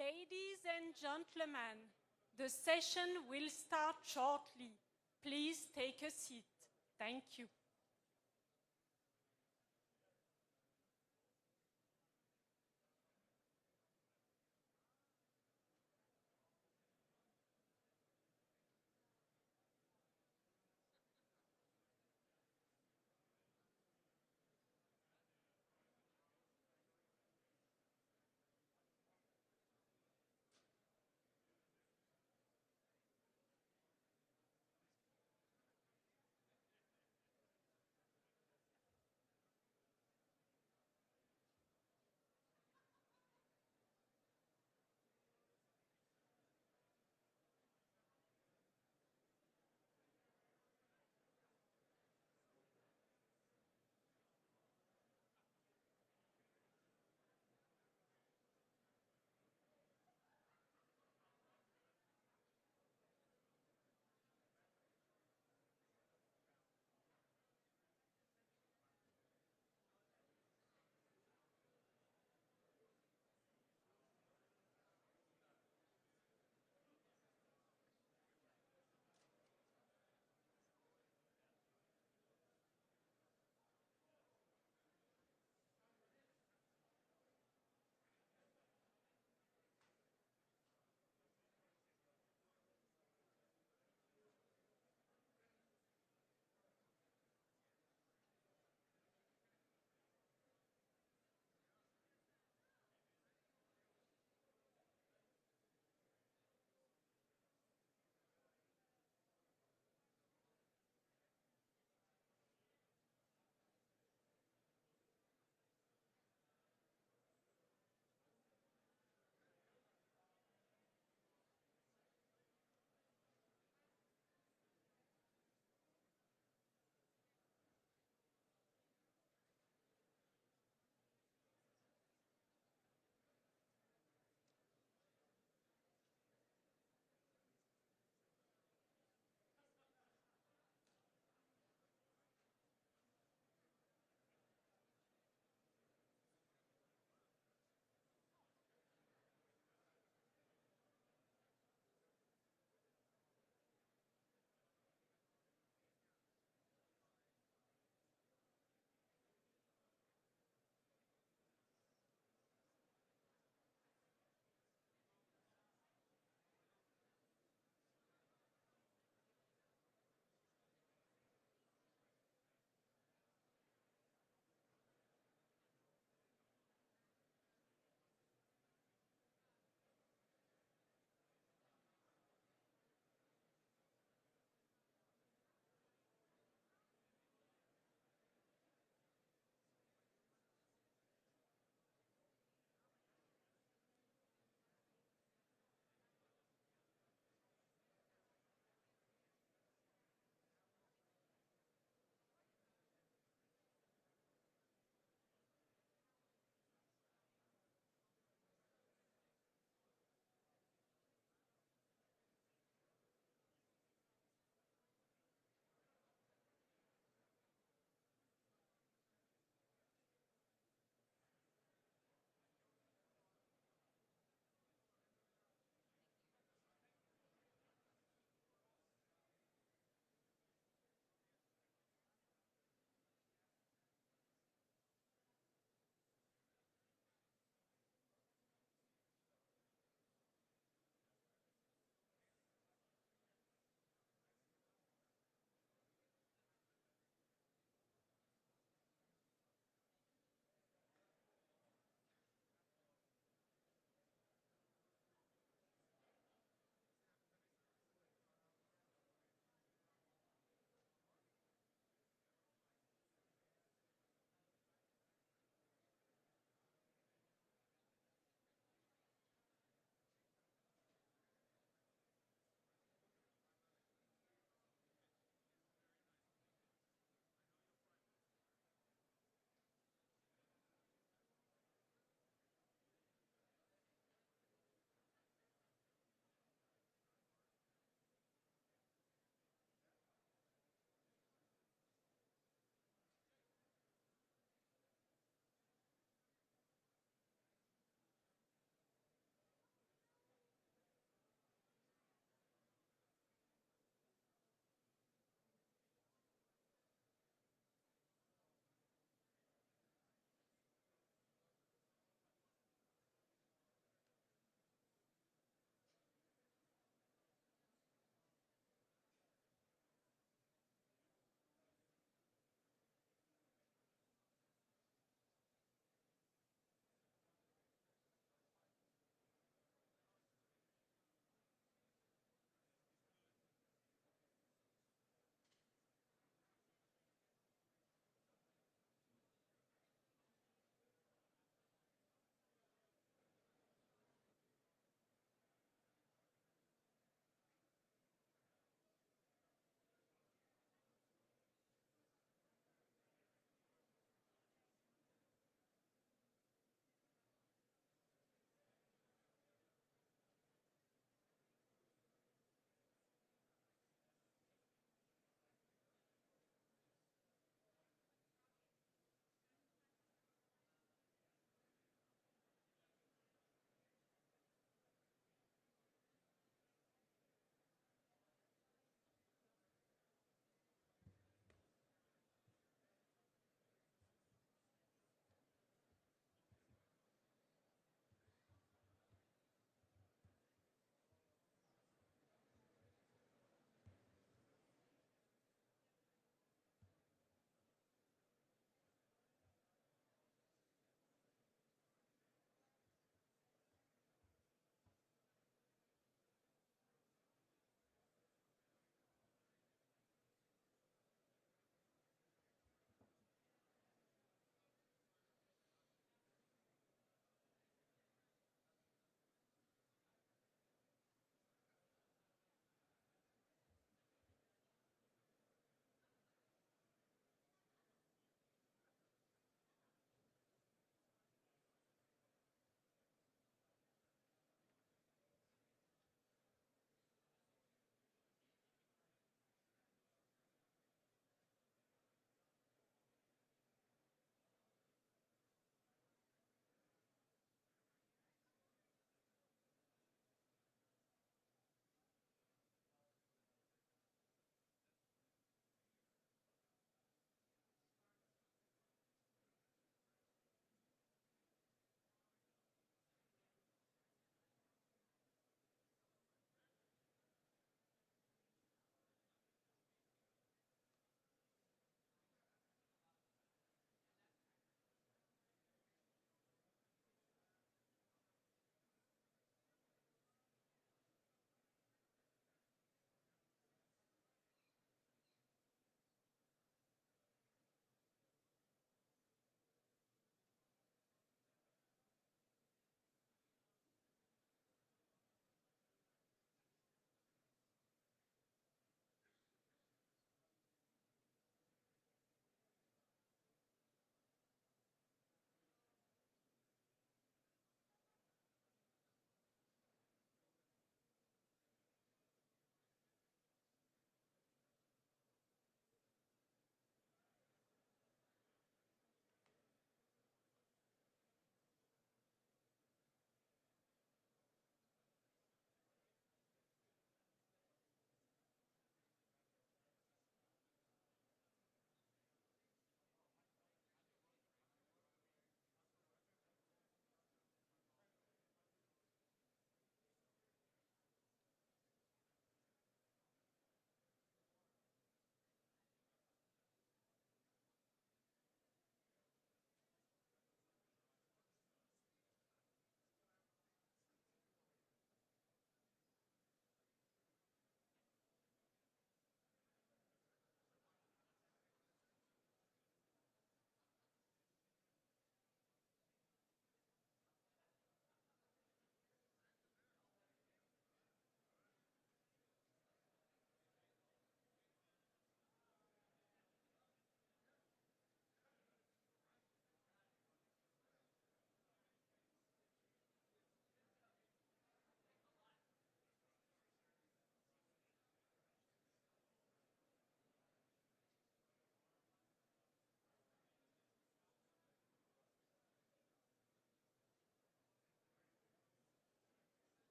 Ladies and gentlemen, the session will start shortly. Please take a seat. Thank you.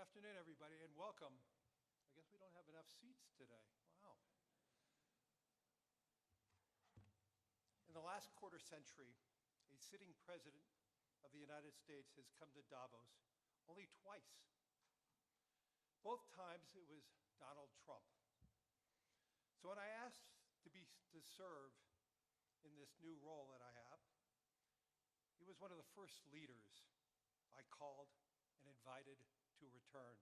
afternoon, everybody, and welcome. I guess we don't have enough seats today. Wow. In the last quarter century, a sitting president of the United States has come to Davos only twice. Both times it was Donald Trump. So when I asked to serve in this new role that I have, he was one of the first leaders I called and invited to return.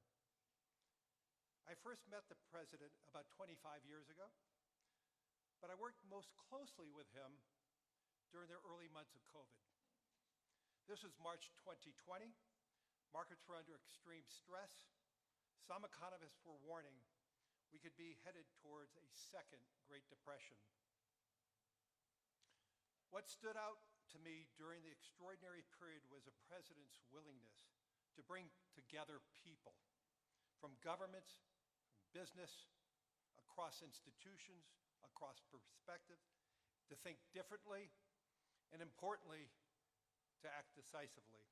I first met the president about 25 years ago, but I worked most closely with him during the early months of COVID. This was March 2020. Markets were under extreme stress. Some economists were warning we could be headed towards a second Great Depression. What stood out to me during the extraordinary period was a president's willingness to bring together people from governments, from business, across institutions, across perspectives, to think differently, and importantly, to act decisively.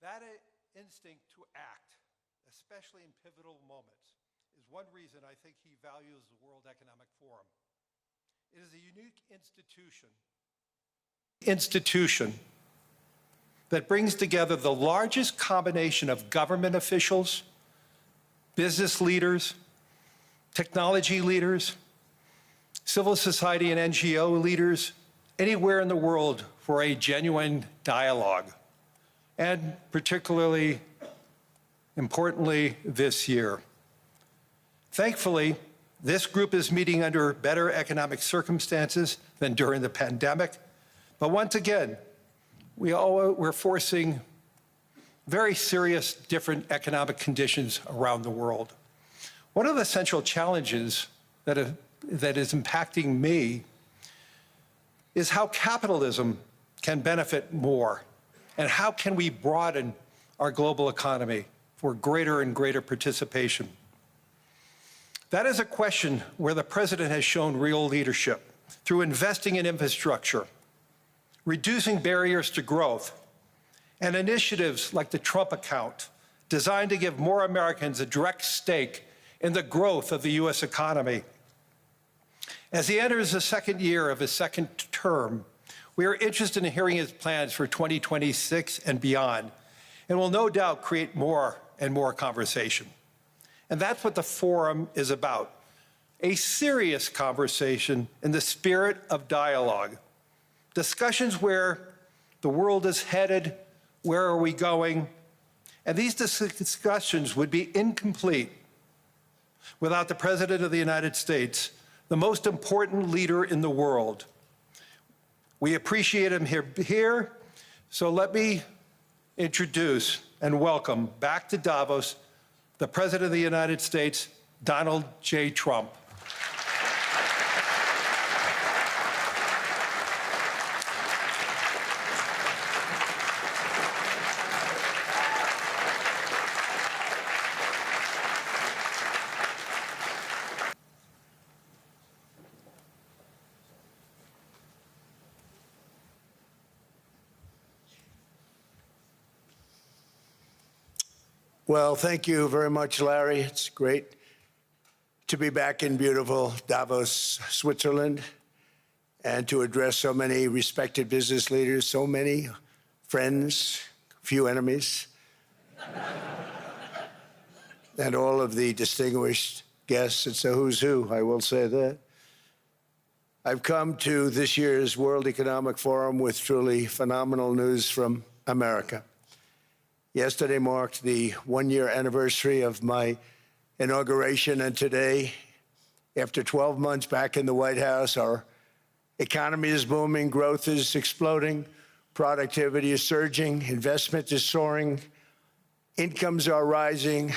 That instinct to act, especially in pivotal moments, is one reason I think he values the World Economic Forum. It is a unique institution that brings together the largest combination of government officials, business leaders, technology leaders, civil society and NGO leaders anywhere in the world for a genuine dialogue, and particularly importantly this year. Thankfully, this group is meeting under better economic circumstances than during the pandemic, but once again, we're facing very serious different economic conditions around the world. One of the central challenges that is impacting me is how capitalism can benefit more, and how can we broaden our global economy for greater and greater participation. That is a question where the president has shown real leadership through investing in infrastructure, reducing barriers to growth, and initiatives like the Trump account, designed to give more Americans a direct stake in the growth of the U.S. economy. As he enters the second year of his second term, we are interested in hearing his plans for 2026 and beyond, and will no doubt create more and more conversation. And that's what the forum is about, a serious conversation in the spirit of dialogue. Discussions where the world is headed, where are we going, and these discussions would be incomplete without the President of the United States, the most important leader in the world. We appreciate him here, so let me introduce and welcome back to Davos the President of the United States, Donald J. Trump. Well, thank you very much, Larry. It's great to be back in beautiful Davos, Switzerland, and to address so many respected business leaders, so many friends, few enemies, and all of the distinguished guests. It's a who's who, I will say that. I've come to this year's World Economic Forum with truly phenomenal news from America. Yesterday marked the one-year anniversary of my inauguration, and today, after 12 months back in the White House, our economy is booming, growth is exploding, productivity is surging, investment is soaring, incomes are rising,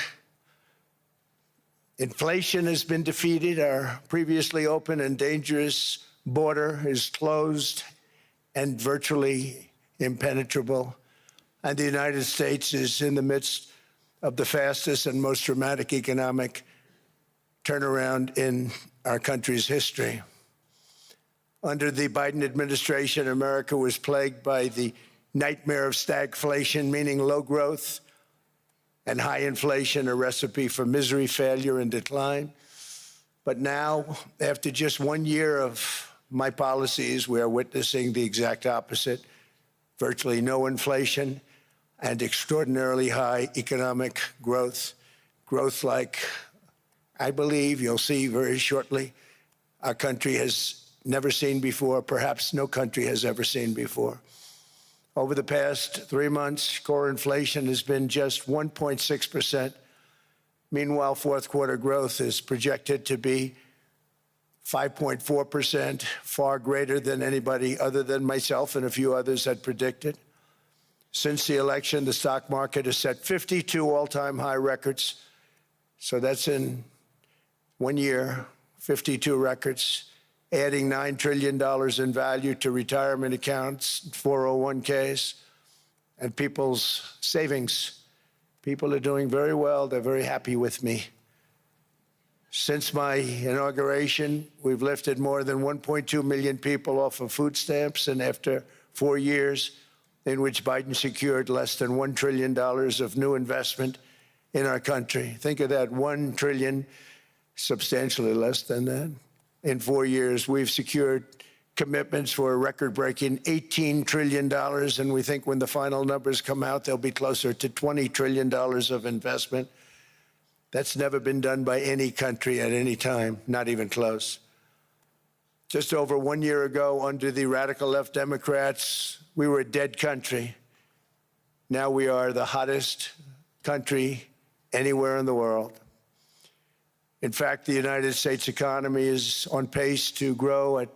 inflation has been defeated, our previously open and dangerous border is closed and virtually impenetrable. And the United States is in the midst of the fastest and most dramatic economic turnaround in our country's history. Under the Biden administration, America was plagued by the nightmare of stagflation, meaning low growth, and high inflation a recipe for misery, failure, and decline. But now, after just 1 year of my policies, we are witnessing the exact opposite: virtually no inflation and extraordinarily high economic growth. Growth like, I believe, you'll see very shortly, our country has never seen before, perhaps no country has ever seen before. Over the past 3 months, core inflation has been just 1.6%. Meanwhile, fourth quarter growth is projected to be 5.4%, far greater than anybody other than myself and a few others had predicted. Since the election, the stock market has set 52 all-time high records. So that's in 1 year, 52 records, adding $9 trillion in value to retirement accounts, 401ks, and people's savings. People are doing very well. They're very happy with me. Since my inauguration, we've lifted more than 1.2 million people off of food stamps, and after 4 years in which Biden secured less than $1 trillion of new investment in our country. Think of that, 1 trillion, substantially less than that. In 4 years, we've secured commitments for a record-breaking $18 trillion, and we think when the final numbers come out, they'll be closer to $20 trillion of investment. That's never been done by any country at any time, not even close. Just over 1 year ago, under the radical left Democrats, we were a dead country. Now we are the hottest country anywhere in the world. In fact, the United States economy is on pace to grow at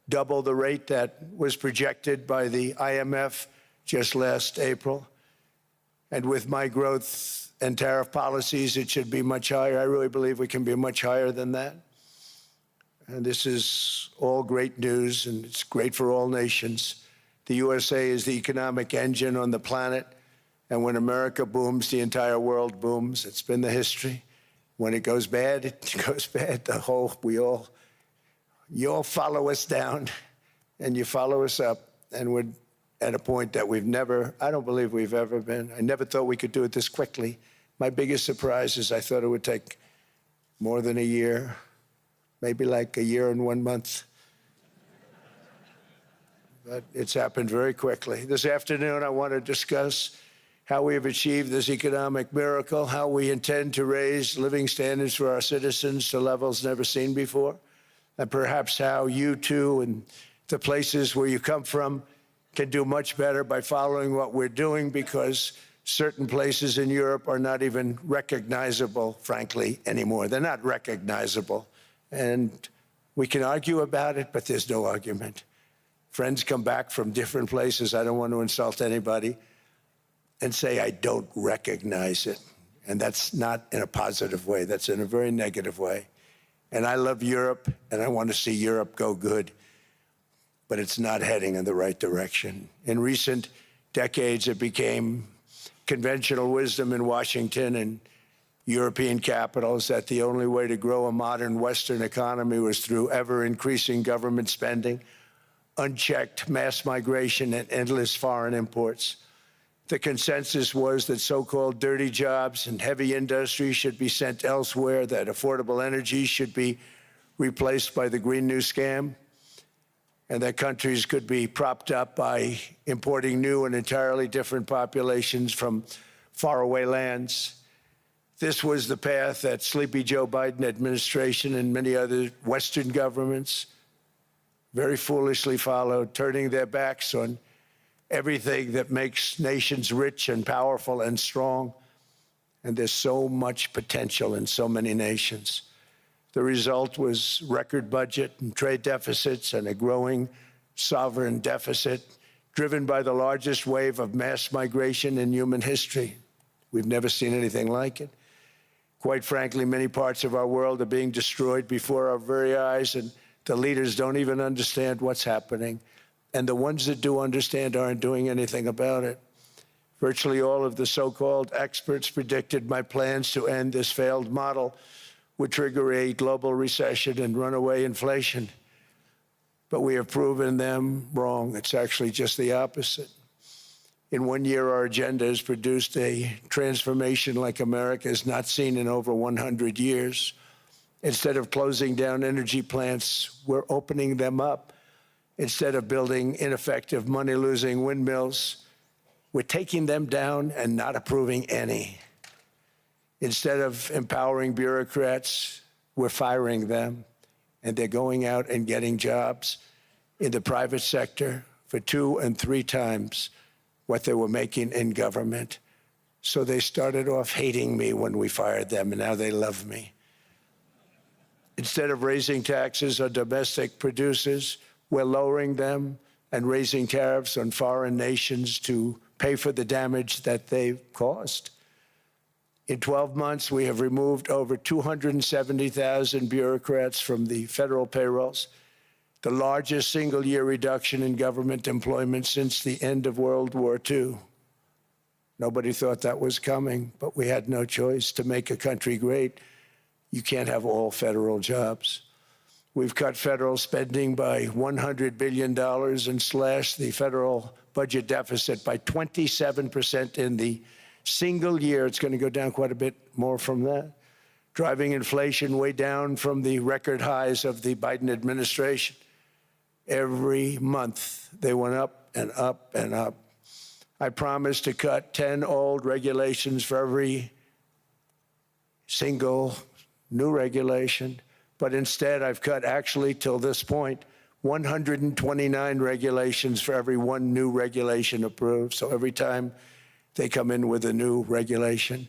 double the rate that was projected by the IMF just last April. And with my growth and tariff policies, it should be much higher. I really believe we can be much higher than that. And this is all great news, and it's great for all nations. The USA is the economic engine on the planet, and when America booms, the entire world booms. It's been the history. When it goes bad, it goes bad. You all follow us down, and you follow us up, and we're at a point that I don't believe we've ever been. I never thought we could do it this quickly. My biggest surprise is I thought it would take more than a year, maybe like a year and 1 month. But it's happened very quickly. This afternoon, I want to discuss how we have achieved this economic miracle, how we intend to raise living standards for our citizens to levels never seen before, and perhaps how you too and the places where you come from can do much better by following what we're doing, because certain places in Europe are not even recognizable, frankly, anymore. They're not recognizable. And we can argue about it, but there's no argument. Friends come back from different places. I don't want to insult anybody and say, I don't recognize it. And that's not in a positive way. That's in a very negative way. And I love Europe, and I want to see Europe go good. But it's not heading in the right direction. In recent decades, it became conventional wisdom in Washington and European capitals that the only way to grow a modern Western economy was through ever-increasing government spending, unchecked mass migration, and endless foreign imports. The consensus was that so-called dirty jobs and heavy industry should be sent elsewhere, that affordable energy should be replaced by the Green New Scam, and that countries could be propped up by importing new and entirely different populations from faraway lands. This was the path that Sleepy Joe Biden administration and many other Western governments very foolishly followed, turning their backs on everything that makes nations rich and powerful and strong. And there's so much potential in so many nations. The result was record budget and trade deficits and a growing sovereign deficit driven by the largest wave of mass migration in human history. We've never seen anything like it. Quite frankly, many parts of our world are being destroyed before our very eyes, and the leaders don't even understand what's happening. And the ones that do understand aren't doing anything about it. Virtually all of the so-called experts predicted my plans to end this failed model would trigger a global recession and runaway inflation. But we have proven them wrong. It's actually just the opposite. In 1 year, our agenda has produced a transformation like America has not seen in over 100 years. Instead of closing down energy plants, we're opening them up. Instead of building ineffective, money-losing windmills, we're taking them down and not approving any. Instead of empowering bureaucrats, we're firing them, and they're going out and getting jobs in the private sector for 2 and 3 times what they were making in government. So they started off hating me when we fired them, and now they love me. Instead of raising taxes on domestic producers, we're lowering them and raising tariffs on foreign nations to pay for the damage that they've caused. In 12 months, we have removed over 270,000 bureaucrats from the federal payrolls, the largest single-year reduction in government employment since the end of World War II. Nobody thought that was coming, but we had no choice. To make a country great, you can't have all federal jobs. We've cut federal spending by $100 billion and slashed the federal budget deficit by 27% in the single year. It's going to go down quite a bit more from that, driving inflation way down from the record highs of the Biden administration. Every month, they went up and up and up. I promised to cut 10 old regulations for every single new regulation, but instead I've cut, actually, till this point, 129 regulations for every 1 new regulation approved. So every time they come in with a new regulation,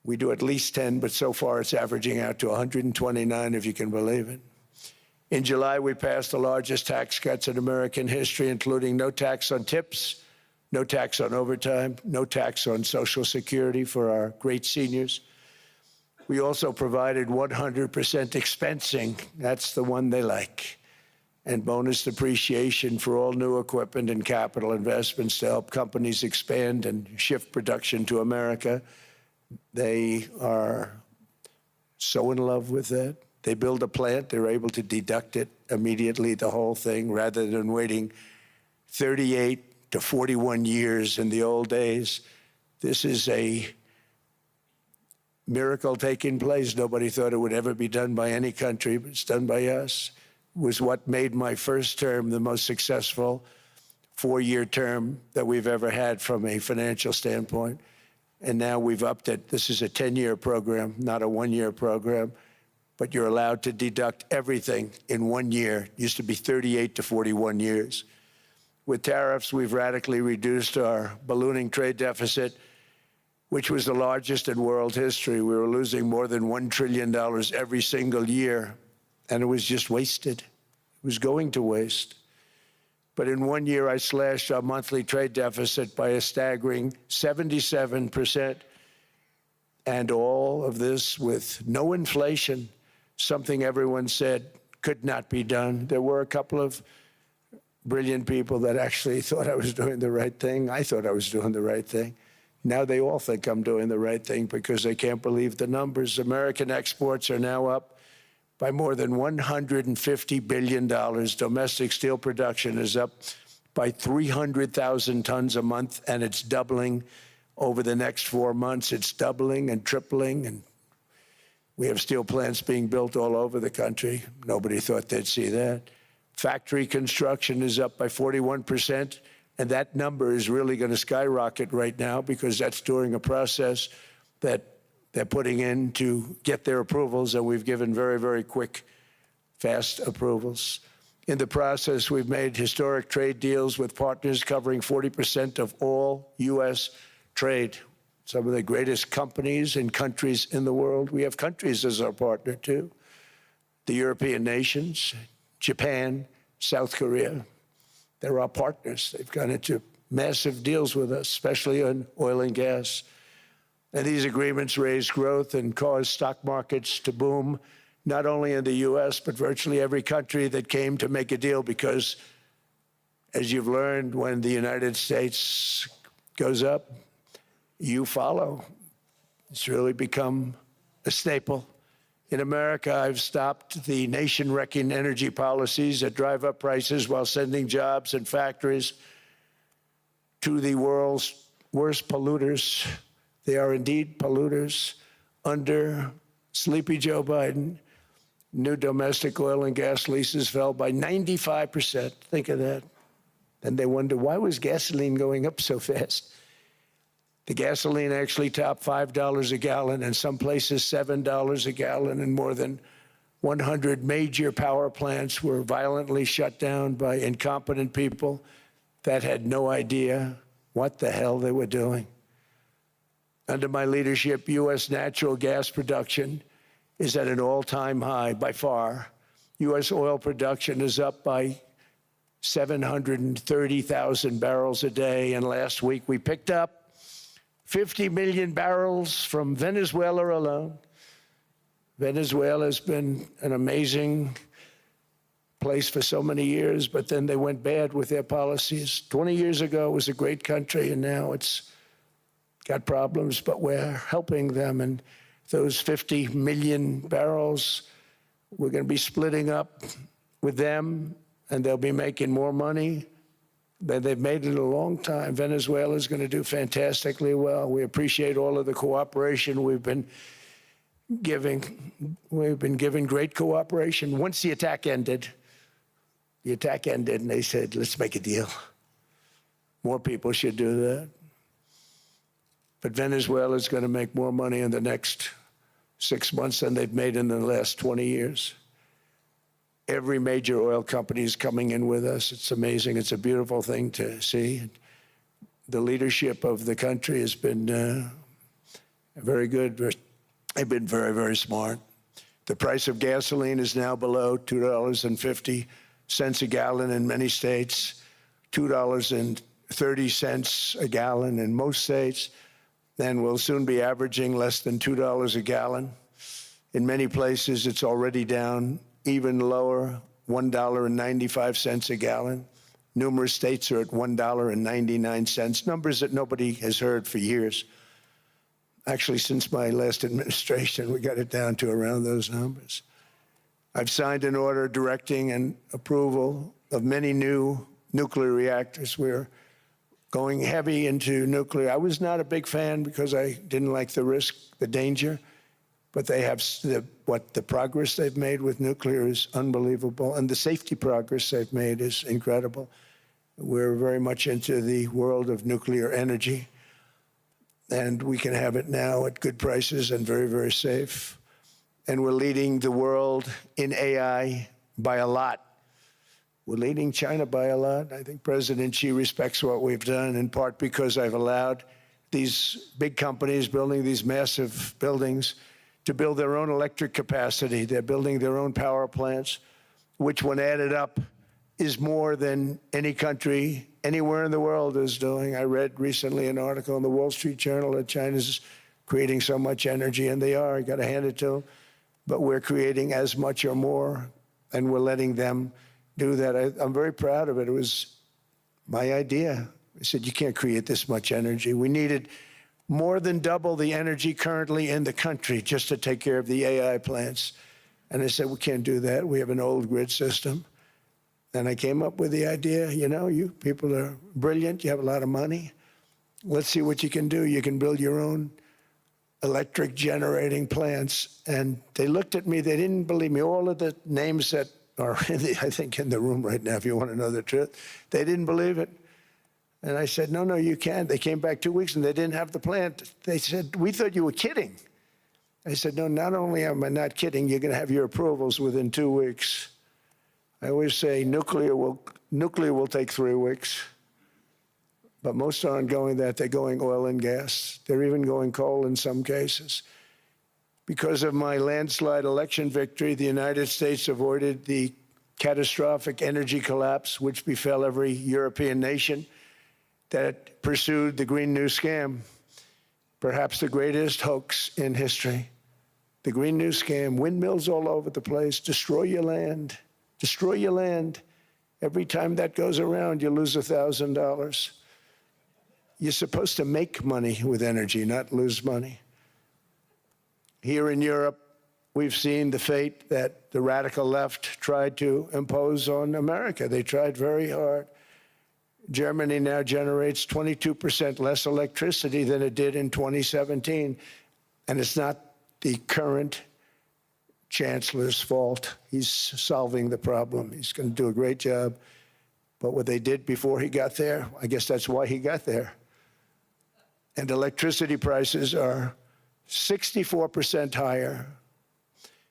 we do at least 10, but so far it's averaging out to 129, if you can believe it. In July, we passed the largest tax cuts in American history, including no tax on tips, no tax on overtime, no tax on Social Security for our great seniors. We also provided 100% expensing, that's the one they like, and bonus depreciation for all new equipment and capital investments to help companies expand and shift production to America. They are so in love with that. They build a plant, they're able to deduct it immediately, the whole thing, rather than waiting 38 to 41 years in the old days. This is a miracle taking place. Nobody thought it would ever be done by any country, but it's done by us. It was what made my first term the most successful 4-year term that we've ever had from a financial standpoint. And now we've upped it. This is a 10-year program, not a 1-year program. But you're allowed to deduct everything in 1 year. It used to be 38 to 41 years. With tariffs, we've radically reduced our ballooning trade deficit, which was the largest in world history. We were losing more than $1 trillion every single year, and it was just wasted. It was going to waste. But in 1 year, I slashed our monthly trade deficit by a staggering 77%, and all of this with no inflation, something everyone said could not be done. There were a couple of brilliant people that actually thought I was doing the right thing. I thought I was doing the right thing. Now they all think I'm doing the right thing because they can't believe the numbers. American exports are now up by more than $150 billion. Domestic steel production is up by 300,000 tons a month, and it's doubling over the next 4 months. It's doubling and tripling, and we have steel plants being built all over the country. Nobody thought they'd see that. Factory construction is up by 41%, and that number is really going to skyrocket right now because that's during a process that they're putting in to get their approvals, and we've given very, very quick, fast approvals. In the process, we've made historic trade deals with partners covering 40% of all U.S. trade. Some of the greatest companies and countries in the world. We have countries as our partner, too. The European nations, Japan, South Korea. They're our partners. They've gone into massive deals with us, especially on oil and gas. And these agreements raise growth and cause stock markets to boom, not only in the U.S., but virtually every country that came to make a deal, because, as you've learned, when the United States goes up, you follow. It's really become a staple. In America, I've stopped the nation-wrecking energy policies that drive up prices while sending jobs and factories to the world's worst polluters. They are indeed polluters. Under sleepy Joe Biden, new domestic oil and gas leases fell by 95%. Think of that. And they wonder, why was gasoline going up so fast? The gasoline actually topped $5 a gallon, and some places $7 a gallon, and more than 100 major power plants were violently shut down by incompetent people that had no idea what the hell they were doing. Under my leadership, U.S. natural gas production is at an all-time high by far. U.S. oil production is up by 730,000 barrels a day, and last week we picked up 50 million barrels from Venezuela alone. Venezuela has been an amazing place for so many years, but then they went bad with their policies. 20 years ago, it was a great country, and now it's got problems, but we're helping them. And those 50 million barrels, we're going to be splitting up with them, and they'll be making more money than they've made in a long time. Venezuela is going to do fantastically well. We appreciate all of the cooperation we've been giving. We've been giving great cooperation. Once the attack ended, and they said, let's make a deal. More people should do that. But Venezuela is going to make more money in the next 6 months than they've made in the last 20 years. Every major oil company is coming in with us. It's amazing. It's a beautiful thing to see. The leadership of the country has been very good. They've been very, very smart. The price of gasoline is now below $2.50 a gallon in many states, $2.30 a gallon in most states. Then we'll soon be averaging less than $2 a gallon. In many places, it's already down even lower, $1.95 a gallon. Numerous states are at $1.99, numbers that nobody has heard for years. Actually, since my last administration, we got it down to around those numbers. I've signed an order directing and approval of many new nuclear reactors. We're going heavy into nuclear. I was not a big fan because I didn't like the risk, the danger, but they have the progress they've made with nuclear is unbelievable, and the safety progress they've made is incredible. We're very much into the world of nuclear energy, and we can have it now at good prices and very, very safe. And we're leading the world in AI by a lot. We're leading China by a lot. I think President Xi respects what we've done, in part because I've allowed these big companies building these massive buildings to build their own electric capacity. They're building their own power plants, which when added up is more than any country anywhere in the world is doing. I read recently an article in the Wall Street Journal that China's creating so much energy, and they are. You got to hand it to them. But we're creating as much or more, and we're letting them do that. I'm very proud of it. It was my idea. I said, you can't create this much energy. We needed more than double the energy currently in the country just to take care of the AI plants. And I said, we can't do that. We have an old grid system. And I came up with the idea, you know, you people are brilliant. You have a lot of money. Let's see what you can do. You can build your own electric generating plants. And they looked at me. They didn't believe me. All of the names that are, I think, in the room right now, if you want to know the truth, they didn't believe it. And I said, no, you can't. They came back 2 weeks, and they didn't have the plant. They said, we thought you were kidding. I said, no, not only am I not kidding, you're going to have your approvals within 2 weeks. I always say nuclear will take 3 weeks. But most aren't going that. They're going oil and gas. They're even going coal in some cases. Because of my landslide election victory, the United States avoided the catastrophic energy collapse which befell every European nation that pursued the Green New Scam, perhaps the greatest hoax in history. The Green New Scam, windmills all over the place, destroy your land, destroy your land. Every time that goes around, you lose $1,000. You're supposed to make money with energy, not lose money. Here in Europe, we've seen the fate that the radical left tried to impose on America. They tried very hard. Germany now generates 22% less electricity than it did in 2017. And it's not the current chancellor's fault. He's solving the problem. He's going to do a great job. But what they did before he got there, I guess that's why he got there. And electricity prices are 64% higher.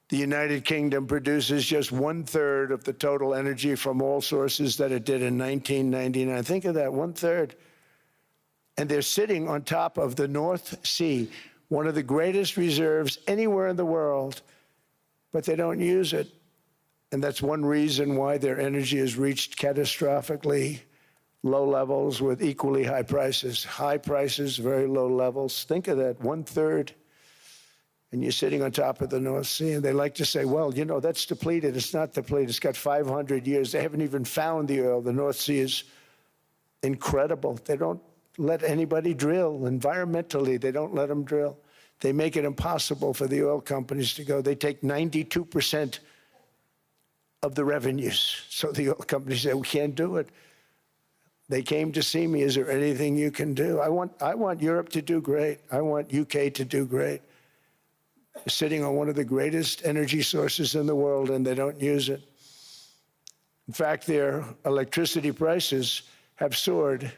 The United Kingdom produces just 1/3 of the total energy from all sources that it did in 1999. Think of that, 1/3. And they're sitting on top of the North Sea, one of the greatest reserves anywhere in the world, but they don't use it. And that's one reason why their energy has reached catastrophically low levels with equally high prices. High prices, very low levels. Think of that, 1/3. And you're sitting on top of the North Sea. And they like to say, well, you know, that's depleted. It's not depleted. It's got 500 years. They haven't even found the oil. The North Sea is incredible. They don't let anybody drill. Environmentally, they don't let them drill. They make it impossible for the oil companies to go. They take 92% of the revenues. So the oil companies say, we can't do it. They came to see me. Is there anything you can do? I want Europe to do great. I want UK to do great. They're sitting on one of the greatest energy sources in the world, and they don't use it. In fact, their electricity prices have soared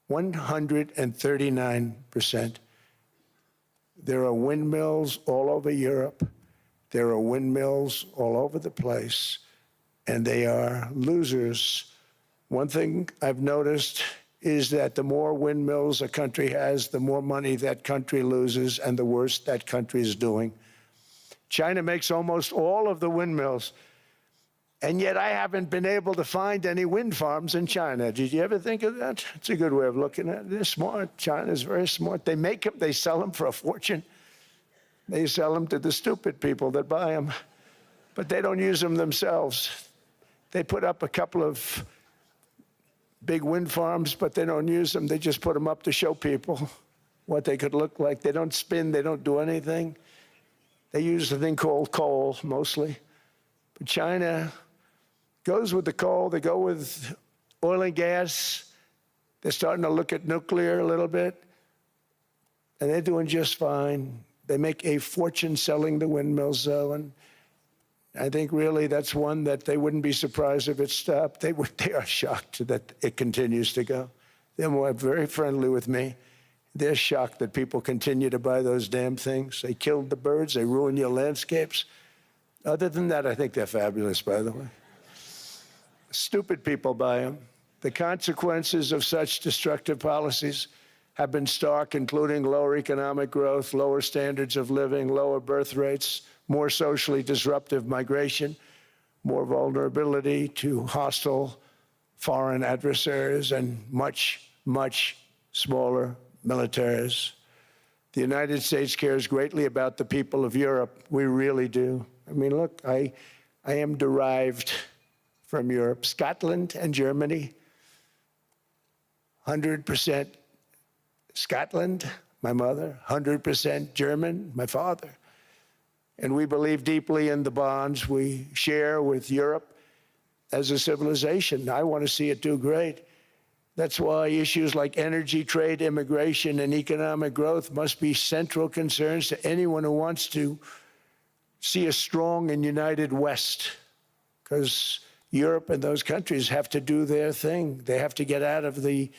139%. There are windmills all over Europe. There are windmills all over the place, and they are losers. One thing I've noticed is that the more windmills a country has, the more money that country loses and the worse that country is doing. China makes almost all of the windmills, and yet I haven't been able to find any wind farms in China. Did you ever think of that? It's a good way of looking at it. They're smart. China's very smart. They make them, they sell them for a fortune. They sell them to the stupid people that buy them, but they don't use them themselves. They put up a couple of big wind farms, but they don't use them. They just put them up to show people what they could look like. They don't spin. They don't do anything. They use a thing called coal, mostly. But China goes with the coal. They go with oil and gas. They're starting to look at nuclear a little bit, and they're doing just fine. They make a fortune selling the windmills, though, and I think really that's one that they wouldn't be surprised if it stopped. They are shocked that it continues to go. They're very friendly with me. They're shocked that people continue to buy those damn things. They killed the birds. They ruin your landscapes. Other than that, I think they're fabulous, by the way. Stupid people buy them. The consequences of such destructive policies have been stark, including lower economic growth, lower standards of living, lower birth rates, more socially disruptive migration, more vulnerability to hostile foreign adversaries, and much, much smaller militaries. The United States cares greatly about the people of Europe. We really do. I mean, look, I am derived from Europe. Scotland and Germany, 100% Scotland, my mother, 100% German, my father. And we believe deeply in the bonds we share with Europe as a civilization. I want to see it do great. That's why issues like energy, trade, immigration, and economic growth must be central concerns to anyone who wants to see a strong and united West, because Europe and those countries have to do their thing. They have to get out of the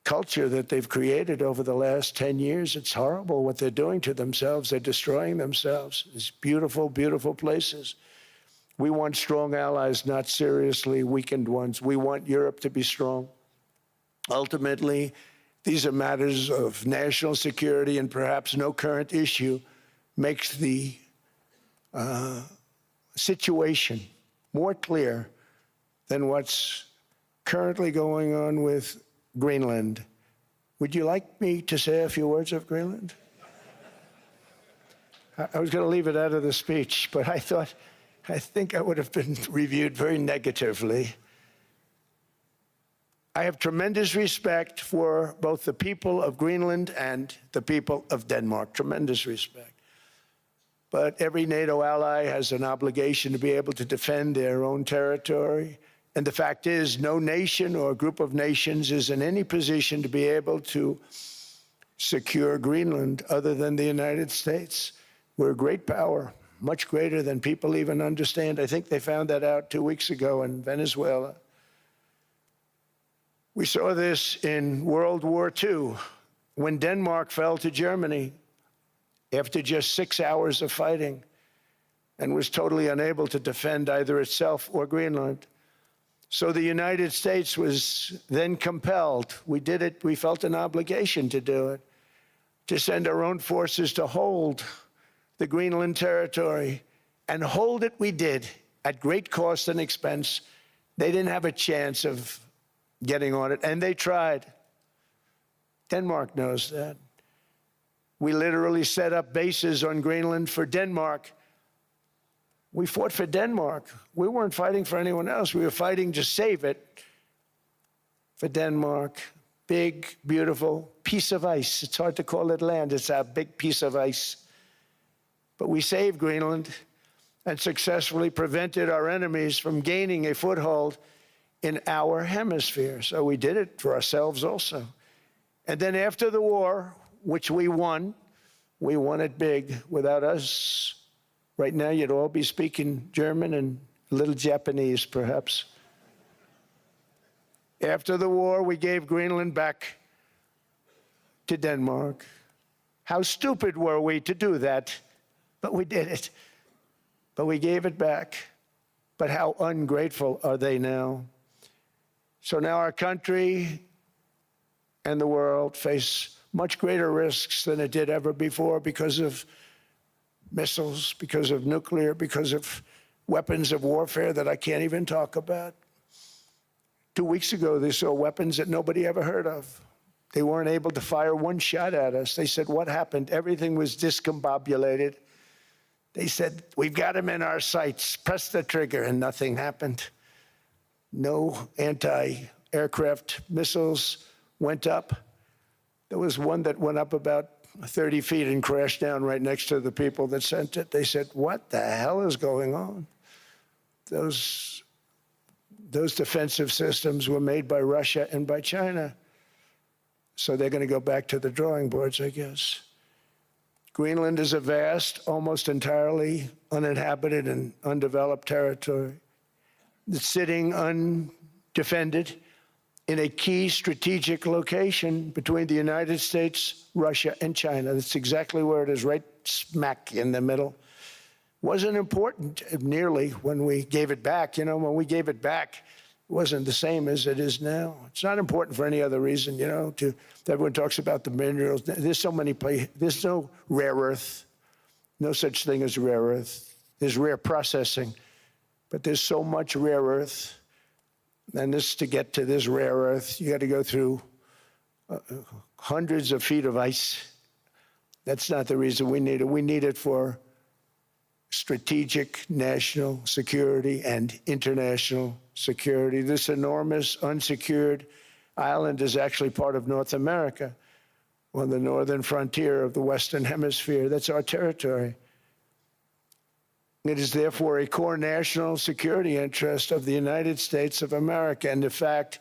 culture that they've created over the last 10 years. It's horrible what they're doing to themselves. They're destroying themselves. It's beautiful, beautiful places. We want strong allies, not seriously weakened ones. We want Europe to be strong. Ultimately, these are matters of national security, and perhaps no current issue makes the situation more clear than what's currently going on with Greenland. Would you like me to say a few words of Greenland? I was going to leave it out of the speech, but I think I would have been reviewed very negatively. I have tremendous respect for both the people of Greenland and the people of Denmark, tremendous respect. But every NATO ally has an obligation to be able to defend their own territory And the fact is, no nation or group of nations is in any position to be able to secure Greenland other than the United States. We're a great power, much greater than people even understand. I think they found that out 2 weeks ago in Venezuela. We saw this in World War II, when Denmark fell to Germany after just 6 hours of fighting and was totally unable to defend either itself or Greenland. So the United States was then compelled, we did it, we felt an obligation to do it, to send our own forces to hold the Greenland territory, and hold it we did at great cost and expense. They didn't have a chance of getting on it, and they tried. Denmark knows that. We literally set up bases on Greenland for Denmark. We fought for Denmark. We weren't fighting for anyone else. We were fighting to save it for Denmark. Big, beautiful piece of ice. It's hard to call it land. It's a big piece of ice. But we saved Greenland and successfully prevented our enemies from gaining a foothold in our hemisphere. So we did it for ourselves also. And then after the war, which we won it big. Without us, right now you'd all be speaking German and a little Japanese, perhaps. After the war, we gave Greenland back to Denmark. How stupid were we to do that? But we did it. But we gave it back. But how ungrateful are they now? So now our country and the world face much greater risks than it did ever before because of missiles, because of nuclear, because of weapons of warfare that I can't even talk about. 2 weeks ago, they saw weapons that nobody ever heard of. They weren't able to fire one shot at us. They said, what happened? Everything was discombobulated. They said, we've got them in our sights. Press the trigger, and nothing happened. No anti-aircraft missiles went up. There was one that went up about 30 feet and crashed down right next to the people that sent it. They said, what the hell is going on? Those defensive systems were made by Russia and by China. So they're going to go back to the drawing boards, I guess. Greenland is a vast, almost entirely uninhabited and undeveloped territory that's sitting undefended in a key strategic location between the United States, Russia, and China. That's exactly where it is, right smack in the middle. Wasn't important nearly when we gave it back. You know, when we gave it back, it wasn't the same as it is now. It's not important for any other reason, you know, everyone talks about the minerals. There's so many places. There's no rare earth, no such thing as rare earth. There's rare processing, but there's so much rare earth. And to get to this rare earth, you got to go through hundreds of feet of ice. That's not the reason we need it. We need it for strategic national security and international security. This enormous unsecured island is actually part of North America, on the northern frontier of the Western Hemisphere. That's our territory. It is therefore a core national security interest of the United States of America. And in fact,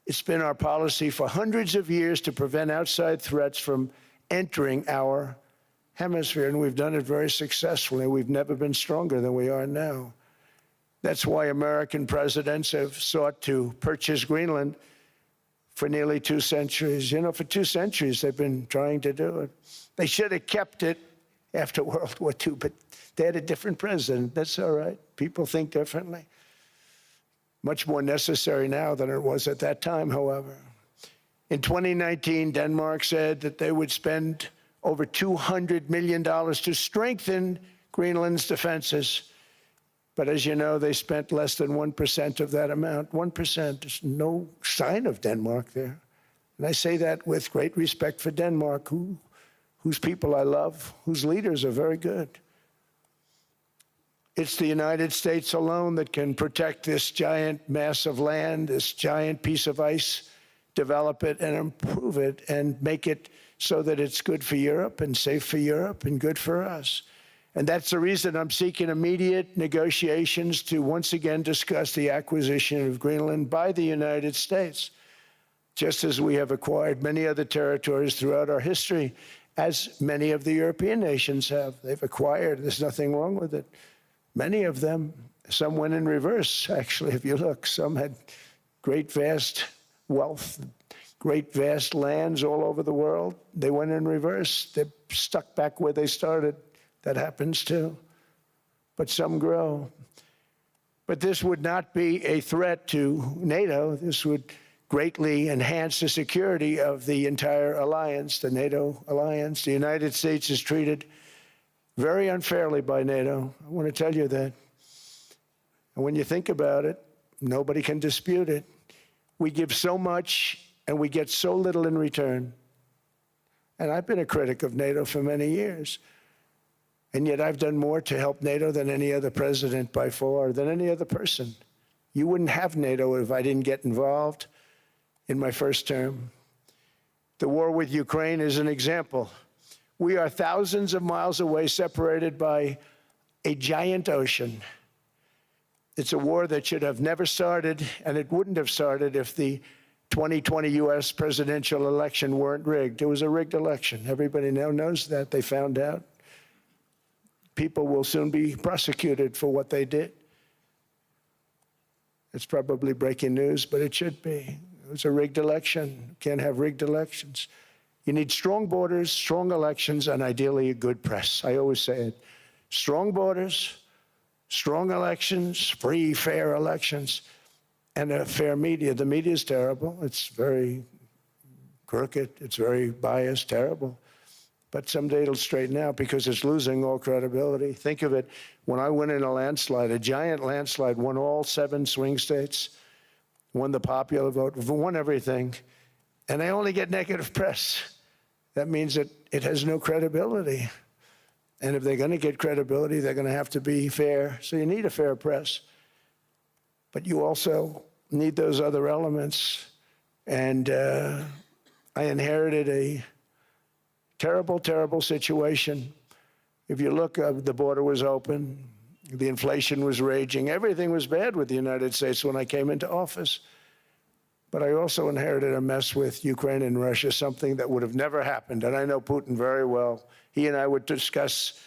it's been our policy for hundreds of years to prevent outside threats from entering our hemisphere, and we've done it very successfully. We've never been stronger than we are now. That's why American presidents have sought to purchase Greenland for nearly 2 centuries. You know, for 2 centuries they've been trying to do it. They should have kept it after World War II, but they had a different president. That's all right. People think differently. Much more necessary now than it was at that time, however. In 2019, Denmark said that they would spend over $200 million to strengthen Greenland's defenses. But as you know, they spent less than 1% of that amount. 1%, there's no sign of Denmark there. And I say that with great respect for Denmark, whose people I love, whose leaders are very good. It's the United States alone that can protect this giant mass of land, this giant piece of ice, develop it and improve it and make it so that it's good for Europe and safe for Europe and good for us. And that's the reason I'm seeking immediate negotiations to once again discuss the acquisition of Greenland by the United States, just as we have acquired many other territories throughout our history, as many of the European nations have. They've acquired, there's nothing wrong with it. Many of them, some went in reverse, actually, if you look. Some had great, vast wealth, great, vast lands all over the world. They went in reverse. They're stuck back where they started. That happens too. But some grow. But this would not be a threat to NATO. This would greatly enhance the security of the entire alliance, the NATO alliance. The United States is treated very unfairly by NATO. I want to tell you that. And when you think about it, nobody can dispute it. We give so much and we get so little in return. And I've been a critic of NATO for many years. And yet I've done more to help NATO than any other president by far, than any other person. You wouldn't have NATO if I didn't get involved in my first term. The war with Ukraine is an example. We are thousands of miles away, separated by a giant ocean. It's a war that should have never started, and it wouldn't have started if the 2020 U.S. presidential election weren't rigged. It was a rigged election. Everybody now knows that. They found out. People will soon be prosecuted for what they did. It's probably breaking news, but it should be. It was a rigged election. You can't have rigged elections. You need strong borders, strong elections, and ideally a good press. I always say it. Strong borders, strong elections, free, fair elections, and a fair media. The media is terrible. It's very crooked. It's very biased, terrible. But someday it'll straighten out because it's losing all credibility. Think of it, when I win in a landslide, a giant landslide, won all 7 swing states, won the popular vote, won everything, and I only get negative press. That means that it has no credibility. And if they're going to get credibility, they're going to have to be fair. So you need a fair press. But you also need those other elements. And I inherited a terrible, terrible situation. If you look, the border was open, the inflation was raging, everything was bad with the United States when I came into office. But I also inherited a mess with Ukraine and Russia, something that would have never happened. And I know Putin very well. He and I would discuss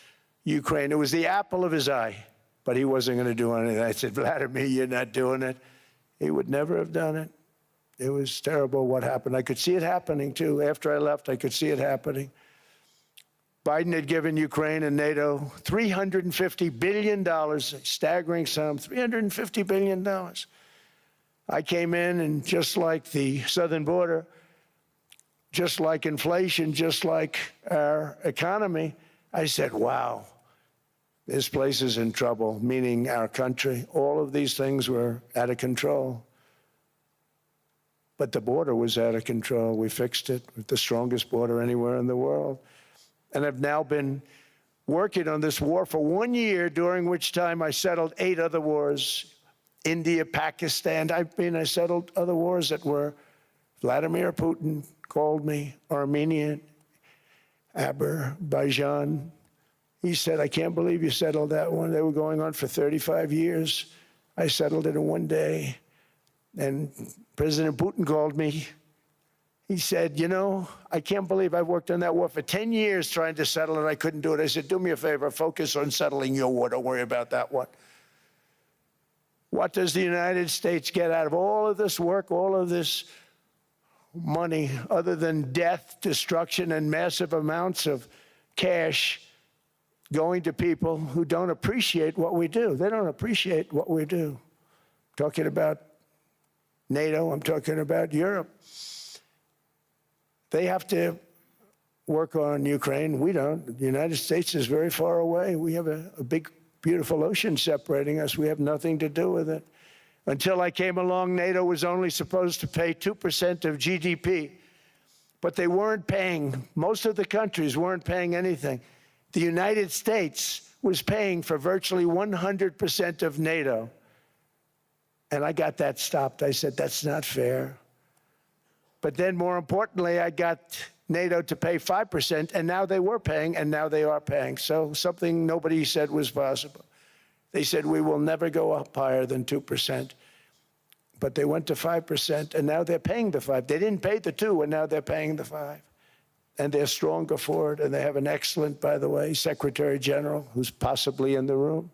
Ukraine. It was the apple of his eye, but he wasn't going to do anything. I said, Vladimir, you're not doing it. He would never have done it. It was terrible what happened. I could see it happening, too. After I left, I could see it happening. Biden had given Ukraine and NATO $350 billion, a staggering sum, $350 billion. I came in, and just like the southern border, just like inflation, just like our economy, I said, wow, this place is in trouble, meaning our country. All of these things were out of control. But the border was out of control. We fixed it with the strongest border anywhere in the world. And I've now been working on this war for 1 year, during which time I settled 8 other wars. India, Pakistan. I settled other wars that were Vladimir Putin called me, Armenia, Azerbaijan. He said, I can't believe you settled that one. They were going on for 35 years. I settled it in 1 day. And President Putin called me. He said, you know, I can't believe I worked on that war for 10 years trying to settle it. I couldn't do it. I said, do me a favor, focus on settling your war. Don't worry about that one. What does the United States get out of all of this work, all of this money, other than death, destruction, and massive amounts of cash going to people who don't appreciate what we do? They don't appreciate what we do. I'm talking about NATO, I'm talking about Europe. They have to work on Ukraine. We don't. The United States is very far away. We have a big, beautiful ocean separating us. We have nothing to do with it. Until I came along, NATO was only supposed to pay 2% of GDP. But they weren't paying. Most of the countries weren't paying anything. The United States was paying for virtually 100% of NATO. And I got that stopped. I said, that's not fair. But then, more importantly, I got NATO to pay 5%, and now they were paying, and now they are paying. So something nobody said was possible. They said, we will never go up higher than 2%. But they went to 5%, and now they're paying the 5. They didn't pay the 2, and now they're paying the 5. And they're stronger for it, and they have an excellent, by the way, Secretary General, who's possibly in the room.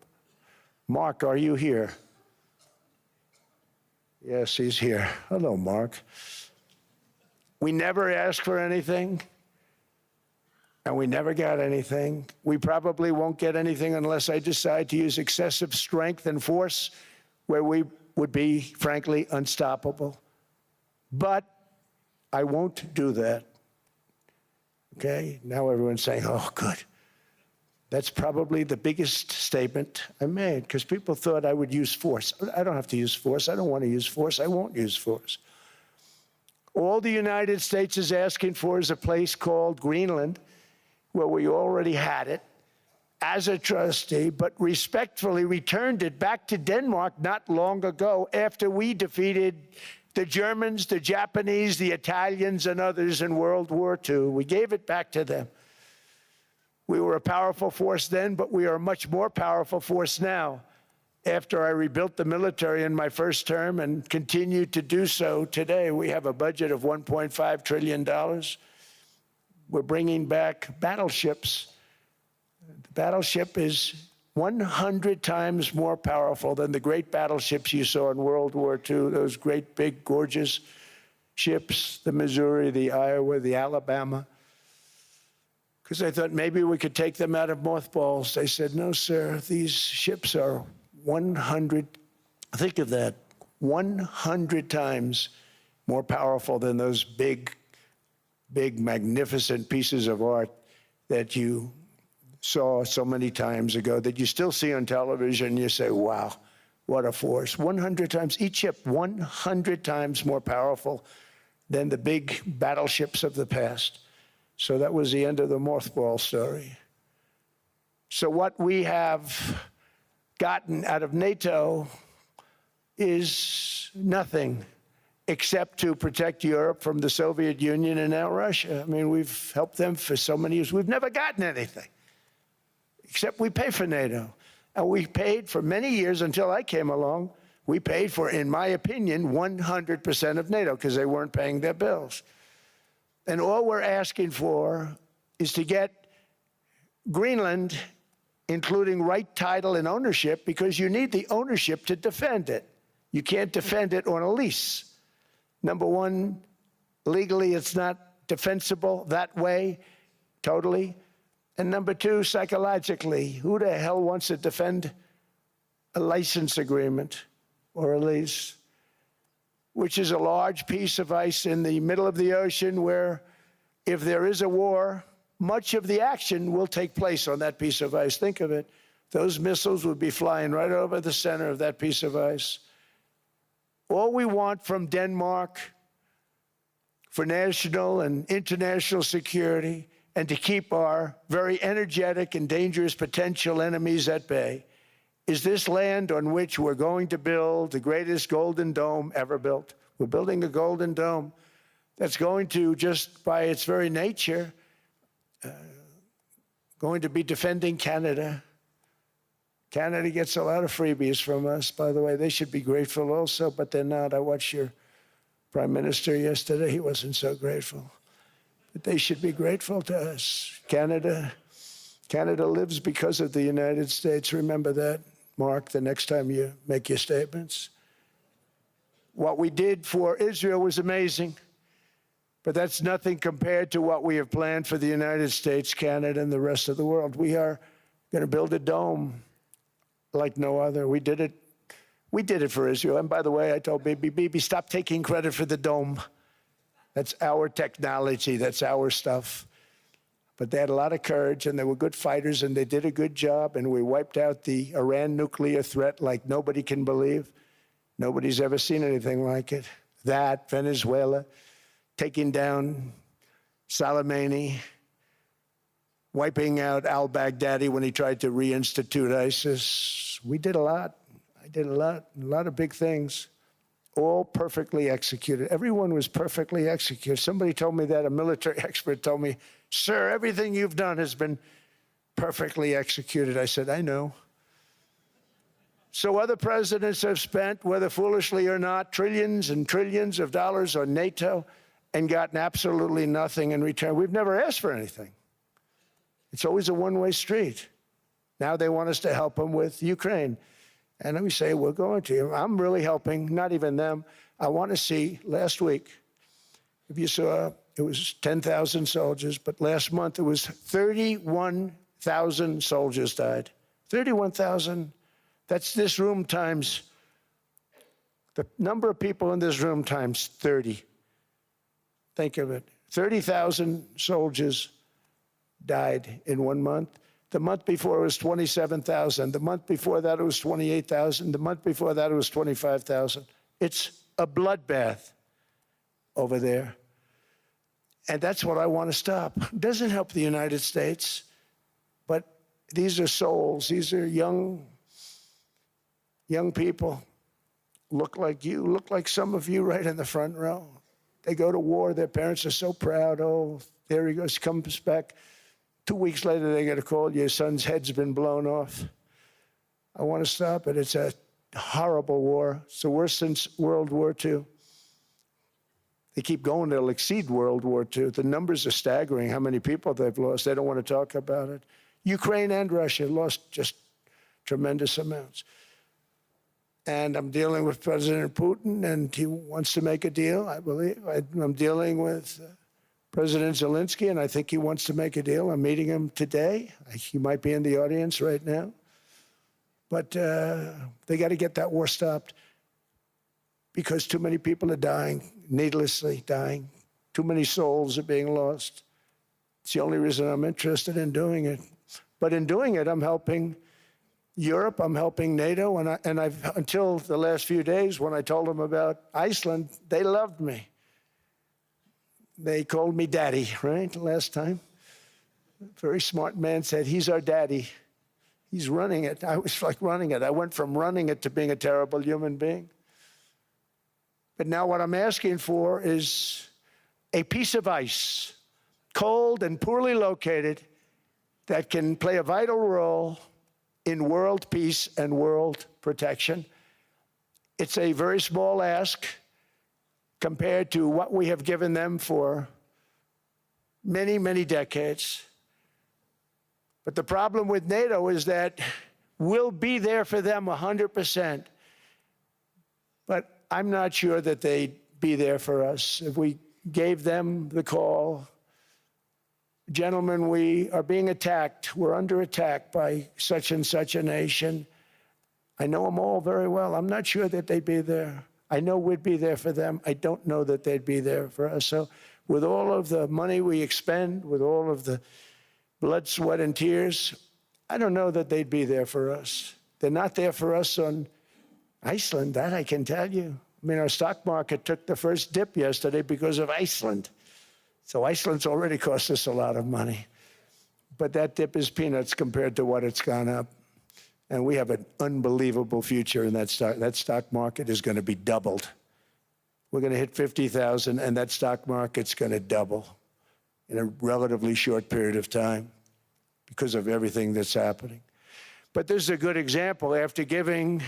Mark, are you here? Yes, he's here. Hello, Mark. We never asked for anything, and we never got anything. We probably won't get anything unless I decide to use excessive strength and force where we would be, frankly, unstoppable. But I won't do that. Okay? Now everyone's saying, oh, good. That's probably the biggest statement I made, because people thought I would use force. I don't have to use force. I don't want to use force. I won't use force. All the United States is asking for is a place called Greenland, where we already had it as a trustee, but respectfully returned it back to Denmark not long ago after we defeated the Germans, the Japanese, the Italians, and others in World War II. We gave it back to them. We were a powerful force then, but we are a much more powerful force now. After I rebuilt the military in my first term and continue to do so today, we have a budget of $1.5 trillion. We're bringing back battleships. The battleship is 100 times more powerful than the great battleships you saw in World War II, those great, big, gorgeous ships, the Missouri, the Iowa, the Alabama. Because I thought maybe we could take them out of mothballs. They said, no, sir, these ships are 100, think of that, 100 times more powerful than those big, magnificent pieces of art that you saw so many times ago, that you still see on television. You say, wow, what a force. 100 times, each ship 100 times more powerful than the big battleships of the past. So that was the end of the mothball story. So what we have gotten out of NATO is nothing except to protect Europe from the Soviet Union and now Russia. I mean, we've helped them for so many years. We've never gotten anything, except we pay for NATO. And we paid for many years until I came along. We paid for, in my opinion, 100% of NATO because they weren't paying their bills. And all we're asking for is to get Greenland, including right title and ownership, because you need the ownership to defend it. You can't defend it on a lease. Number one, legally it's not defensible that way, totally. And number two, psychologically, who the hell wants to defend a license agreement or a lease, which is a large piece of ice in the middle of the ocean where if there is a war, much of the action will take place on that piece of ice. Think of it. Those missiles would be flying right over the center of that piece of ice. All we want from Denmark for national and international security and to keep our very energetic and dangerous potential enemies at bay is this land on which we're going to build the greatest golden dome ever built. We're building a golden dome that's going to, just by its very nature, going to be defending Canada. Canada gets a lot of freebies from us, by the way. They should be grateful also, but they're not. I watched your Prime Minister yesterday. He wasn't so grateful. But they should be grateful to us. Canada lives because of the United States. Remember that, Mark, the next time you make your statements. What we did for Israel was amazing, but that's nothing compared to what we have planned for the United States, Canada, and the rest of the world. We are going to build a dome like no other. We did it for Israel. And by the way, I told Bibi, stop taking credit for the dome. That's our technology. That's our stuff. But they had a lot of courage, and they were good fighters, and they did a good job, and we wiped out the Iran nuclear threat like nobody can believe. Nobody's ever seen anything like it. That, Venezuela, taking down Soleimani, wiping out al-Baghdadi when he tried to reinstitute ISIS. We did a lot. I did a lot of big things. all perfectly executed. Everyone was perfectly executed. Somebody told me that, a military expert told me, sir, everything you've done has been perfectly executed. I said, I know. So other presidents have spent, whether foolishly or not, trillions and trillions of dollars on NATO and gotten absolutely nothing in return. We've never asked for anything. It's always a one-way street. Now they want us to help them with Ukraine. And we say, we're going to. I'm really helping, not even them. I want to see, last week, if you saw, it was 10,000 soldiers, but last month it was 31,000 soldiers died. 31,000. That's this room times, the number of people in this room times 30. Think of it. 30,000 soldiers died in 1 month. The month before it was 27,000. The month before that it was 28,000. The month before that it was 25,000. It's a bloodbath over there. And that's what I want to stop. It doesn't help the United States, but these are souls. These are young people. Look like you, look like some of you right in the front row. They go to war. Their parents are so proud. Oh, there he goes, comes back. 2 weeks later, they get a call, your son's head's been blown off. I want to stop it. It's a horrible war. It's the worst since World War II. They keep going, they'll exceed World War II. The numbers are staggering, how many people they've lost. They don't want to talk about it. Ukraine and Russia lost just tremendous amounts. And I'm dealing with President Putin, and he wants to make a deal, I believe. I'm dealing with President Zelensky, and I think he wants to make a deal. I'm meeting him today. He might be in the audience right now. But they got to get that war stopped because too many people are dying, needlessly dying. Too many souls are being lost. It's the only reason I'm interested in doing it. But in doing it, I'm helping Europe, I'm helping NATO, and I've until the last few days when I told them about Iceland, they loved me. They called me daddy, right, last time. A very smart man said, he's our daddy. He's running it. I was like running it. I went from running it to being a terrible human being. But now what I'm asking for is a piece of ice, cold and poorly located, that can play a vital role in world peace and world protection. It's a very small ask compared to what we have given them for many, many decades. But the problem with NATO is that we'll be there for them 100%. But I'm not sure that they'd be there for us. If we gave them the call, gentlemen, we are being attacked. We're under attack by such and such a nation. I know them all very well. I'm not sure that they'd be there. I know we'd be there for them. I don't know that they'd be there for us. So with all of the money we expend, with all of the blood, sweat, and tears, I don't know that they'd be there for us. They're not there for us on Iceland, that I can tell you. I mean, our stock market took the first dip yesterday because of Iceland. So Iceland's already cost us a lot of money. But that dip is peanuts compared to what it's gone up. And we have an unbelievable future in that stock. That stock market is going to be doubled. We're going to hit 50,000, and that stock market's going to double in a relatively short period of time because of everything that's happening. But this is a good example. After giving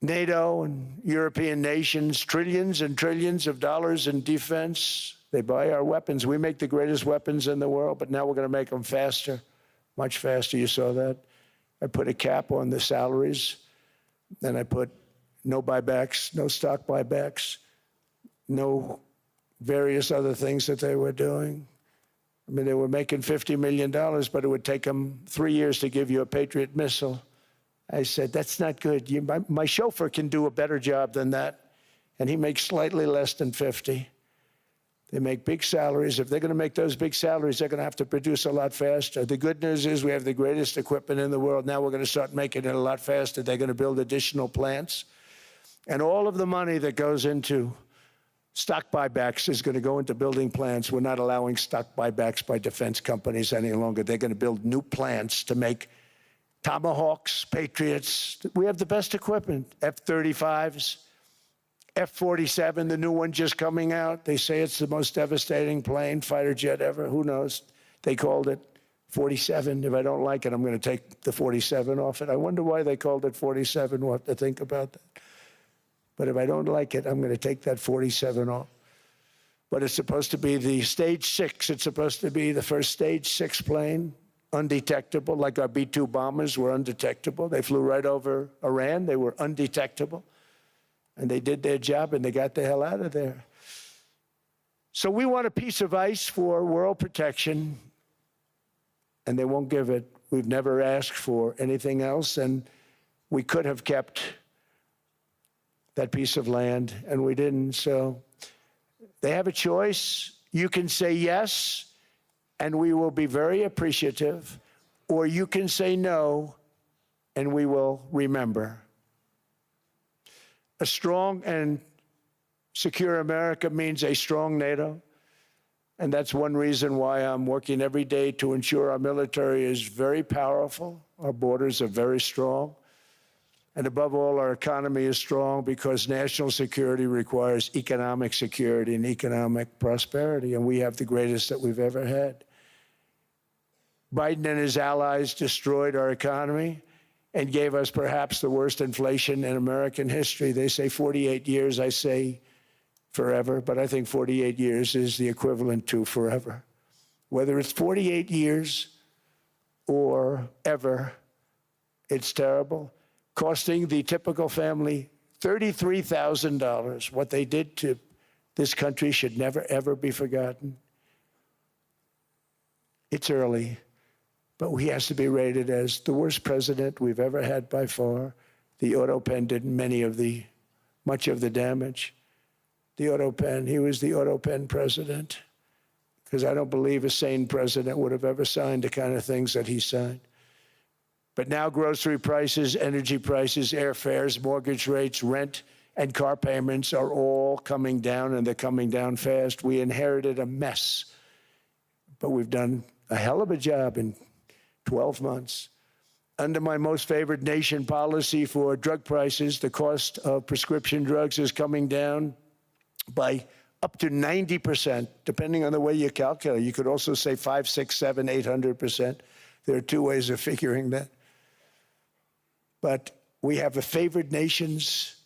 NATO and European nations trillions and trillions of dollars in defense, they buy our weapons. We make the greatest weapons in the world, but now we're going to make them faster, much faster. You saw that. I put a cap on the salaries. Then I put no buybacks, no stock buybacks, no various other things that they were doing. I mean, they were making $50 million, but it would take them 3 years to give you a Patriot missile. I said, that's not good. My chauffeur can do a better job than that, and he makes slightly less than 50. They make big salaries. If they're going to make those big salaries, they're going to have to produce a lot faster. The good news is we have the greatest equipment in the world. Now we're going to start making it a lot faster. They're going to build additional plants. And all of the money that goes into stock buybacks is going to go into building plants. We're not allowing stock buybacks by defense companies any longer. They're going to build new plants to make Tomahawks, Patriots. We have the best equipment, F-35s. F-47, the new one just coming out. They say it's the most devastating plane, fighter jet ever. Who knows? They called it 47. If I don't like it, I'm going to take the 47 off it. I wonder why they called it 47. We'll have to think about that. But if I don't like it, I'm going to take that 47 off. But it's supposed to be the stage 6. It's supposed to be the first stage 6 plane, undetectable, like our B-2 bombers were undetectable. They flew right over Iran. They were undetectable. And they did their job, and they got the hell out of there. So we want a piece of ice for world protection, and they won't give it. We've never asked for anything else, and we could have kept that piece of land, and we didn't. So they have a choice. You can say yes, and we will be very appreciative, or you can say no, and we will remember. A strong and secure America means a strong NATO, and that's one reason why I'm working every day to ensure our military is very powerful, our borders are very strong, and above all, our economy is strong because national security requires economic security and economic prosperity, and we have the greatest that we've ever had. Biden and his allies destroyed our economy and gave us perhaps the worst inflation in American history. They say 48 years, I say forever, but I think 48 years is the equivalent to forever. Whether it's 48 years or ever, it's terrible, costing the typical family $33,000. What they did to this country should never, ever be forgotten. It's early, but he has to be rated as the worst president we've ever had by far. The auto pen did much of the damage. The auto pen, he was the auto pen president, because I don't believe a sane president would have ever signed the kind of things that he signed. But now grocery prices, energy prices, airfares, mortgage rates, rent, and car payments are all coming down, and they're coming down fast. We inherited a mess, but we've done a hell of a job in 12 months. Under my most favored nation policy for drug prices, the cost of prescription drugs is coming down by up to 90%, depending on the way you calculate. You could also say 5, 6, 7, 800%. There are two ways of figuring that. But we have a favored nations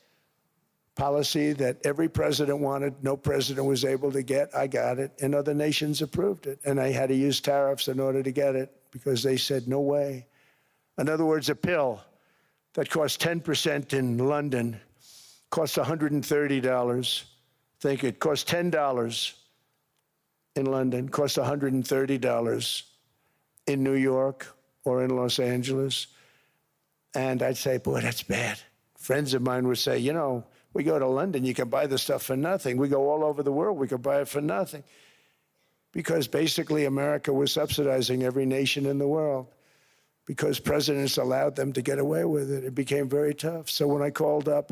policy that every president wanted, no president was able to get. I got it, and other nations approved it. And I had to use tariffs in order to get it because they said, no way. In other words, a pill that costs 10% in London costs $130. Think it costs $10 in London, costs $130 in New York or in Los Angeles. And I'd say, boy, that's bad. Friends of mine would say, you know, we go to London, you can buy the stuff for nothing. We go all over the world, we can buy it for nothing. Because basically America was subsidizing every nation in the world because presidents allowed them to get away with it. It became very tough. So when I called up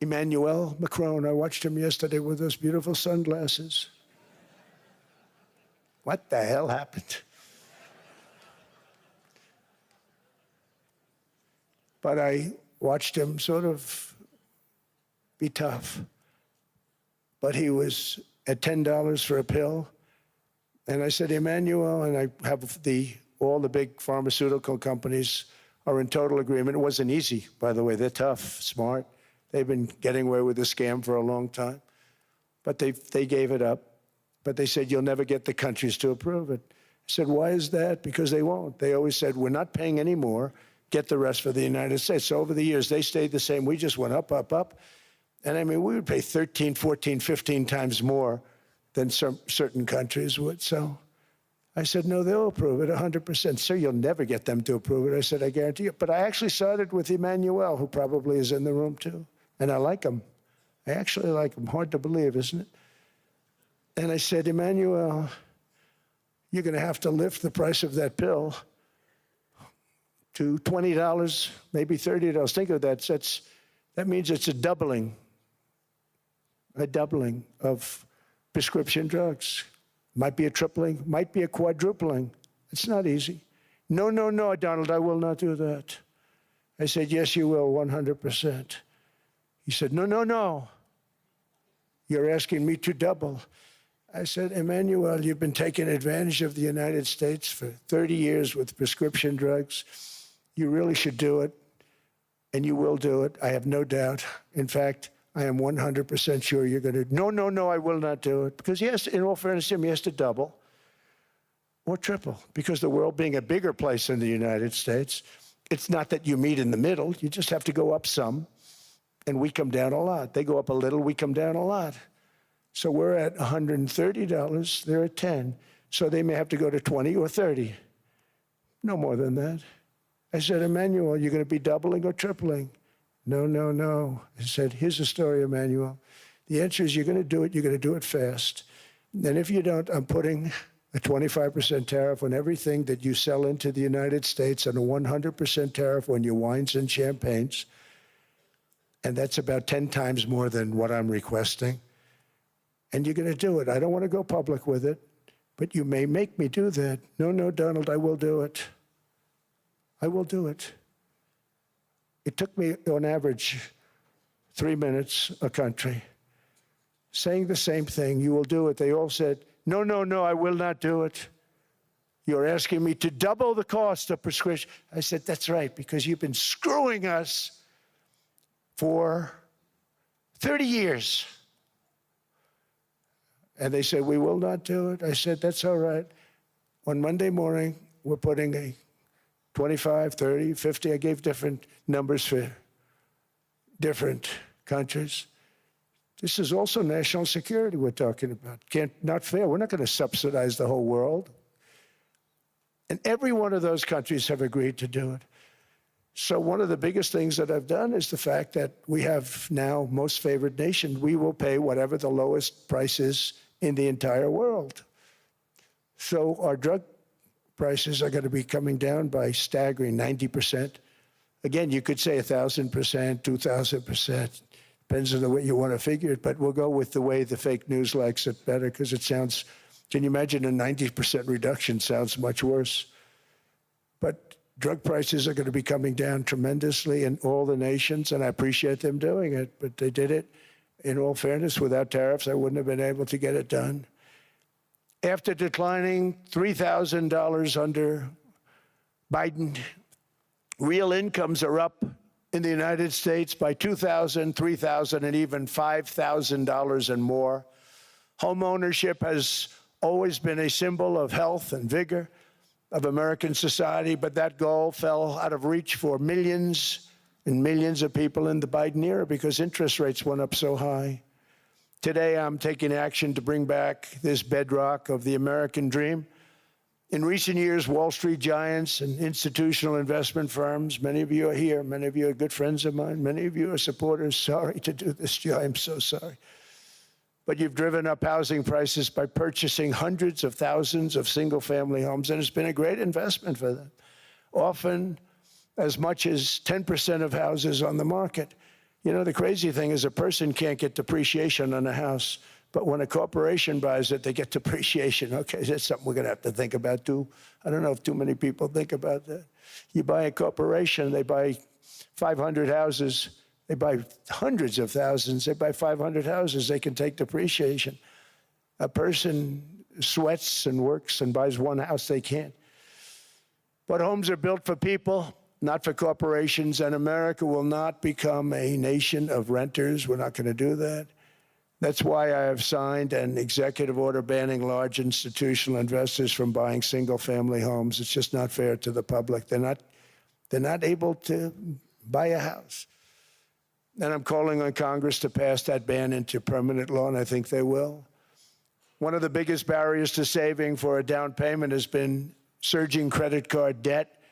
Emmanuel Macron, I watched him yesterday with those beautiful sunglasses. What the hell happened? But I watched him sort of be tough. But he was at $10 for a pill. And I said, Emmanuel, and I have all the big pharmaceutical companies are in total agreement. It wasn't easy, by the way. They're tough, smart. They've been getting away with the scam for a long time. But they gave it up. But they said, you'll never get the countries to approve it. I said, why is that? Because they won't. They always said, we're not paying any more. Get the rest for the United States. So over the years, they stayed the same. We just went up, up, up. And I mean, we would pay 13, 14, 15 times more than certain countries would. So I said, no, they'll approve it 100%. Sir, you'll never get them to approve it. I said, I guarantee you. But I actually started with Emmanuel, who probably is in the room too. And I like him. I actually like him. Hard to believe, isn't it? And I said, Emmanuel, you're going to have to lift the price of that pill to $20, maybe $30. Think of that. That means it's a doubling of prescription drugs. Might be a tripling, might be a quadrupling. It's not easy. No, no, no, Donald, I will not do that. I said, yes, you will, 100%. He said, no, no, no. You're asking me to double. I said, Emmanuel, you've been taking advantage of the United States for 30 years with prescription drugs. You really should do it, and you will do it. I have no doubt. In fact, I am 100% sure you're going to. No, no, no, I will not do it. Because he has to, in all fairness to him, he has to double or triple. Because the world being a bigger place than the United States, it's not that you meet in the middle. You just have to go up some, and we come down a lot. They go up a little, we come down a lot. So we're at $130, they're at 10. So they may have to go to 20 or 30. No more than that. I said, Emmanuel, you're going to be doubling or tripling? No, no, no. I said, here's the story, Emmanuel. The answer is you're going to do it, you're going to do it fast. And if you don't, I'm putting a 25% tariff on everything that you sell into the United States and a 100% tariff on your wines and champagnes. And that's about 10 times more than what I'm requesting. And you're going to do it. I don't want to go public with it, but you may make me do that. No, no, Donald, I will do it. I will do it. It took me, on average, 3 minutes a country, saying the same thing. You will do it. They all said, no, no, no, I will not do it. You're asking me to double the cost of prescription. I said, that's right, because you've been screwing us for 30 years. And they said, we will not do it. I said, that's all right. On Monday morning, we're putting a 25, 30, 50. I gave different numbers for different countries. This is also national security we're talking about. Not fair. We're not going to subsidize the whole world. And every one of those countries have agreed to do it. So one of the biggest things that I've done is the fact that we have now most favored nation. We will pay whatever the lowest price is in the entire world. So our drug prices are going to be coming down by staggering 90%. Again, you could say 1,000%, 2,000%. Depends on the way you want to figure it, but we'll go with the way the fake news likes it better because it sounds, can you imagine a 90% reduction sounds much worse. But drug prices are going to be coming down tremendously in all the nations, and I appreciate them doing it, but they did it, in all fairness, without tariffs. I wouldn't have been able to get it done. After declining $3,000 under Biden, real incomes are up in the United States by $2,000, $3,000, and even $5,000 and more. Home ownership has always been a symbol of health and vigor of American society, but that goal fell out of reach for millions and millions of people in the Biden era because interest rates went up so high. Today, I'm taking action to bring back this bedrock of the American dream. In recent years, Wall Street giants and institutional investment firms, many of you are here, many of you are good friends of mine, many of you are supporters. Sorry to do this, Joe, I'm so sorry. But you've driven up housing prices by purchasing hundreds of thousands of single-family homes, and it's been a great investment for them. Often as much as 10% of houses on the market. You know, the crazy thing is a person can't get depreciation on a house, but when a corporation buys it, they get depreciation. Okay, that's something we're going to have to think about, too. I don't know if too many people think about that. You buy a corporation, they buy 500 houses. They buy hundreds of thousands. They buy 500 houses. They can take depreciation. A person sweats and works and buys one house, they can't. But homes are built for people, not for corporations, and America will not become a nation of renters. We're not going to do that. That's why I have signed an executive order banning large institutional investors from buying single-family homes. It's just not fair to the public. They're not able to buy a house. And I'm calling on Congress to pass that ban into permanent law, and I think they will. One of the biggest barriers to saving for a down payment has been surging credit card debt.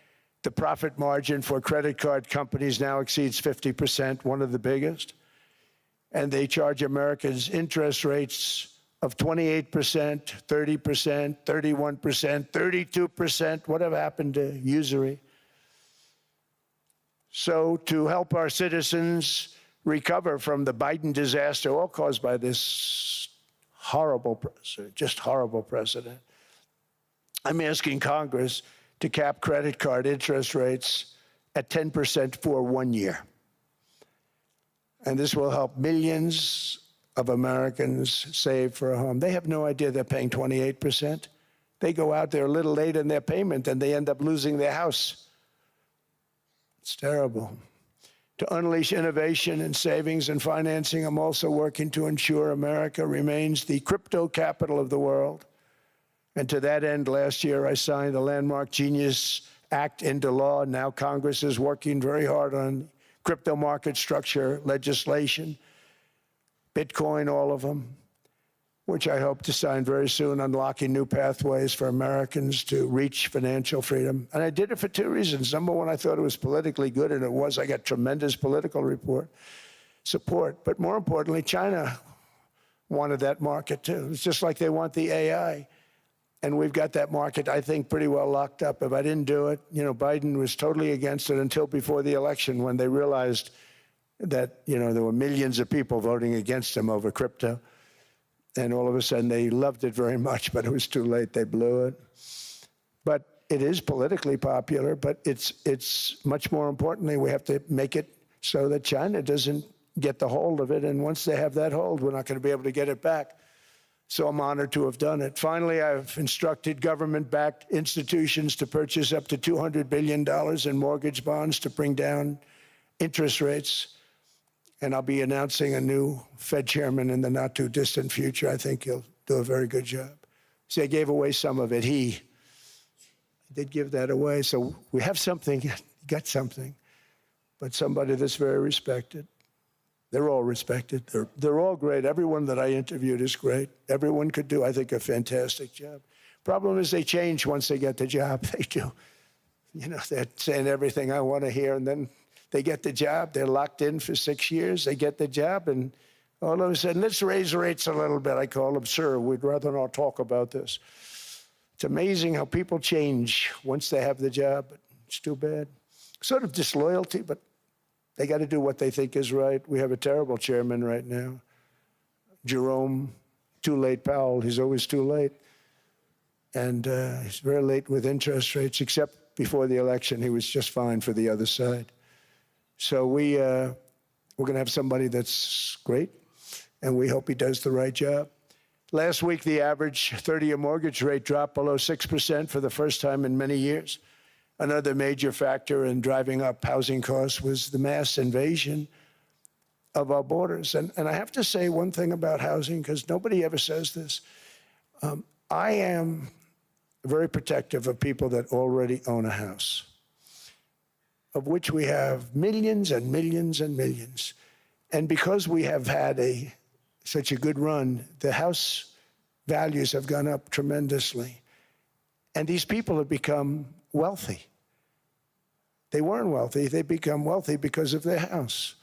The profit margin for credit card companies now exceeds 50%, one of the biggest. And they charge Americans interest rates of 28%, 30%, 31%, 32%. Whatever happened to usury? So to help our citizens recover from the Biden disaster, all caused by this horrible, just horrible precedent, I'm asking Congress to cap credit card interest rates at 10% for 1 year. And this will help millions of Americans save for a home. They have no idea they're paying 28%. They go out there a little late in their payment and they end up losing their house. It's terrible. To unleash innovation in savings and financing, I'm also working to ensure America remains the crypto capital of the world. And to that end, last year, I signed the landmark Genius Act into law. Now Congress is working very hard on crypto market structure legislation, Bitcoin, all of them, which I hope to sign very soon, unlocking new pathways for Americans to reach financial freedom. And I did it for two reasons. Number one, I thought it was politically good, and it was. I got tremendous political support. But more importantly, China wanted that market too. It's just like they want the AI. And we've got that market, I think, pretty well locked up. If I didn't do it, Biden was totally against it until before the election, when they realized that, there were millions of people voting against him over crypto. And all of a sudden, they loved it very much, but it was too late. They blew it. But it is politically popular, but it's much more importantly, we have to make it so that China doesn't get the hold of it. And once they have that hold, we're not going to be able to get it back. So I'm honored to have done it. Finally, I've instructed government-backed institutions to purchase up to $200 billion in mortgage bonds to bring down interest rates. And I'll be announcing a new Fed chairman in the not-too-distant future. I think he'll do a very good job. See, I gave away some of it. He did give that away. So we have something, got something, but somebody that's very respected. They're all respected. They're all great. Everyone that I interviewed is great. Everyone could do, I think, a fantastic job. Problem is they change once they get the job. They do. They're saying everything I want to hear, and then they get the job. They're locked in for 6 years. They get the job, and all of a sudden, let's raise rates a little bit. I call them, sir, we'd rather not talk about this. It's amazing how people change once they have the job, but it's too bad. Sort of disloyalty, but they got to do what they think is right. We have a terrible chairman right now, Jerome Too Late Powell. He's always too late. And he's very late with interest rates, except before the election, he was just fine for the other side. So we're going to have somebody that's great, and we hope he does the right job. Last week, the average 30-year mortgage rate dropped below 6% for the first time in many years. Another major factor in driving up housing costs was the mass invasion of our borders. And I have to say one thing about housing, because nobody ever says this. I am very protective of people that already own a house, of which we have millions and millions and millions. And because we have had such a good run, the house values have gone up tremendously. And these people have become wealthy. They weren't wealthy. They become wealthy because of their house.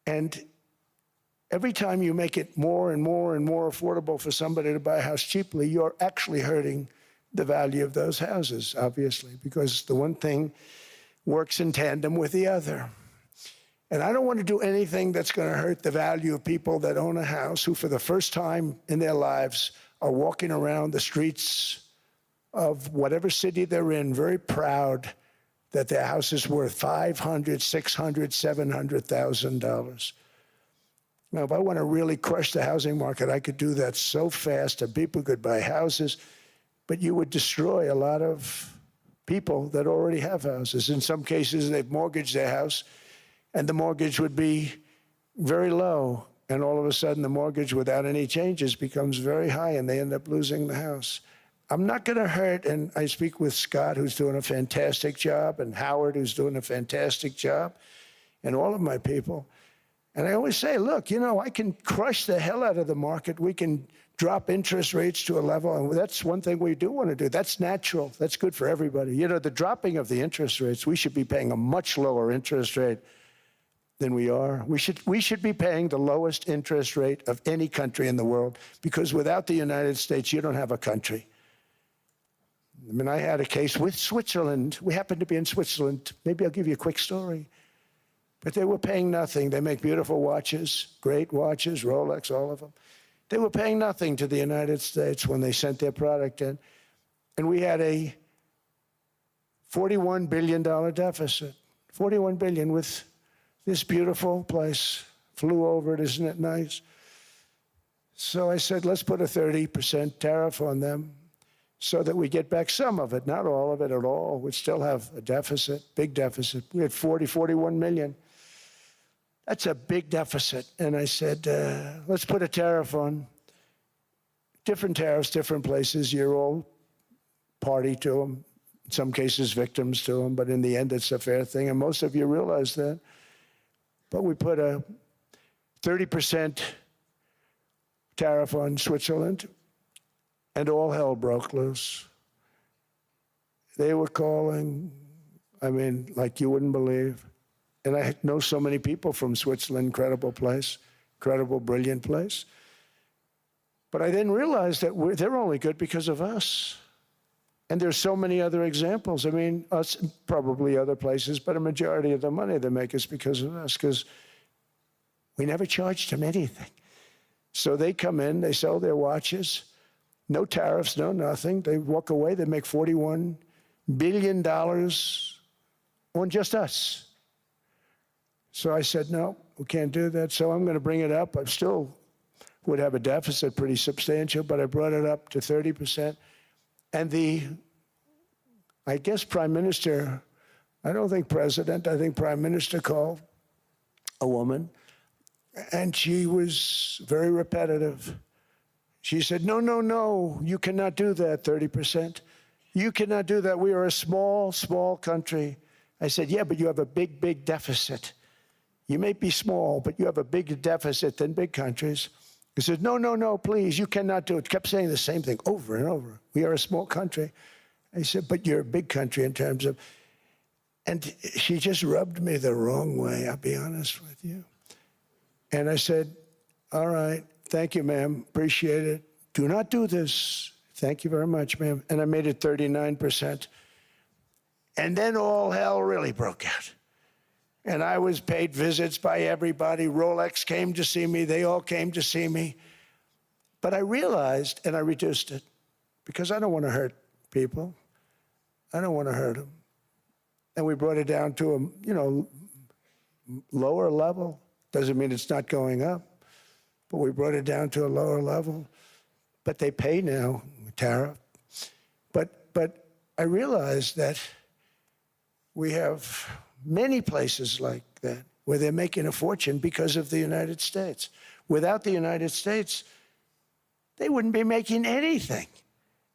And every time you make it more and more and more affordable for somebody to buy a house cheaply, you're actually hurting the value of those houses, obviously, because the one thing works in tandem with the other. And I don't want to do anything that's going to hurt the value of people that own a house, who for the first time in their lives are walking around the streets of whatever city they're in, very proud that their house is worth $500,000, $600,000, $700,000. Now, if I want to really crush the housing market, I could do that so fast and people could buy houses, but you would destroy a lot of people that already have houses. In some cases, they've mortgaged their house, and the mortgage would be very low, and all of a sudden the mortgage without any changes becomes very high, and they end up losing the house. I'm not going to hurt, and I speak with Scott, who's doing a fantastic job, and Howard, who's doing a fantastic job, and all of my people. And I always say, look, I can crush the hell out of the market. We can drop interest rates to a level, and that's one thing we do want to do. That's natural. That's good for everybody. The dropping of the interest rates, we should be paying a much lower interest rate than we are. We should be paying the lowest interest rate of any country in the world, because without the United States, you don't have a country. I mean, I had a case with Switzerland. We happened to be in Switzerland. Maybe I'll give you a quick story. But they were paying nothing. They make beautiful watches, great watches, Rolex, all of them. They were paying nothing to the United States when they sent their product in. And we had a $41 billion deficit, $41 billion with this beautiful place. Flew over it, isn't it nice? So I said, let's put a 30% tariff on them so that we get back some of it, not all of it at all. We'd still have a deficit, big deficit. We had 41 million. That's a big deficit. And I said, let's put a tariff on. Different tariffs, different places. You're all party to them. In some cases, victims to them. But in the end, it's a fair thing. And most of you realize that. But we put a 30% tariff on Switzerland, and all hell broke loose. They were calling, I mean, like you wouldn't believe. And I know so many people from Switzerland, incredible place, incredible, brilliant place. But I didn't realize that they're only good because of us. And there's so many other examples. I mean, us, probably other places, but a majority of the money they make is because of us, because we never charged them anything. So they come in, they sell their watches, no tariffs, no nothing. They walk away, they make $41 billion on just us. So I said, no, we can't do that. So I'm going to bring it up. I still would have a deficit pretty substantial, but I brought it up to 30%. And I guess Prime Minister, I don't think President, I think Prime Minister called a woman, and she was very repetitive. She said, no, no, no, you cannot do that, 30%. You cannot do that. We are a small, small country. I said, yeah, but you have a big, big deficit. You may be small, but you have a bigger deficit than big countries. He said, no, no, no, please, you cannot do it. Kept saying the same thing over and over. We are a small country. I said, but you're a big country in terms of, and she just rubbed me the wrong way, I'll be honest with you. And I said, all right, thank you, ma'am, appreciate it. Do not do this. Thank you very much, ma'am. And I made it 39%. And then all hell really broke out. And I was paid visits by everybody. Rolex came to see me. They all came to see me. But I realized, and I reduced it, because I don't want to hurt people. I don't want to hurt them. And we brought it down to a, lower level. Doesn't mean it's not going up, but we brought it down to a lower level. But they pay now, tariff. But I realized that we have many places like that where they're making a fortune because of the United States. Without the United States, they wouldn't be making anything.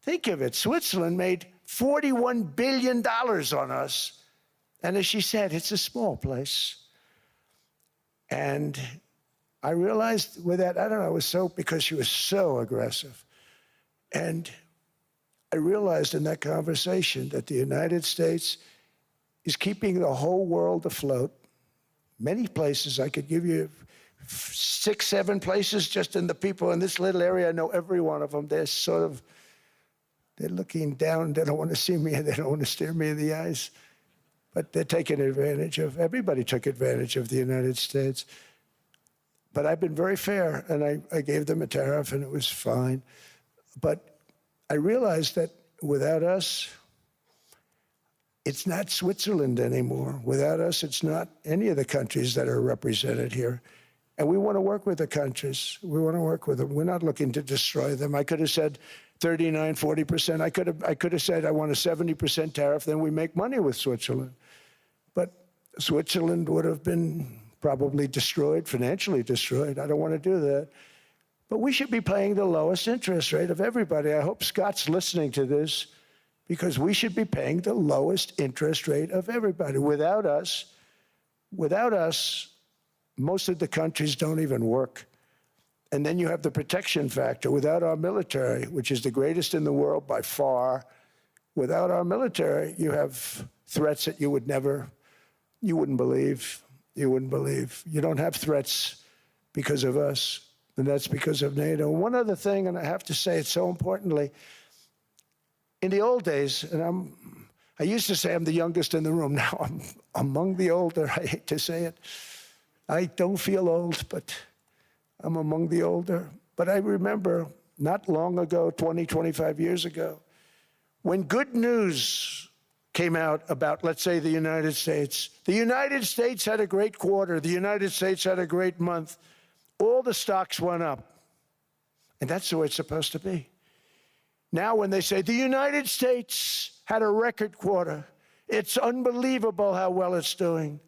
Think of it. Switzerland made $41 billion on us. And as she said, it's a small place. And I realized with that, I don't know, it was so, because she was so aggressive. And I realized in that conversation that the United States is keeping the whole world afloat. Many places, I could give you 6, 7 places just in the people in this little area. I know every one of them. They're looking down. They don't want to see me. They don't want to stare me in the eyes. But they're taking advantage of, everybody took advantage of the United States. But I've been very fair, and I gave them a tariff, and it was fine. But I realized that without us, it's not Switzerland anymore. Without us, it's not any of the countries that are represented here. And we want to work with the countries. We want to work with them. We're not looking to destroy them. I could have said 39, 40%. I could have said I want a 70% tariff, then we make money with Switzerland. But Switzerland would have been probably destroyed, financially destroyed. I don't want to do that. But we should be paying the lowest interest rate of everybody. I hope Scott's listening to this, because we should be paying the lowest interest rate of everybody. Without us, most of the countries don't even work. And then you have the protection factor. Without our military, which is the greatest in the world by far, without our military, you have threats that you wouldn't believe. You wouldn't believe. You don't have threats because of us, and that's because of NATO. One other thing, and I have to say it so importantly, in the old days, and I used to say I'm the youngest in the room. Now I'm among the older. I hate to say it. I don't feel old, but I'm among the older. But I remember not long ago, 20, 25 years ago, when good news came out about, let's say, the United States. The United States had a great quarter. The United States had a great month. All the stocks went up. And that's the way it's supposed to be. Now when they say the United States had a record quarter, it's unbelievable how well it's doing,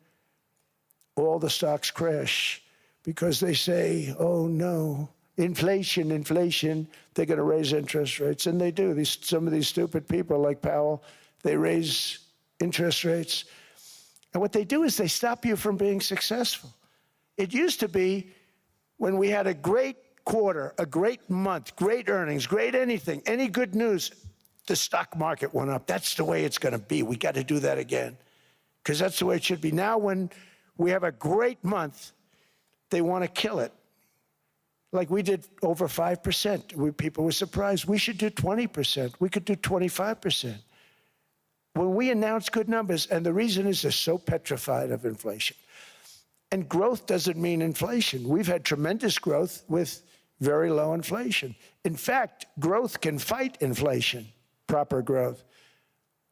all the stocks crash because they say, oh no, inflation, inflation, they're going to raise interest rates. And they do. Some of these stupid people like Powell, they raise interest rates. And what they do is they stop you from being successful. It used to be when we had a great quarter, a great month, great earnings, great anything, any good news, the stock market went up. That's the way it's going to be. We got to do that again because that's the way it should be. Now when we have a great month, they want to kill it. Like we did over 5%. People were surprised. We should do 20%. We could do 25%. When we announce good numbers, and the reason is they're so petrified of inflation. And growth doesn't mean inflation. We've had tremendous growth with very low inflation. In fact, growth can fight inflation, proper growth.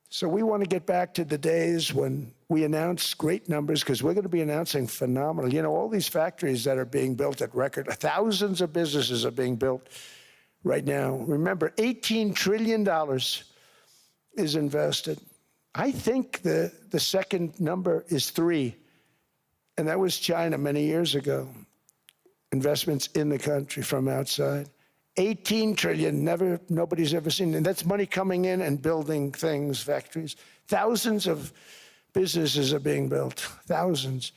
So we want to get back to the days when we announce great numbers, because we're going to be announcing phenomenal. You know, all these factories that are being built at record, thousands of businesses are being built right now. Remember, $18 trillion is invested. I think the second number is 3. And that was China many years ago. Investments in the country from outside. 18 trillion, nobody's ever seen. And that's money coming in and building things, factories. Thousands of businesses are being built, thousands.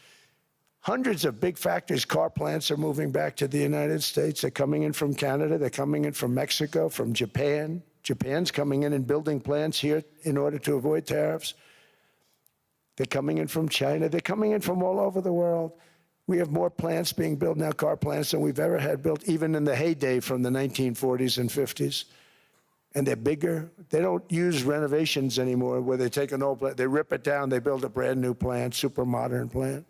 Hundreds of big factories, car plants are moving back to the United States. They're coming in from Canada, they're coming in from Mexico, from Japan. Japan's coming in and building plants here in order to avoid tariffs. They're coming in from China. They're coming in from all over the world. We have more plants being built now, car plants, than we've ever had built, even in the heyday from the 1940s and 50s. And they're bigger. They don't use renovations anymore where they take an old plant, they rip it down, they build a brand new plant, super modern plant.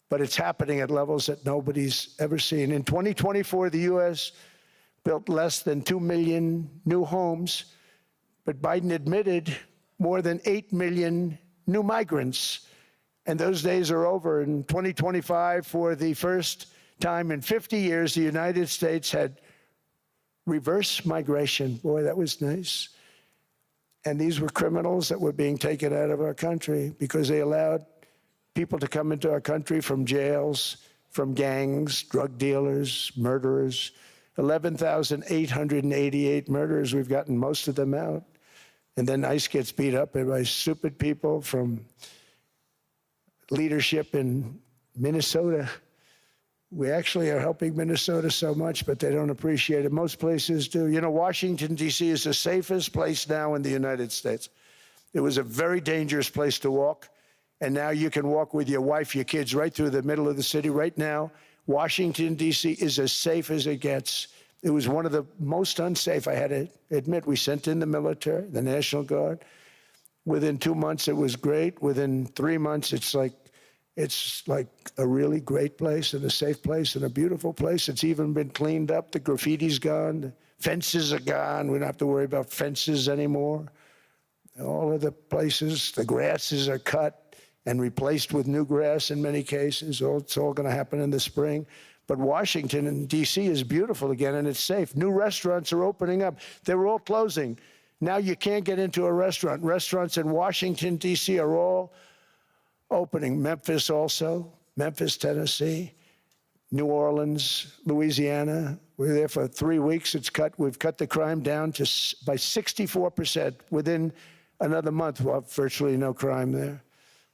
But it's happening at levels that nobody's ever seen. In 2024, the U.S. built less than 2 million new homes, but Biden admitted more than 8 million new migrants. And those days are over. In 2025, for the first time in 50 years, the United States had reverse migration. Boy, that was nice. And these were criminals that were being taken out of our country because they allowed people to come into our country from jails, from gangs, drug dealers, murderers. 11,888 murderers. We've gotten most of them out. And then ICE gets beat up by stupid people from leadership in Minnesota. We actually are helping Minnesota so much, but they don't appreciate it. Most places do. You know, Washington, D.C. is the safest place now in the United States. It was a very dangerous place to walk, and now you can walk with your wife, your kids, right through the middle of the city. Right now, Washington, D.C. is as safe as it gets. It was one of the most unsafe, I had to admit. We sent in the military, the National Guard. Within 2 months, it was great. Within 3 months, it's like a really great place and a safe place and a beautiful place. It's even been cleaned up. The graffiti's gone. The fences are gone. We don't have to worry about fences anymore. All of the places, the grasses are cut and replaced with new grass in many cases. It's all going to happen in the spring. But Washington and D.C. is beautiful again, and it's safe. New restaurants are opening up. They were all closing. Now you can't get into a restaurant. Restaurants in Washington, D.C. are all opening. Memphis also, Memphis, Tennessee, New Orleans, Louisiana. We're there for 3 weeks. We've cut the crime down by 64%. Within another month, we'll have virtually no crime there.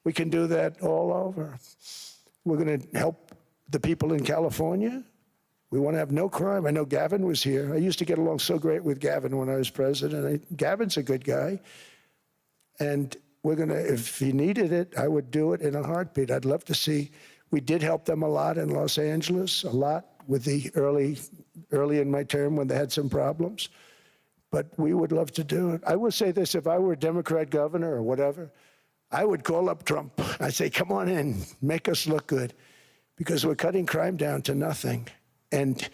We can do that all over. We're going to help the people in California. We want to have no crime. I know Gavin was here. I used to get along so great with Gavin when I was president. Gavin's a good guy. And we're going to, if he needed it, I would do it in a heartbeat. I'd love to see. We did help them a lot in Los Angeles, a lot with the early in my term when they had some problems. But we would love to do it. I will say this, if I were a Democrat governor or whatever, I would call up Trump. I'd say, come on in, make us look good. Because we're cutting crime down to nothing. And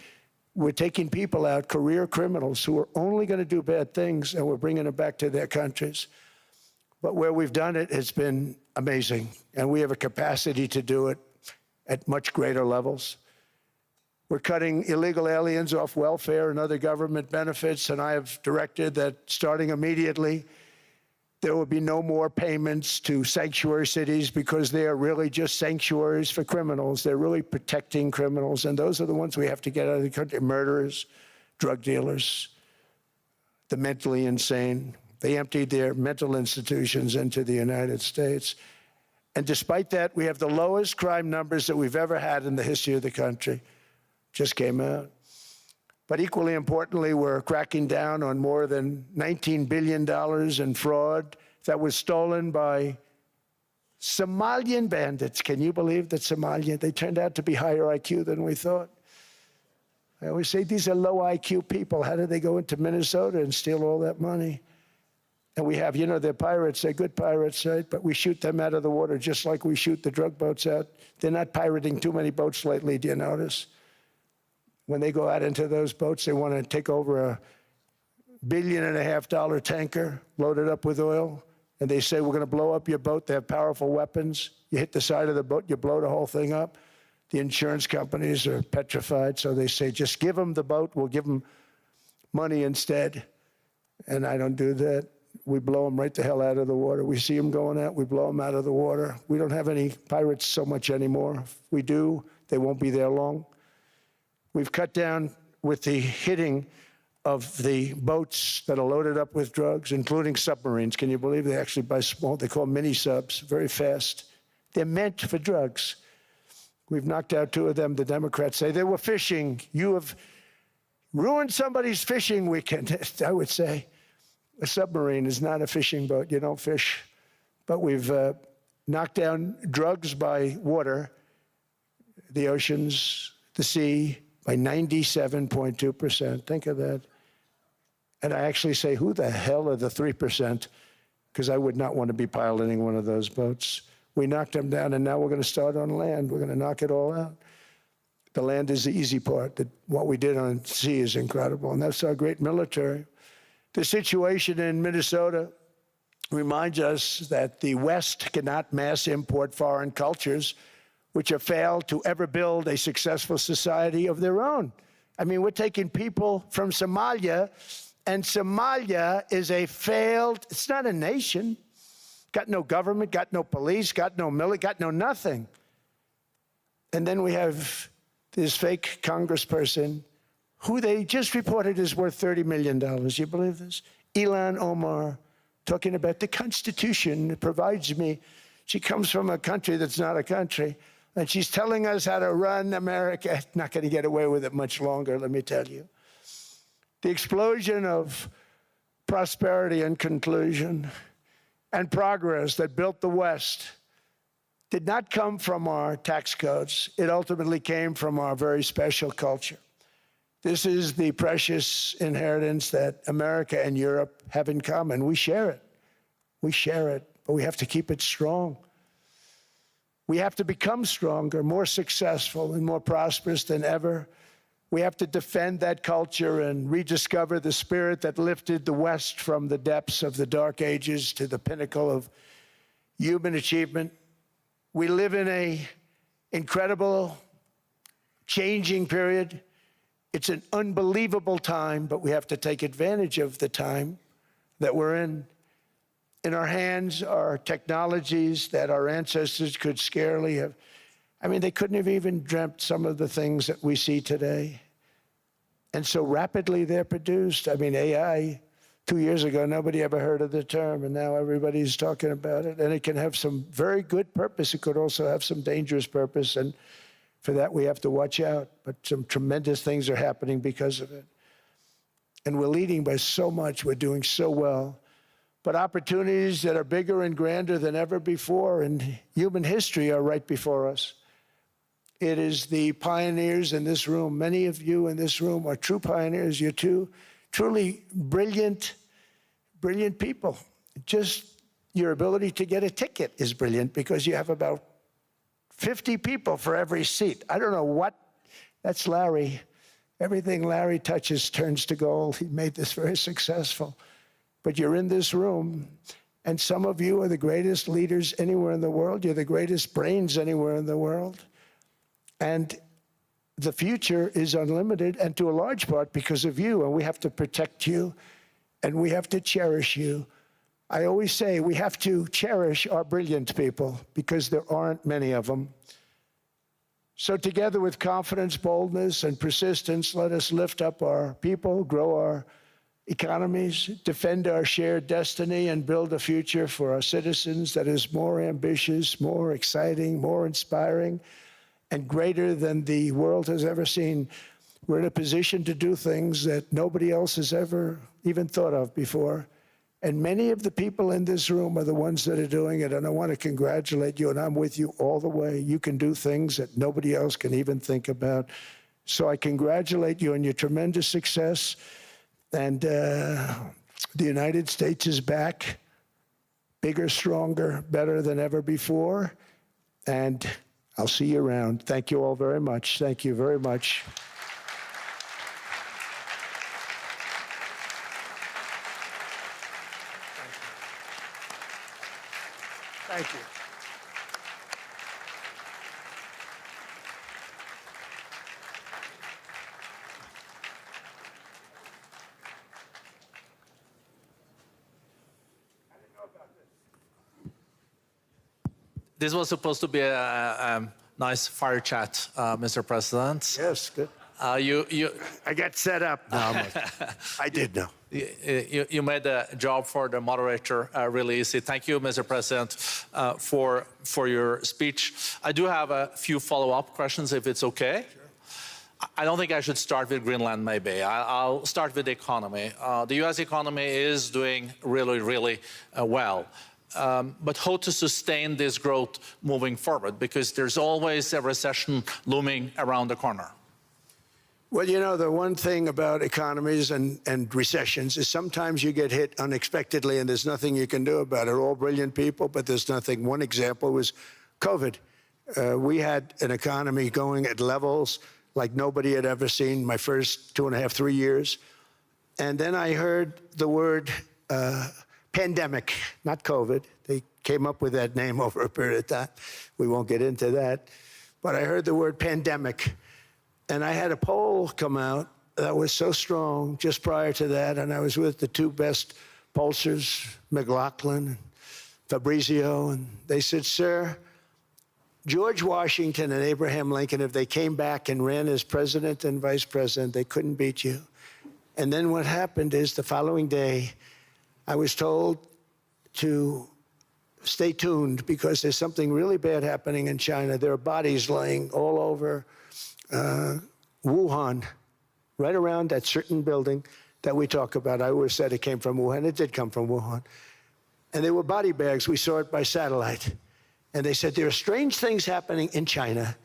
we're taking people out, career criminals, who are only going to do bad things, and we're bringing them back to their countries. But where we've done it, it's been amazing. And we have a capacity to do it at much greater levels. We're cutting illegal aliens off welfare and other government benefits, and I have directed that starting immediately, there will be no more payments to sanctuary cities because they are really just sanctuaries for criminals. They're really protecting criminals, and those are the ones we have to get out of the country: murderers, drug dealers, the mentally insane. They emptied their mental institutions into the United States. And despite that, we have the lowest crime numbers that we've ever had in the history of the country. Just came out. But equally importantly, we're cracking down on more than $19 billion in fraud that was stolen by Somalian bandits. Can you believe that Somalia? They turned out to be higher IQ than we thought. I always say these are low IQ people. How did they go into Minnesota and steal all that money? And we have, you know, they're pirates. They're good pirates, right? But we shoot them out of the water just like we shoot the drug boats out. They're not pirating too many boats lately, do you notice? When they go out into those boats, they want to take over $1.5 billion tanker loaded up with oil, and they say, we're going to blow up your boat. They have powerful weapons. You hit the side of the boat, you blow the whole thing up. The insurance companies are petrified, so they say, just give them the boat. We'll give them money instead. And I don't do that. We blow them right the hell out of the water. We see them going out, we blow them out of the water. We don't have any pirates so much anymore. If we do, they won't be there long. We've cut down with the hitting of the boats that are loaded up with drugs, including submarines. Can you believe they actually buy small, they call them mini subs, very fast. They're meant for drugs. We've knocked out 2 of them. The Democrats say they were fishing. You have ruined somebody's fishing weekend, I would say. A submarine is not a fishing boat. You don't fish. But we've knocked down drugs by water, the oceans, the sea, by 97.2%. Think of that. And I actually say, who the hell are the 3%? Because I would not want to be piloting one of those boats. We knocked them down, and now we're going to start on land. We're going to knock it all out. The land is the easy part. What we did on sea is incredible, and that's our great military. The situation in Minnesota reminds us that the West cannot mass import foreign cultures which have failed to ever build a successful society of their own. I mean, we're taking people from Somalia, and Somalia is a failed, it's not a nation. Got no government, got no police, got no military, got no nothing. And then we have this fake congressperson who they just reported is worth $30 million. You believe this? Ilhan Omar, talking about the Constitution provides me. She comes from a country that's not a country, and she's telling us how to run America. Not going to get away with it much longer, let me tell you. The explosion of prosperity and conclusion and progress that built the West did not come from our tax codes. It ultimately came from our very special culture. This is the precious inheritance that America and Europe have in common. We share it. We share it, but we have to keep it strong. We have to become stronger, more successful, and more prosperous than ever. We have to defend that culture and rediscover the spirit that lifted the West from the depths of the Dark Ages to the pinnacle of human achievement. We live in an incredible, changing period. It's an unbelievable time, but we have to take advantage of the time that we're in. In our hands are technologies that our ancestors could scarcely have. I mean, they couldn't have even dreamt some of the things that we see today. And so rapidly they're produced. I mean, AI, 2 years ago, nobody ever heard of the term, and now everybody's talking about it. And it can have some very good purpose. It could also have some dangerous purpose, and for that we have to watch out. But some tremendous things are happening because of it. And we're leading by so much. We're doing so well. But opportunities that are bigger and grander than ever before in human history are right before us. It is the pioneers in this room. Many of you in this room are true pioneers. You're truly brilliant, brilliant people. Just your ability to get a ticket is brilliant because you have about 50 people for every seat. I don't know what, that's Larry. Everything Larry touches turns to gold. He made this very successful. But you're in this room, And some of you are the greatest leaders anywhere in the world. You're the greatest brains anywhere in the world. And the future is unlimited, and to a large part because of you. And we have to protect you, and we have to cherish you. I always say we have to cherish our brilliant people because there aren't many of them. So together with confidence, boldness, and persistence, let us lift up our people, grow our economies, defend our shared destiny, and build a future for our citizens that is more ambitious, more exciting, more inspiring, and greater than the world has ever seen. We're in a position to do things that nobody else has ever even thought of before. And many of the people in this room are the ones that are doing it, and I want to congratulate you, and I'm with you all the way. You can do things that nobody else can even think about. So I congratulate you on your tremendous success. And the United States is back, bigger, stronger, better than ever before. And I'll see you around. Thank you all very much. Thank you very much. Thank you. This was supposed to be a nice fire chat, Mr. President. Yes, good. I got set up. No, I did know. You made the job for the moderator really easy. Thank you, Mr. President, for your speech. I do have a few follow-up questions, if it's okay. Sure. I don't think I should start with Greenland, maybe. I'll start with the economy. The U.S. economy is doing really, really well. But how to sustain this growth moving forward? Because there's always a recession looming around the corner. Well, you know, the one thing about economies and recessions is sometimes you get hit unexpectedly and there's nothing you can do about it. All brilliant people, but there's nothing. One example was COVID. We had an economy going at levels like nobody had ever seen my first 2.5, 3 years. And then I heard the word pandemic, not COVID. They came up with that name over a period of time. We won't get into that. But I heard the word pandemic. And I had a poll come out that was so strong just prior to that. And I was with the two best pollsters, McLaughlin and Fabrizio. And they said, sir, George Washington and Abraham Lincoln, if they came back and ran as president and vice president, they couldn't beat you. And then what happened is the following day, I was told to stay tuned because there's something really bad happening in China. There are bodies laying all over Wuhan, right around that certain building that we talk about. I always said it came from Wuhan. It did come from Wuhan. And they were body bags. We saw it by satellite. And they said, there are strange things happening in China.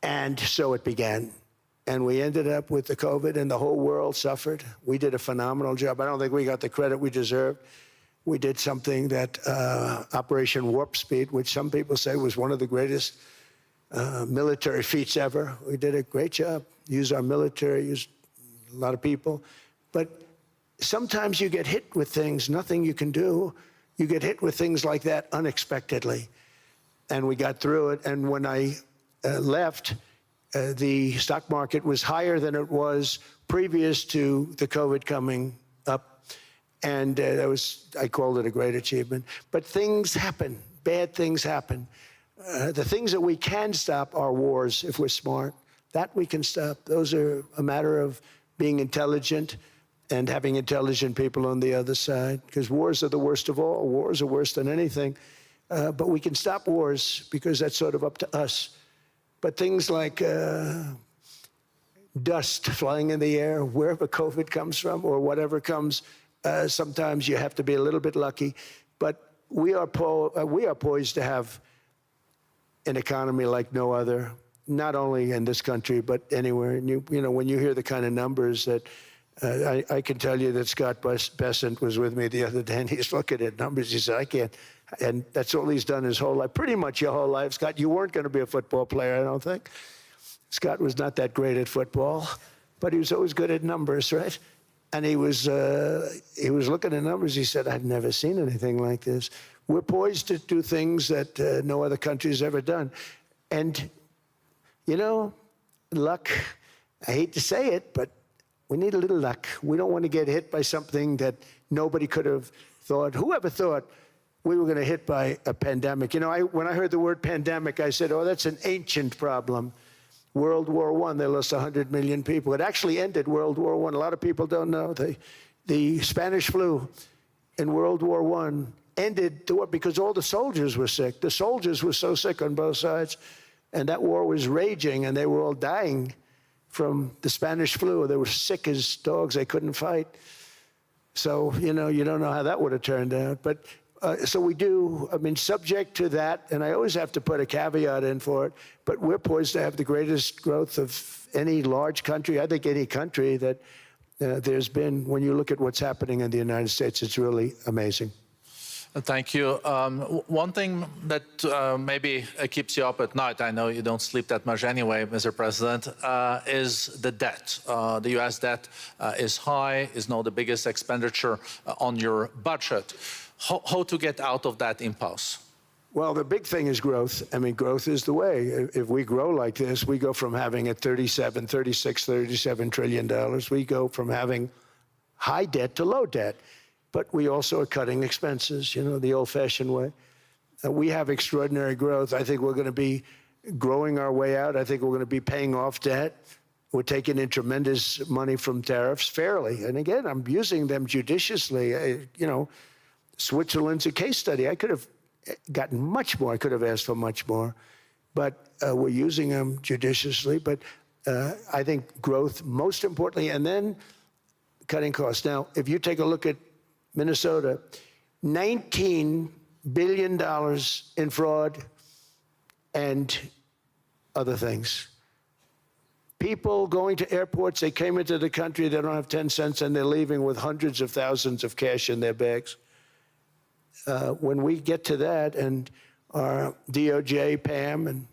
And so it began. And we ended up with the COVID, and the whole world suffered. We did a phenomenal job. I don't think we got the credit we deserved. We did something that Operation Warp Speed, which some people say was one of the greatest military feats ever. We did a great job. Used our military, used a lot of people. But sometimes you get hit with things, nothing you can do. You get hit with things like that unexpectedly. And we got through it. And when I left, the stock market was higher than it was previous to the COVID coming up. And that was, I called it a great achievement. But things happen, bad things happen. The things that we can stop are wars if we're smart. That we can stop. Those are a matter of being intelligent and having intelligent people on the other side, because wars are the worst of all. Wars are worse than anything. But we can stop wars because that's sort of up to us. But things like dust flying in the air, wherever COVID comes from or whatever comes, sometimes you have to be a little bit lucky. But we are poised to have an economy like no other, not only in this country, but anywhere. And you know, when you hear the kind of numbers that I can tell you that Scott Bessent was with me the other day, and he's looking at numbers. He said, I can't. And that's all he's done his whole life, pretty much your whole life. Scott, you weren't going to be a football player, I don't think. Scott was not that great at football, but he was always good at numbers, right? And he was looking at numbers. He said, I've never seen anything like this. We're poised to do things that no other country has ever done. And, you know, luck, I hate to say it, but we need a little luck. We don't want to get hit by something that nobody could have thought. Whoever thought we were going to hit by a pandemic? You know, when I heard the word pandemic, I said, oh, that's an ancient problem. World War I, they lost 100 million people. It actually ended World War I. A lot of people don't know. The Spanish flu in World War I ended the war because all the soldiers were sick. The soldiers were so sick on both sides, and that war was raging, and they were all dying from the Spanish flu. They were sick as dogs. They couldn't fight. So, you know, you don't know how that would have turned out. But so we do, I mean, subject to that, and I always have to put a caveat in for it, but we're poised to have the greatest growth of any large country, I think any country that there's been. When you look at what's happening in the United States, it's really amazing. Thank you. One thing that maybe keeps you up at night, I know you don't sleep that much anyway, Mr. President, is the debt. The U.S. debt is high, is now the biggest expenditure on your budget. How to get out of that impasse? Well, the big thing is growth. I mean, growth is the way. If we grow like this, we go from having at $37 trillion, we go from having high debt to low debt. But we also are cutting expenses, you know, the old-fashioned way. We have extraordinary growth. I think we're going to be growing our way out. I think we're going to be paying off debt. We're taking in tremendous money from tariffs fairly. And again, I'm using them judiciously. You know, Switzerland's a case study. I could have gotten much more. I could have asked for much more. But we're using them judiciously. But I think growth, most importantly, and then cutting costs. Now, if you take a look at Minnesota, $19 billion in fraud and other things. People going to airports, they came into the country, they don't have 10 cents, and they're leaving with hundreds of thousands of cash in their bags. When we get to that, and our DOJ, Pam, and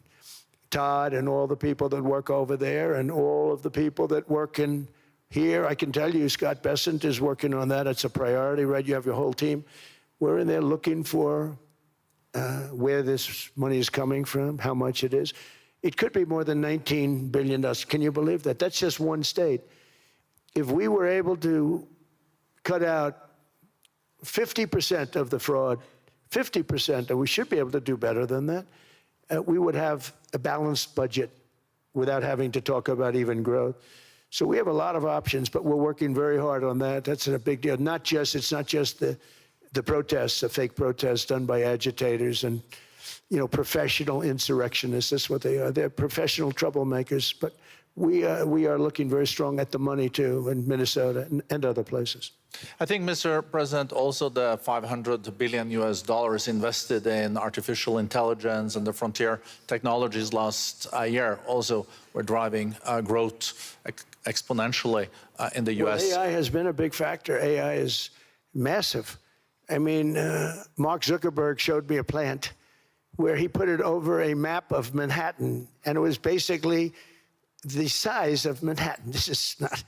Todd, and all the people that work over there, and all of the people that work in here, I can tell you, Scott Bessent is working on that. It's a priority, right? You have your whole team. We're in there looking for where this money is coming from, how much it is. It could be more than $19 billion. Can you believe that? That's just one state. If we were able to cut out 50% of the fraud, 50%, and we should be able to do better than that, we would have a balanced budget without having to talk about even growth. So we have a lot of options, but we're working very hard on that. That's a big deal. It's not just the protests, the fake protests done by agitators and, you know, professional insurrectionists. That's what they are. They're professional troublemakers. But we are looking very strong at the money, too, in Minnesota and other places. I think, Mr. President, also the $500 billion invested in artificial intelligence and the frontier technologies last year also were driving growth exponentially in the U.S. Well, AI has been a big factor. AI is massive. I mean, Mark Zuckerberg showed me a plant where he put it over a map of Manhattan, and it was basically the size of Manhattan. This is not,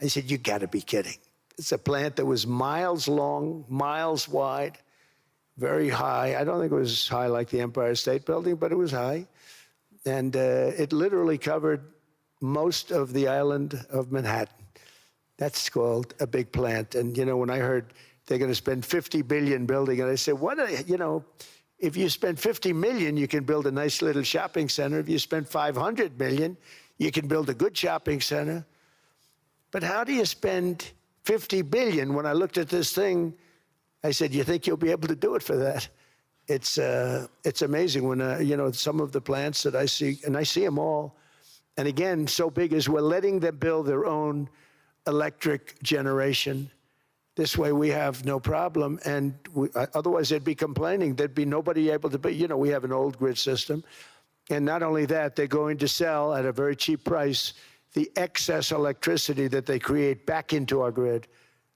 I said, you got to be kidding. It's a plant that was miles long, miles wide, very high. I don't think it was high like the Empire State Building, but it was high. And it literally covered most of the island of Manhattan. That's called a big plant. And, you know, when I heard they're going to spend $50 billion building it, I said, what, you know, if you spend $50 million, you can build a nice little shopping center. If you spend $500 million, you can build a good shopping center. But how do you spend $50 billion? When I looked at this thing, I said, you think you'll be able to do it for that? It's amazing when, you know, some of the plants that I see, and I see them all, and again, so big is we're letting them build their own electric generation. This way we have no problem, and otherwise they'd be complaining. There'd be nobody able to, you know, we have an old grid system. And not only that, they're going to sell at a very cheap price the excess electricity that they create back into our grid.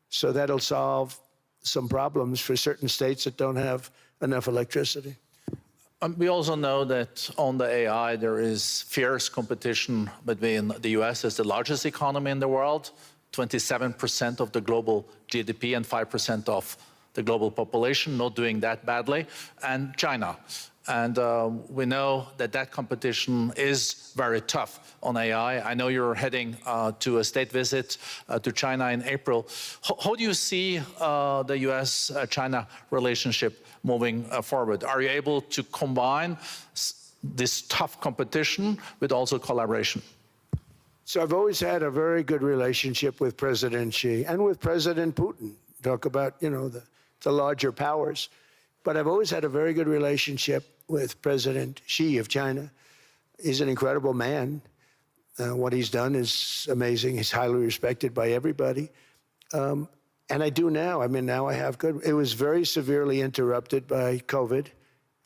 So that'll solve some problems for certain states that don't have enough electricity. We also know that on the AI, there is fierce competition between the U.S. as the largest economy in the world 27% of the global GDP and 5% of the global population, not doing that badly, and China. And we know that that competition is very tough on AI. I know you're heading to a state visit to China in April. How do you see the US-China relationship moving forward? Are you able to combine this tough competition with also collaboration? So I've always had a very good relationship with President Xi and with President Putin. Talk about, you know, the larger powers. But I've always had a very good relationship with President Xi of China. He's an incredible man. What he's done is amazing. He's highly respected by everybody. And I do now. I mean, now I have good. It was very severely interrupted by COVID.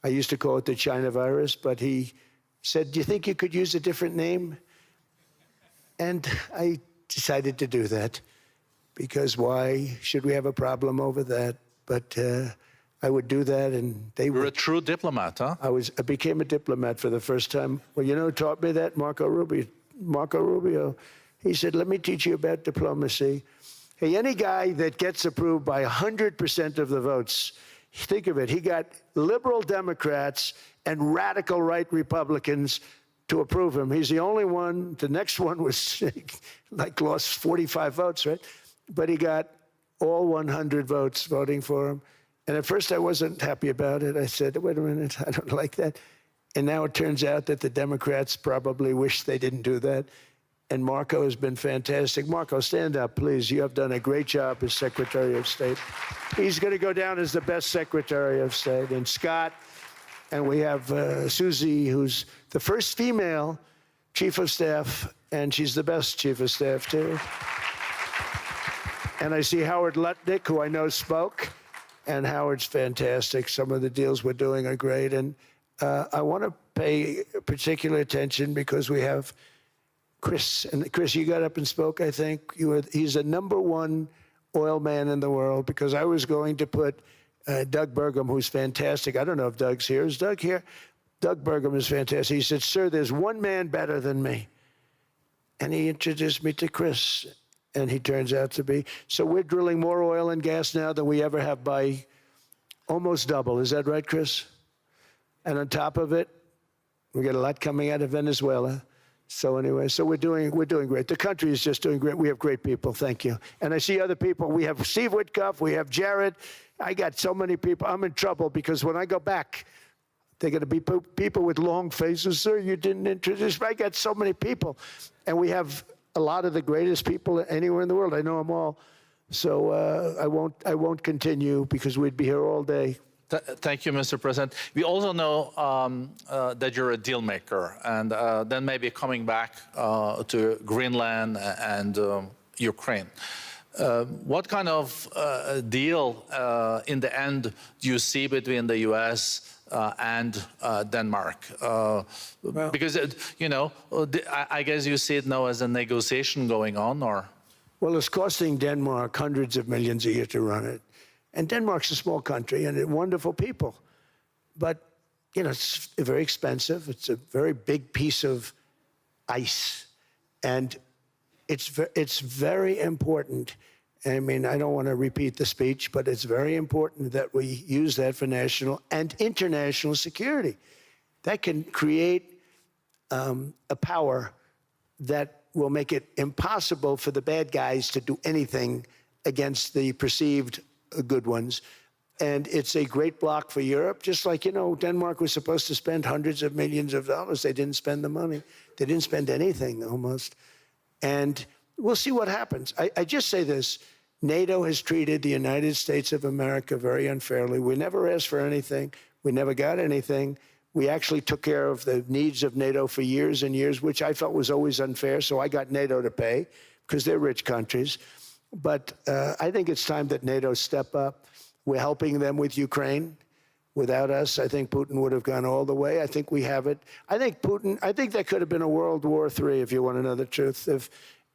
I used to call it the China virus, but he said, "Do you think you could use a different name?" And I decided to do that, because why should we have a problem over that? But I would do that, and they were. You're a true diplomat, huh? I became a diplomat for the first time. Well, you know who taught me that? Marco Rubio. He said, "Let me teach you about diplomacy. Hey, any guy that gets approved by 100% of the votes, think of it, he got liberal Democrats and radical right Republicans to approve him. He's the only one. The next one was like lost 45 votes, right? But he got all 100 votes voting for him. And at first I wasn't happy about it. I said, wait a minute, I don't like that. And now it turns out that the Democrats probably wish they didn't do that. And Marco has been fantastic. Marco, stand up, please. You have done a great job as Secretary of State. He's going to go down as the best Secretary of State. And Scott, and we have Susie, who's the first female Chief of Staff, and she's the best Chief of Staff, too. And I see Howard Lutnick, who I know spoke, and Howard's fantastic. Some of the deals we're doing are great. And I want to pay particular attention because we have Chris. And Chris, you got up and spoke, I think. He's the #1 oil man in the world, because I was going to put Doug Burgum, who's fantastic. I don't know if Doug's here. Is Doug here? Doug Burgum is fantastic. He said, "Sir, there's one man better than me." And he introduced me to Chris. And he turns out to be. So we're drilling more oil and gas now than we ever have, by almost double. Is that right, Chris? And on top of it, we get a lot coming out of Venezuela. So anyway, so we're doing great. The country is just doing great. We have great people. Thank you. And I see other people. We have Steve Witkoff. We have Jared. I got so many people. I'm in trouble because when I go back, they're going to be people with long faces. Sir, you didn't introduce me. I got so many people. And we have a lot of the greatest people anywhere in the world. I know them all. So I won't continue because we'd be here all day. Thank you, Mr. President. We also know that you're a deal maker, and then maybe coming back to Greenland and Ukraine. What kind of deal in the end do you see between the U.S. And Denmark? Because, you know, I guess you see it now as a negotiation going on, or? Well, it's costing Denmark hundreds of millions a year to run it. And Denmark's a small country, and wonderful people. But, you know, it's very expensive. It's a very big piece of ice. And it's very important. I mean, I don't want to repeat the speech, but it's very important that we use that for national and international security. That can create a power that will make it impossible for the bad guys to do anything against the perceived good ones. And it's a great block for Europe, just like, you know, Denmark was supposed to spend hundreds of millions of dollars. They didn't spend the money. They didn't spend anything, almost. And we'll see what happens. I just say this. NATO has treated the United States of America very unfairly. We never asked for anything. We never got anything. We actually took care of the needs of NATO for years and years, which I felt was always unfair. So I got NATO to pay because they're rich countries. But I think it's time that NATO step up. We're helping them with Ukraine. Without us, I think Putin would have gone all the way. I think we have it. I think there could have been a World War III, if you want to know the truth.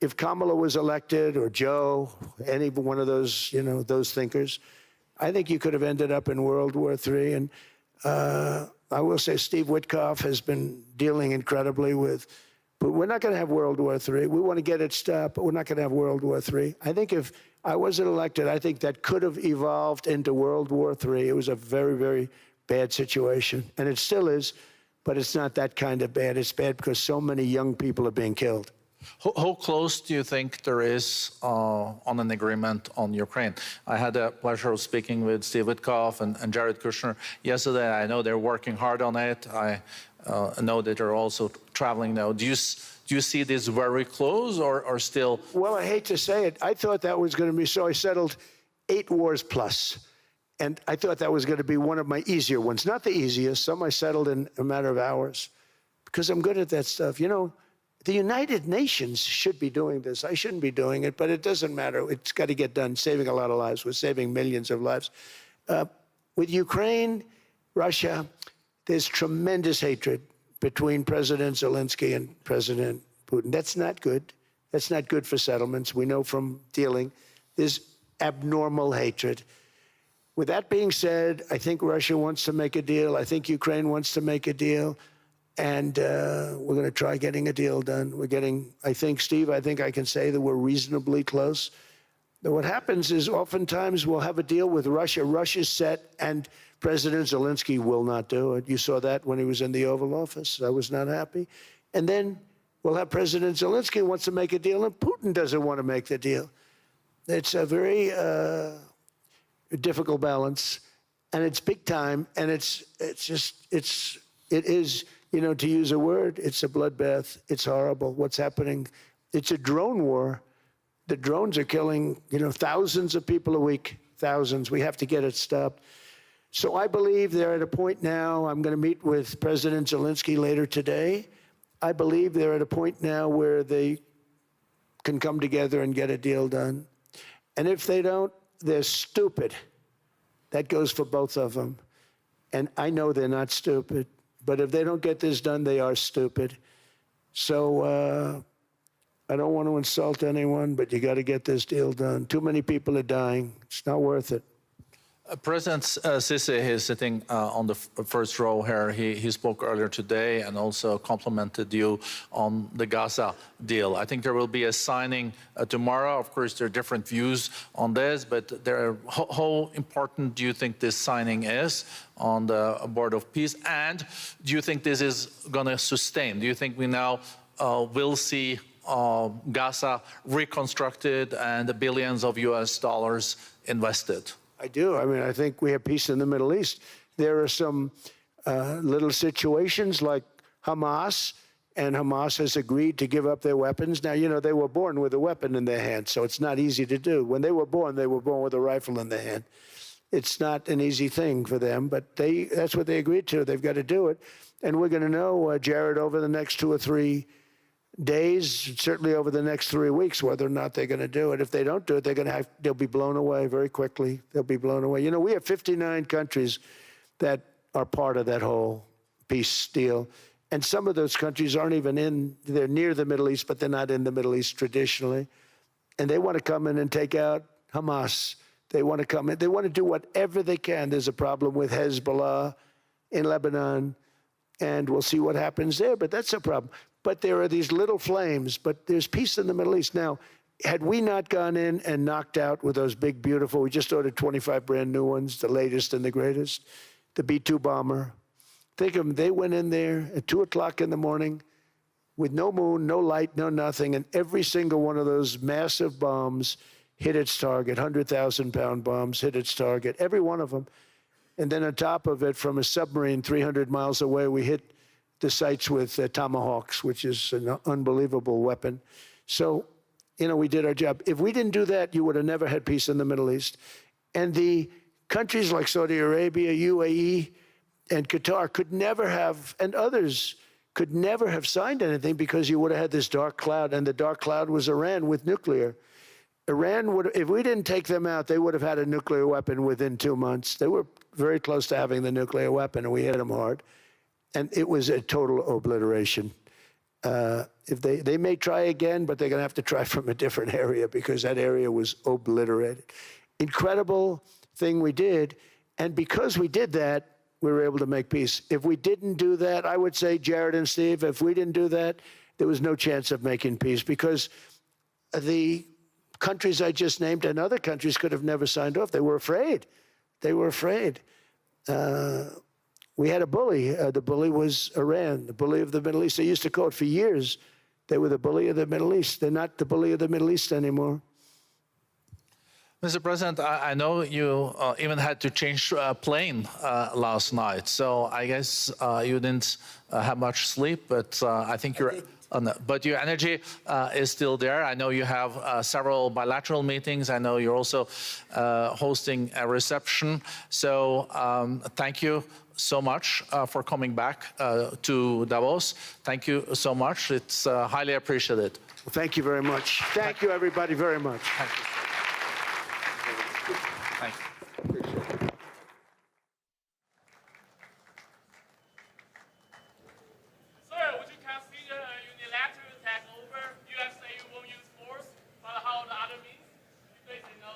If Kamala was elected, or Joe, any one of those, you know, those thinkers, I think you could have ended up in World War III. And I will say Steve Witkoff has been dealing incredibly with But we're not going to have World War III. We want to get it stopped, but we're not going to have World War III. I think if I wasn't elected, I think that could have evolved into World War III. It was a very, very bad situation, and it still is, but it's not that kind of bad. It's bad because so many young people are being killed. How close do you think there is on an agreement on Ukraine? I had the pleasure of speaking with Steve Witkoff and Jared Kushner yesterday. I know they're working hard on it. I know that they're also traveling now. Do you see this very close or still? Well, I hate to say it. I thought that was going to be so. I settled 8 wars plus. And I thought that was going to be one of my easier ones. Not the easiest. Some I settled in a matter of hours because I'm good at that stuff. You know, the United Nations should be doing this. I shouldn't be doing it, but it doesn't matter. It's got to get done, saving a lot of lives. We're saving millions of lives. With Ukraine, Russia, there's tremendous hatred between President Zelensky and President Putin. That's not good. That's not good for settlements. We know from dealing. There's abnormal hatred. With that being said, I think Russia wants to make a deal. I think Ukraine wants to make a deal. And we're going to try getting a deal done. We're getting, I think, Steve, I think I can say that we're reasonably close. But what happens is oftentimes we'll have a deal with Russia. Russia's set, and President Zelensky will not do it. You saw that when he was in the Oval Office. I was not happy. And then we'll have President Zelensky wants to make a deal, and Putin doesn't want to make the deal. It's a very difficult balance, and it's big time, and it is, you know, to use a word, it's a bloodbath. It's horrible what's happening. It's a drone war. The drones are killing, you know, thousands of people a week, thousands. We have to get it stopped. So I believe they're at a point now. I'm going to meet with President Zelensky later today. I believe they're at a point now where they can come together and get a deal done. And if they don't, they're stupid. That goes for both of them. And I know they're not stupid. But if they don't get this done, they are stupid. So I don't want to insult anyone, but you got to get this deal done. Too many people are dying. It's not worth it. President Sisi is sitting on the first row here. He spoke earlier today and also complimented you on the Gaza deal. I think there will be a signing tomorrow. Of course, there are different views on this, but how important do you think this signing is on the Board of Peace? And do you think this is going to sustain? Do you think we now will see Gaza reconstructed and the billions of US dollars invested? I do. I mean, I think we have peace in the Middle East. There are some little situations like Hamas, and Hamas has agreed to give up their weapons. Now, you know, they were born with a weapon in their hand, so it's not easy to do. When they were born with a rifle in their hand. It's not an easy thing for them, but that's what they agreed to. They've got to do it. And we're going to know, Jared, over the next 2 or 3 days, certainly over the next 3 weeks, whether or not they're going to do it. If they don't do it, they'll be blown away very quickly. They'll be blown away. You know, we have 59 countries that are part of that whole peace deal. And some of those countries aren't even they're near the Middle East, but they're not in the Middle East traditionally. And they want to come in and take out Hamas. They want to come in. They want to do whatever they can. There's a problem with Hezbollah in Lebanon, and we'll see what happens there, but that's a problem. But there are these little flames, but there's peace in the Middle East. Now, had we not gone in and knocked out with those big, beautiful, we just ordered 25 brand new ones, the latest and the greatest, the B-2 bomber. Think of them, they went in there at 2 o'clock in the morning with no moon, no light, no nothing, and every single one of those massive bombs hit its target, 100,000-pound bombs hit its target, every one of them. And then on top of it, from a submarine 300 miles away, we hit the sites with tomahawks, which is an unbelievable weapon. So, you know, we did our job. If we didn't do that, you would have never had peace in the Middle East. And the countries like Saudi Arabia, UAE, and Qatar could never have, and others could never have signed anything because you would have had this dark cloud, and the dark cloud was Iran with nuclear. Iran would, if we didn't take them out, they would have had a nuclear weapon within 2 months. They were very close to having the nuclear weapon, and we hit them hard. And it was a total obliteration. If they may try again, but they're going to have to try from a different area because that area was obliterated. Incredible thing we did. And because we did that, we were able to make peace. If we didn't do that, I would say, Jared and Steve, if we didn't do that, there was no chance of making peace because the countries I just named and other countries could have never signed off. They were afraid. They were afraid. We had a bully. The bully was Iran, the bully of the Middle East. They used to call it for years. They were the bully of the Middle East. They're not the bully of the Middle East anymore. Mr. President, I know you even had to change plane last night, so I guess you didn't have much sleep, but I think you're... but your energy is still there. I know you have several bilateral meetings. I know you're also hosting a reception. So thank you so much for coming back to Davos. Thank you so much. It's highly appreciated. Well, thank you very much. Thank you, everybody, very much. Thank you. Thank you. Sir, would you consider a unilateral takeover? U.S. say you won't use force, but how the other means? You guys say no.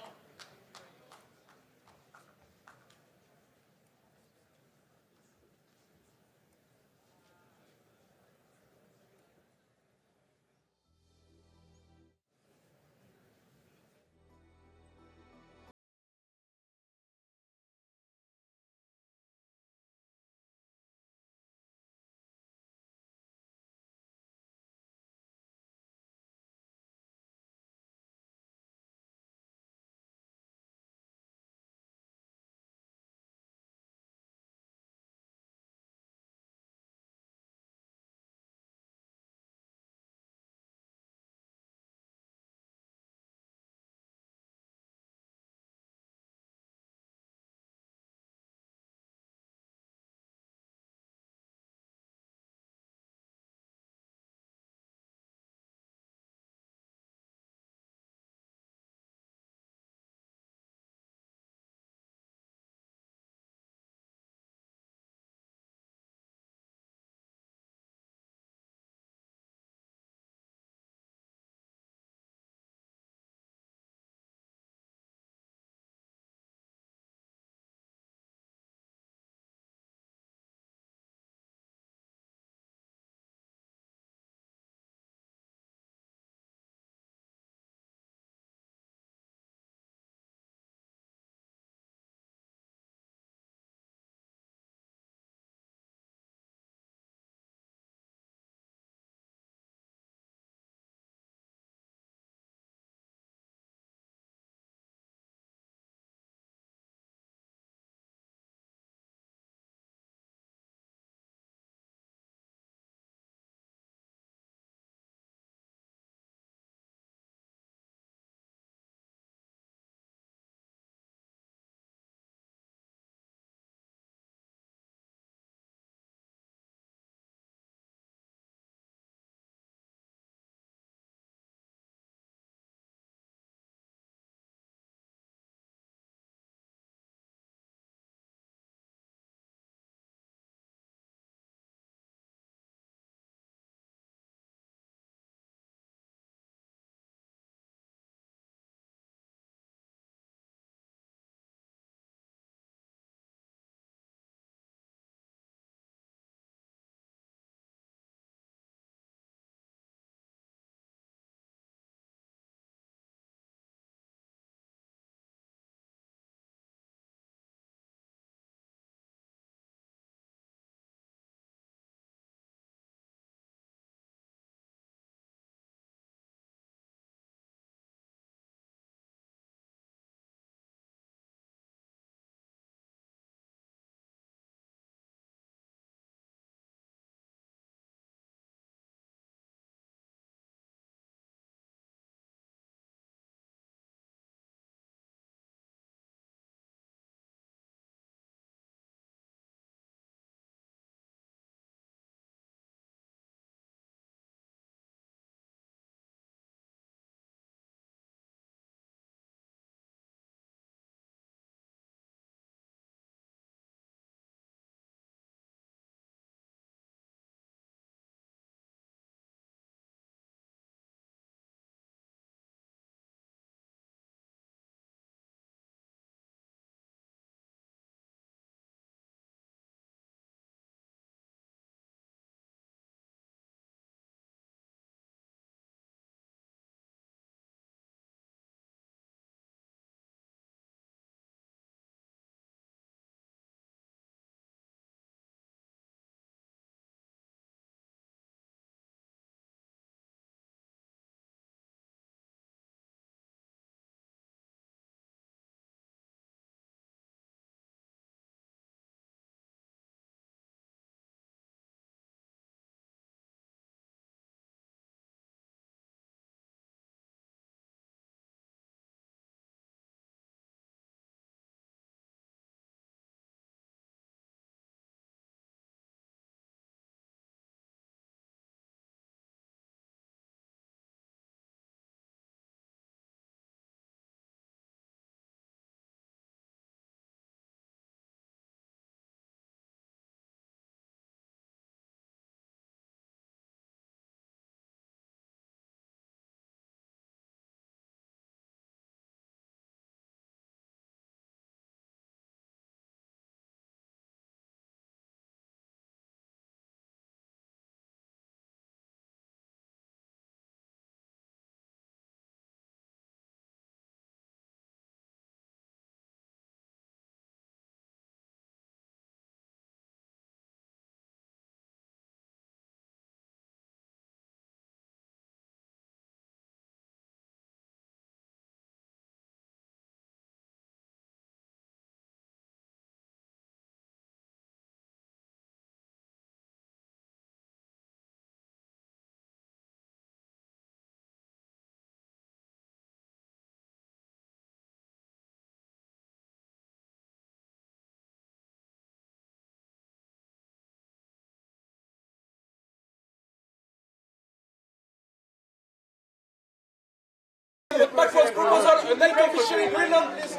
first proposal, NATO official in Greenland, please.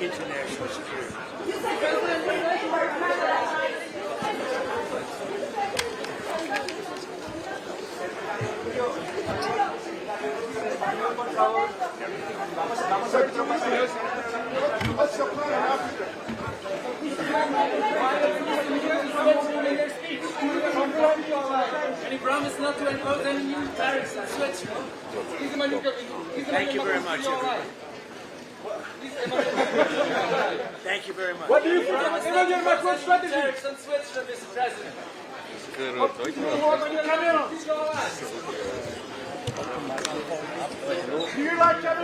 International security. And he promised not to impose any new tariffs and switch. Thank you very much, everybody. Thank you very much. What do you think of Emmanuel Macron's strategy? Tariffs and switch, Mr. President. Do you like Canada?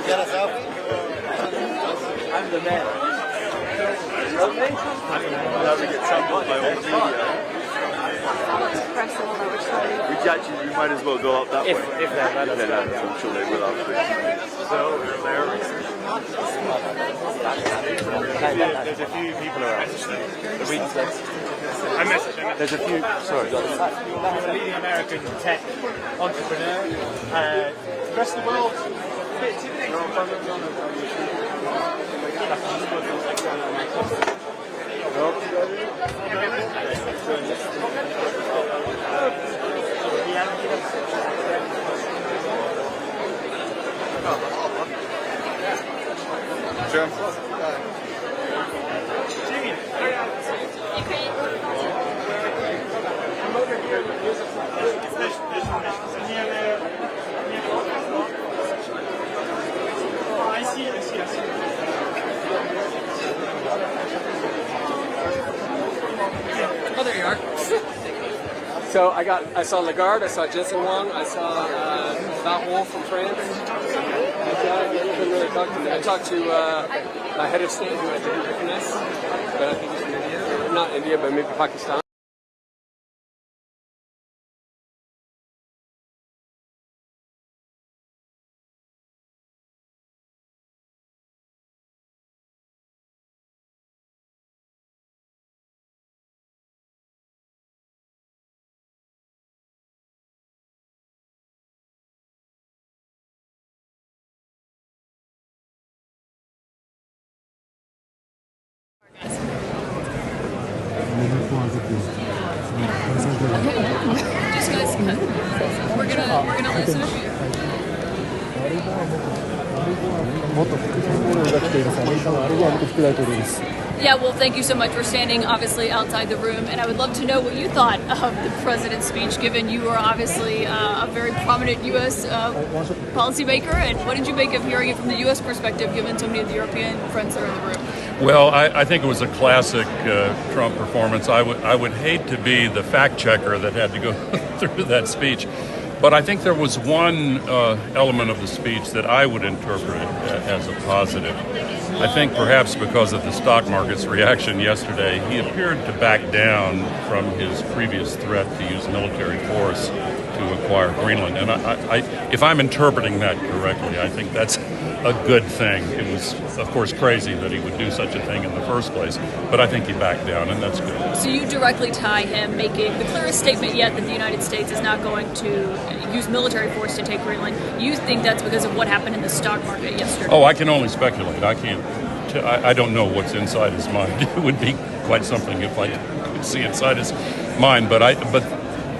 Get us out. I'm the man. Now we get trampled by all the media. We might as well go up that way. If that matters. I'm sure they will after. There's a few people around. There's a few. Sorry. I'm a leading American tech entrepreneur. The rest of the world. Sure. Oh, there you are. So I saw Lagarde, I saw Jensen Wang, I saw Davos from France. I didn't really talk to them. I talked to my head of state, who I didn't recognize, but I think he's from India. Not India, but maybe Pakistan. Just guys, we're gonna listen. Yeah, well, thank you so much for standing obviously outside the room, and I would love to know what you thought of the president's speech, given you are obviously a very prominent U.S. Policymaker, and what did you make of hearing it from the U.S. perspective, given so many of the European friends that are in the room? Well, I think it was a classic Trump performance. I would hate to be the fact checker that had to go through that speech, but I think there was one element of the speech that I would interpret as a positive. I think perhaps because of the stock market's reaction yesterday, he appeared to back down from his previous threat to use military force to acquire Greenland. And if I'm interpreting that correctly, I think that's a good thing. It was, of course, crazy that he would do such a thing in the first place, but I think he backed down, and that's good. So you directly tie him making the clearest statement yet that the United States is not going to use military force to take Greenland. You think that's because of what happened in the stock market yesterday? Oh, I can only speculate. I don't know what's inside his mind. It would be quite something if I could see inside his mind, but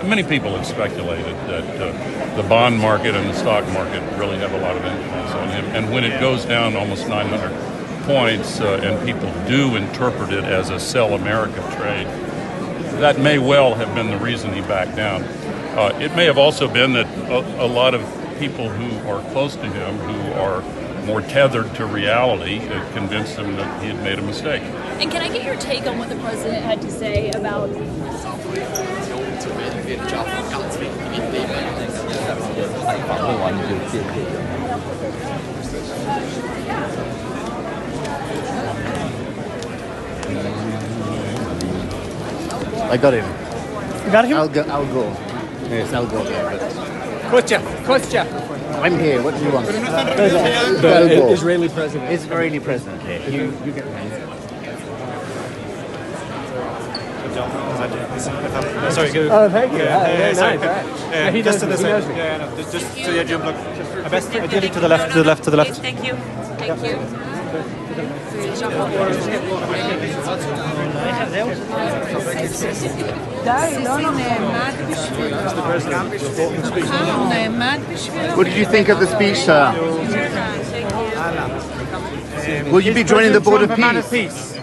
many people have speculated that the bond market and the stock market really have a lot of influence on him. And when it goes down almost 900 points and people do interpret it as a sell America trade, that may well have been the reason he backed down. It may have also been that a lot of people who are close to him, who are more tethered to reality, convinced him that he had made a mistake. And can I get your take on what the president had to say about I got him. You got him? I'll go. Yes, I'll go. Kostya. I'm here. What do you want? The Israeli president. Israeli president. You get me. Sorry, good. Oh, thank you. Sorry. He Just to knows the me. side. Yeah, no, just so you jump. Look, best ideally to the left, to the left, to the left. Thank you. Thank you. What did you think of the speech, sir? Will you be joining the board of peace?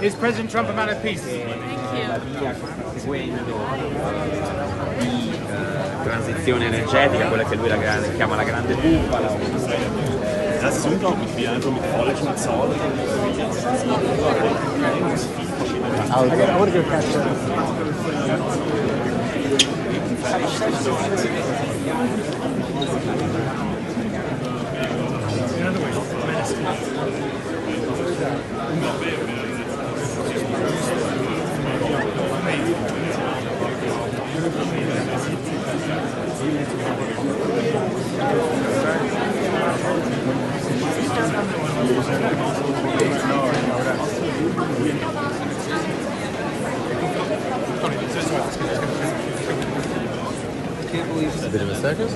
Is President Trump a man of peace? Transizione energetica, quella che lui chiama la grande bufala. Das ist unglaublich, wie einfach mit falschen Zahlen. I'll go. I want to go catch that. A bit of a circus.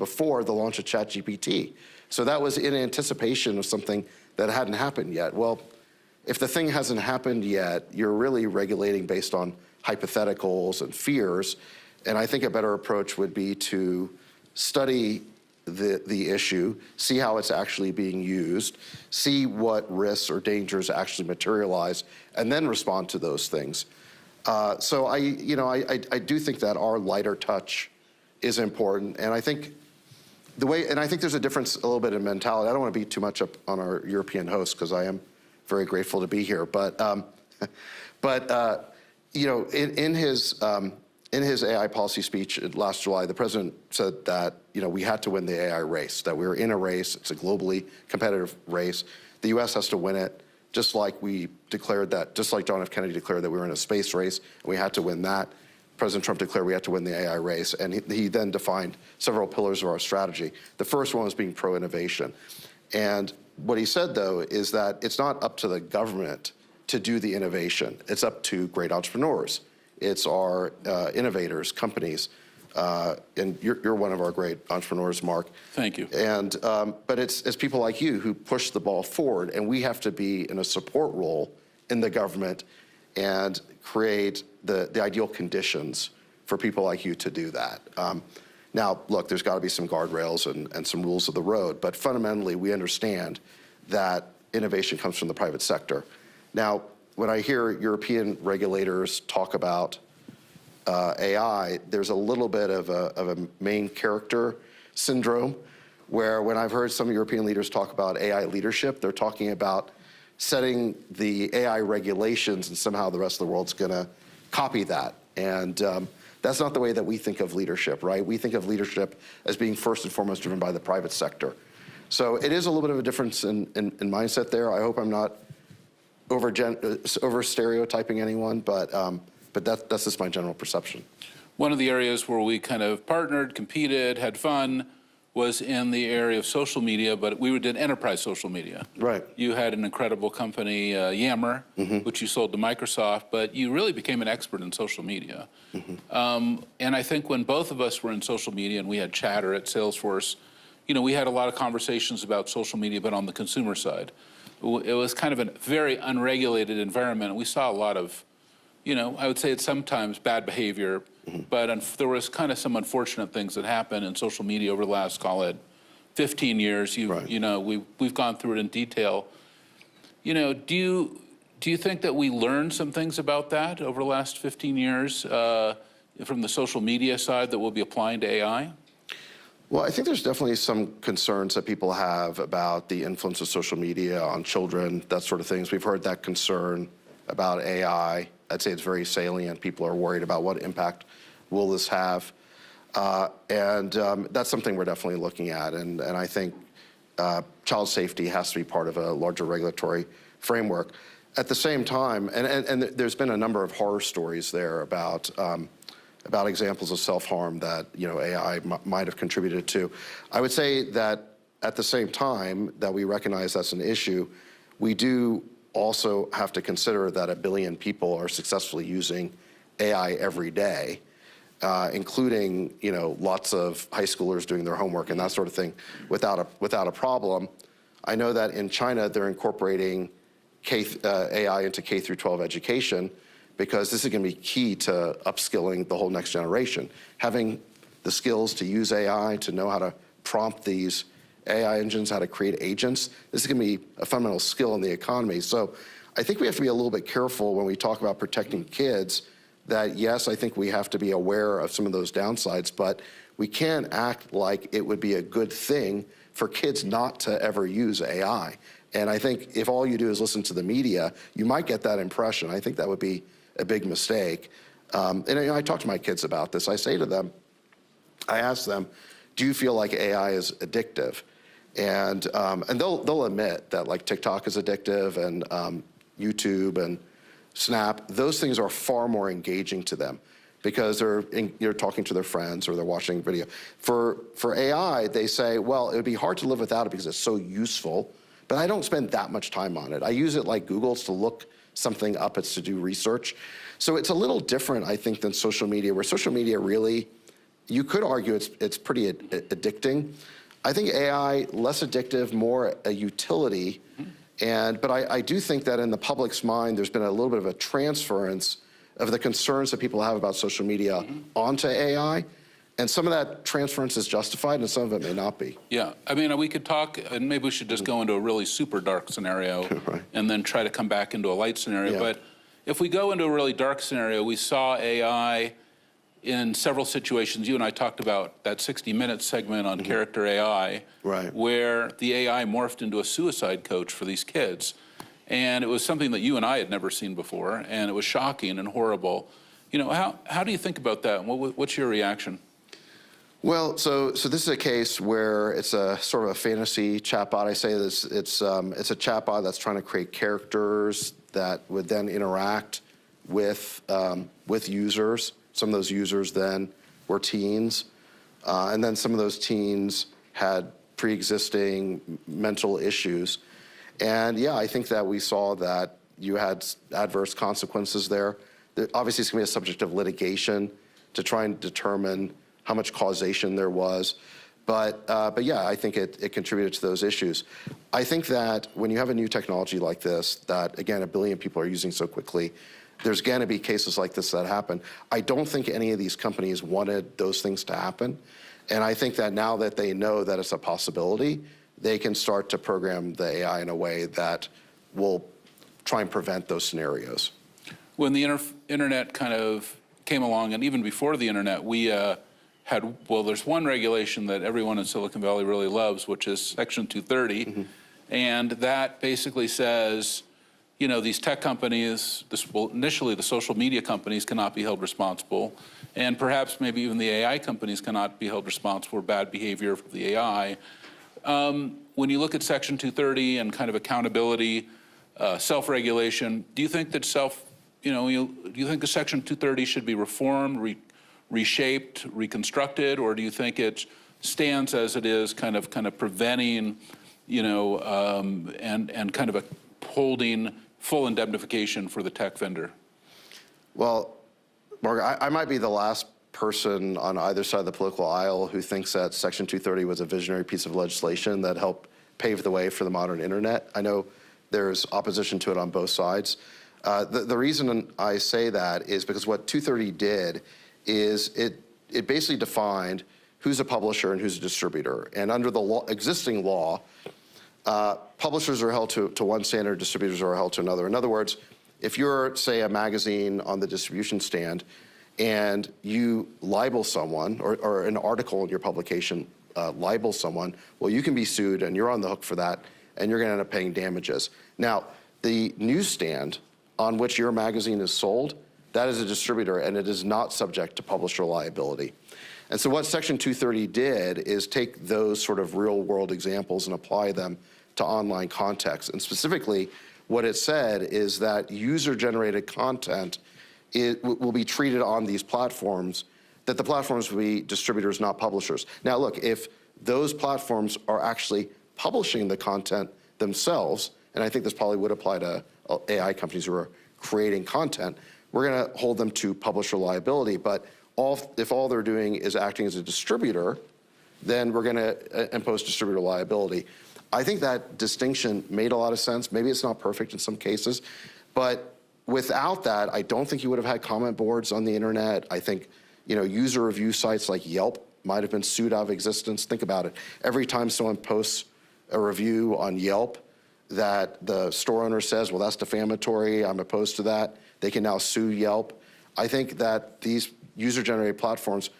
before the launch of ChatGPT. So that was in anticipation of something that hadn't happened yet. Well, if the thing hasn't happened yet, you're really regulating based on hypotheticals and fears. And I think a better approach would be to study the issue, see how it's actually being used, see what risks or dangers actually materialize, and then respond to those things. So I do think that our lighter touch is important, and I think I think there's a difference a little bit in mentality. I don't want to beat too much up on our European host because I am very grateful to be here, but in his AI policy speech last July, the president said that we had to win the AI race, that we were in a race. It's a globally competitive race. The U.S. has to win it, just like we declared that, just like John F. Kennedy declared that we were in a space race, and we had to win that. President Trump declared we had to win the AI race, and he then defined several pillars of our strategy. The first one was being pro-innovation. And what he said, though, is that it's not up to the government to do the innovation. It's up to great entrepreneurs. It's our innovators, companies, and you're one of our great entrepreneurs, Mark. Thank you. And but it's people like you who push the ball forward, and we have to be in a support role in the government and create the ideal conditions for people like you to do that. Now, look, there's got to be some guardrails and some rules of the road, but fundamentally, we understand that innovation comes from the private sector. Now, when I hear European regulators talk about AI, there's a little bit of a main character syndrome, where when I've heard some European leaders talk about AI leadership, they're talking about setting the AI regulations and somehow the rest of the world's gonna copy that. And that's not the way that we think of leadership, right? We think of leadership as being first and foremost driven by the private sector. So it is a little bit of a difference in mindset there. I hope I'm not over stereotyping anyone, but that's just my general perception. One of the areas where we kind of partnered, competed, had fun was in the area of social media, but we did enterprise social media. Right. You had an incredible company, Yammer, which you sold to Microsoft, but you really became an expert in social media. And I think when both of us were in social media and we had Chatter at Salesforce, we had a lot of conversations about social media, but on the consumer side. It was kind of a very unregulated environment. We saw a lot of, I would say it's sometimes bad behavior, but there was kind of some unfortunate things that happened in social media over the last, call it, 15 years. We've gone through it in detail. Do you think that we learned some things about that over the last 15 years from the social media side that we'll be applying to AI? Well, I think there's definitely some concerns that people have about the influence of social media on children, that sort of things. We've heard that concern about AI. I'd say it's very salient. People are worried about what impact will this have. And that's something we're definitely looking at. And I think child safety has to be part of a larger regulatory framework. At the same time, and there's been a number of horror stories there about examples of self-harm that AI might have contributed to. I would say that at the same time that we recognize that's an issue, we do also have to consider that 1 billion people are successfully using AI every day, including lots of high schoolers doing their homework and that sort of thing without a problem. I know that in China they're incorporating AI into K through 12 education, because this is going to be key to upskilling the whole next generation. Having the skills to use AI, to know how to prompt these AI engines, how to create agents, this is going to be a fundamental skill in the economy. So I think we have to be a little bit careful when we talk about protecting kids, that yes, I think we have to be aware of some of those downsides, but we can't act like it would be a good thing for kids not to ever use AI. And I think if all you do is listen to the media, you might get that impression. I think that would be a big mistake. And I talk to my kids about this. I say to them, I ask them, do you feel like AI is addictive? And they'll admit that like TikTok is addictive, and YouTube and Snap, those things are far more engaging to them because they're talking to their friends or they're watching video. For AI, they say, well, it would be hard to live without it because it's so useful, but I don't spend that much time on it. I use it like Google's to look something up, it's to do research. So it's a little different, I think, than social media, where social media really, you could argue it's pretty addicting. I think AI, less addictive, more a utility. But I do think that in the public's mind, there's been a little bit of a transference of the concerns that people have about social media onto AI. And some of that transference is justified and some of it may not be. Yeah, I mean, we could talk, and maybe we should just go into a really super dark scenario Right. and then try to come back into a light scenario. Yeah. But if we go into a really dark scenario, we saw AI in several situations. You and I talked about that 60-minute segment on character AI, Right. where the AI morphed into a suicide coach for these kids. And it was something that you and I had never seen before, and it was shocking and horrible. You know, how do you think about that? What's your reaction? Well, so this is a case where it's a sort of a fantasy chatbot. I say this, it's a chatbot that's trying to create characters that would then interact with users. Some of those users then were teens, and then some of those teens had pre-existing mental issues. And yeah, I think that we saw that you had adverse consequences there. Obviously, it's going to be a subject of litigation to try and determine how much causation there was. But yeah, I think it contributed to those issues. I think that when you have a new technology like this, that again, 1 billion people are using so quickly, there's going to be cases like this that happen. I don't think any of these companies wanted those things to happen. And I think that now that they know that it's a possibility, they can start to program the AI in a way that will try and prevent those scenarios. When the internet kind of came along, and even before the internet, we there's one regulation that everyone in Silicon Valley really loves, which is Section 230. And that basically says, you know, these tech companies, initially the social media companies cannot be held responsible, and perhaps maybe even the AI companies cannot be held responsible for bad behavior of the AI. When you look at Section 230 and kind of accountability, self-regulation, do you think that do you think the Section 230 should be reformed, reshaped, reconstructed, or do you think it stands as it is, kind of preventing, and kind of holding full indemnification for the tech vendor? Well, Mark, I might be the last person on either side of the political aisle who thinks that Section 230 was a visionary piece of legislation that helped pave the way for the modern internet. I know there's opposition to it on both sides. The reason I say that is because what 230 did is it basically defined who's a publisher and who's a distributor. And under the existing law, publishers are held to one standard, distributors are held to another. In other words, if you're, say, a magazine on the distribution stand and you libel someone, or an article in your publication libels someone, well, you can be sued and you're on the hook for that, and you're going to end up paying damages. Now, the newsstand on which your magazine is sold, that is a distributor, and it is not subject to publisher liability. And so what Section 230 did is take those sort of real-world examples and apply them to online context. And specifically, what it said is that user-generated content will be treated on these platforms, that the platforms will be distributors, not publishers. Now, look, if those platforms are actually publishing the content themselves, and I think this probably would apply to AI companies who are creating content, we're going to hold them to publisher liability. But if all they're doing is acting as a distributor, then we're going to impose distributor liability. I think that distinction made a lot of sense. Maybe it's not perfect in some cases, but without that, I don't think you would have had comment boards on the internet. I think, user review sites like Yelp might have been sued out of existence. Think about it. Every time someone posts a review on Yelp that the store owner says, well, that's defamatory, I'm opposed to that, they can now sue Yelp. I think that these user-generated platforms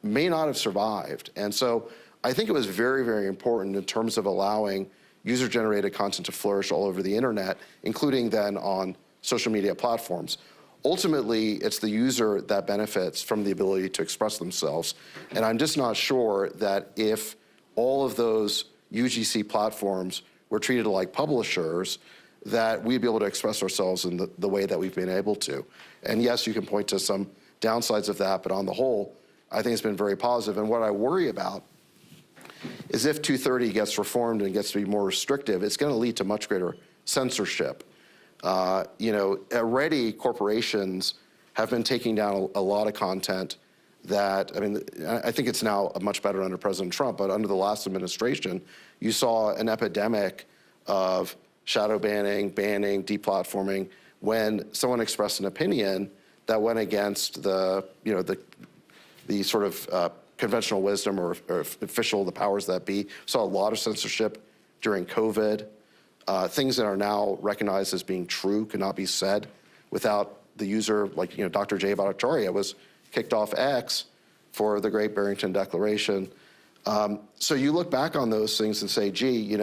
may not have survived. And so I think it was very, very important in terms of allowing user-generated content to flourish all over the internet, including then on social media platforms. Ultimately, it's the user that benefits from the ability to express themselves. And I'm just not sure that if all of those UGC platforms were treated like publishers, that we'd be able to express ourselves in the way that we've been able to. And yes, you can point to some downsides of that, but on the whole, I think it's been very positive. And what I worry about is if 230 gets reformed and gets to be more restrictive, it's going to lead to much greater censorship. Already corporations have been taking down a lot of content that, I mean, I think it's now much better under President Trump, but under the last administration, you saw an epidemic of shadow banning, deplatforming, when someone expressed an opinion that went against the sort of conventional wisdom or the powers that be. Saw a lot of censorship during COVID. Things that are now recognized as being true cannot be said without the user, like Dr. Jay Bhattacharya was kicked off X for the Great Barrington Declaration. So you look back on those things and say, gee,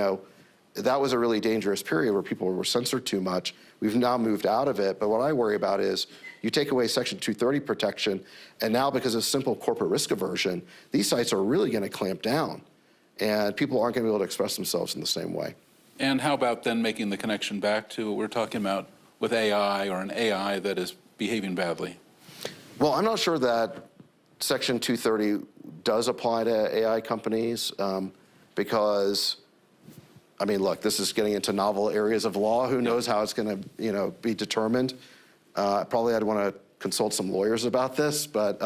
that was a really dangerous period where people were censored too much. We've now moved out of it, but what I worry about is you take away Section 230 protection, and now because of simple corporate risk aversion, these sites are really going to clamp down, and people aren't going to be able to express themselves in the same way. And how about then making the connection back to what we're talking about with AI, or an AI that is behaving badly? Well, I'm not sure that Section 230 does apply to AI companies because, I mean, look, this is getting into novel areas of law. Who knows how it's going to, be determined? Probably I'd want to consult some lawyers about this, but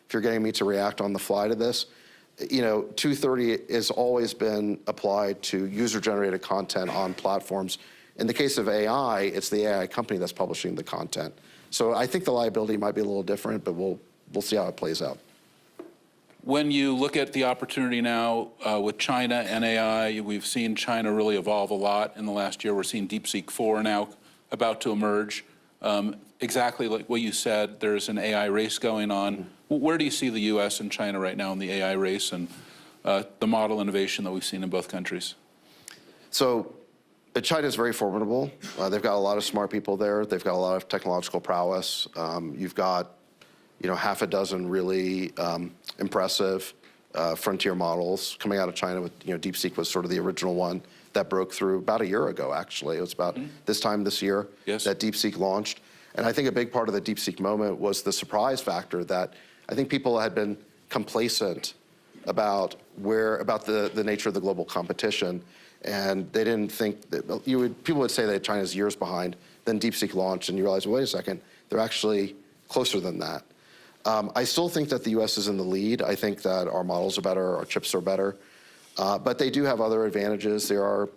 if you're getting me to react on the fly to this, 230 has always been applied to user-generated content on platforms. In the case of AI, it's the AI company that's publishing the content. So I think the liability might be a little different, but we'll see how it plays out. When you look at the opportunity now with China and AI, we've seen China really evolve a lot in the last year. We're seeing DeepSeek 4 now about to emerge. Exactly like what you said, there's an AI race going on. Where do you see the U.S. and China right now in the AI race and the model innovation that we've seen in both countries? So China is very formidable. They've got a lot of smart people there. They've got a lot of technological prowess. You've got, half a dozen really impressive frontier models coming out of China. With DeepSeek was sort of the original one that broke through about a year ago. Actually, it was about this time this year that DeepSeek launched. And I think a big part of the DeepSeek moment was the surprise factor that I think people had been complacent about the nature of the global competition. And they didn't think that people would say that China's years behind. Then DeepSeek launched, and you realize, wait a second, they're actually closer than that. I still think that the U.S. is in the lead. I think that our models are better, our chips are better, but they do have other advantages. They are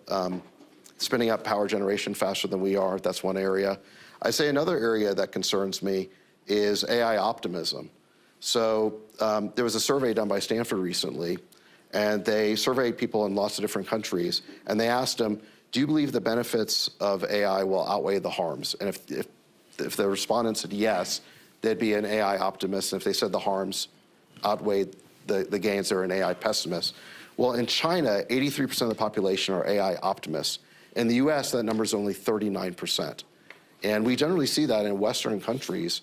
spinning up power generation faster than we are. That's one area. I say another area that concerns me is AI optimism. So there was a survey done by Stanford recently, and they surveyed people in lots of different countries, and they asked them, do you believe the benefits of AI will outweigh the harms? And if the respondents said yes, they'd be an AI optimist. And if they said the harms outweighed the gains, they're an AI pessimist. Well, in China, 83% of the population are AI optimists. In the US, that number is only 39%. And we generally see that in Western countries.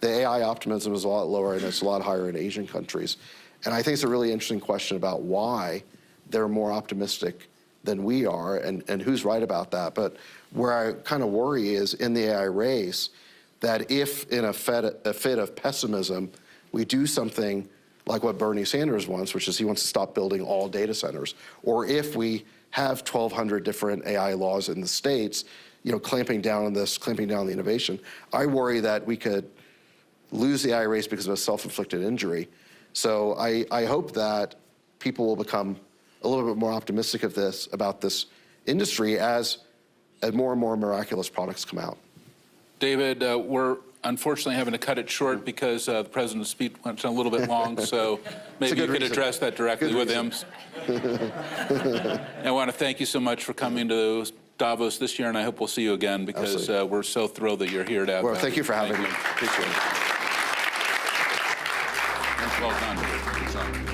The AI optimism is a lot lower, and it's a lot higher in Asian countries. And I think it's a really interesting question about why they're more optimistic than we are, and who's right about that. But where I kind of worry is in the AI race, that if in a fit of pessimism, we do something like what Bernie Sanders wants, which is he wants to stop building all data centers, or if we have 1,200 different AI laws in the states, clamping down on this, clamping down on the innovation, I worry that we could lose the AI race because of a self-inflicted injury. So I hope that people will become a little bit more optimistic about this industry as more and more miraculous products come out. David, we're unfortunately having to cut it short because the president's speech went a little bit long, so maybe you could address that directly with him. I want to thank you so much for coming to Davos this year, and I hope we'll see you again because we're so thrilled that you're here to have Well, thank you for having me. Appreciate it. Well done. Good job.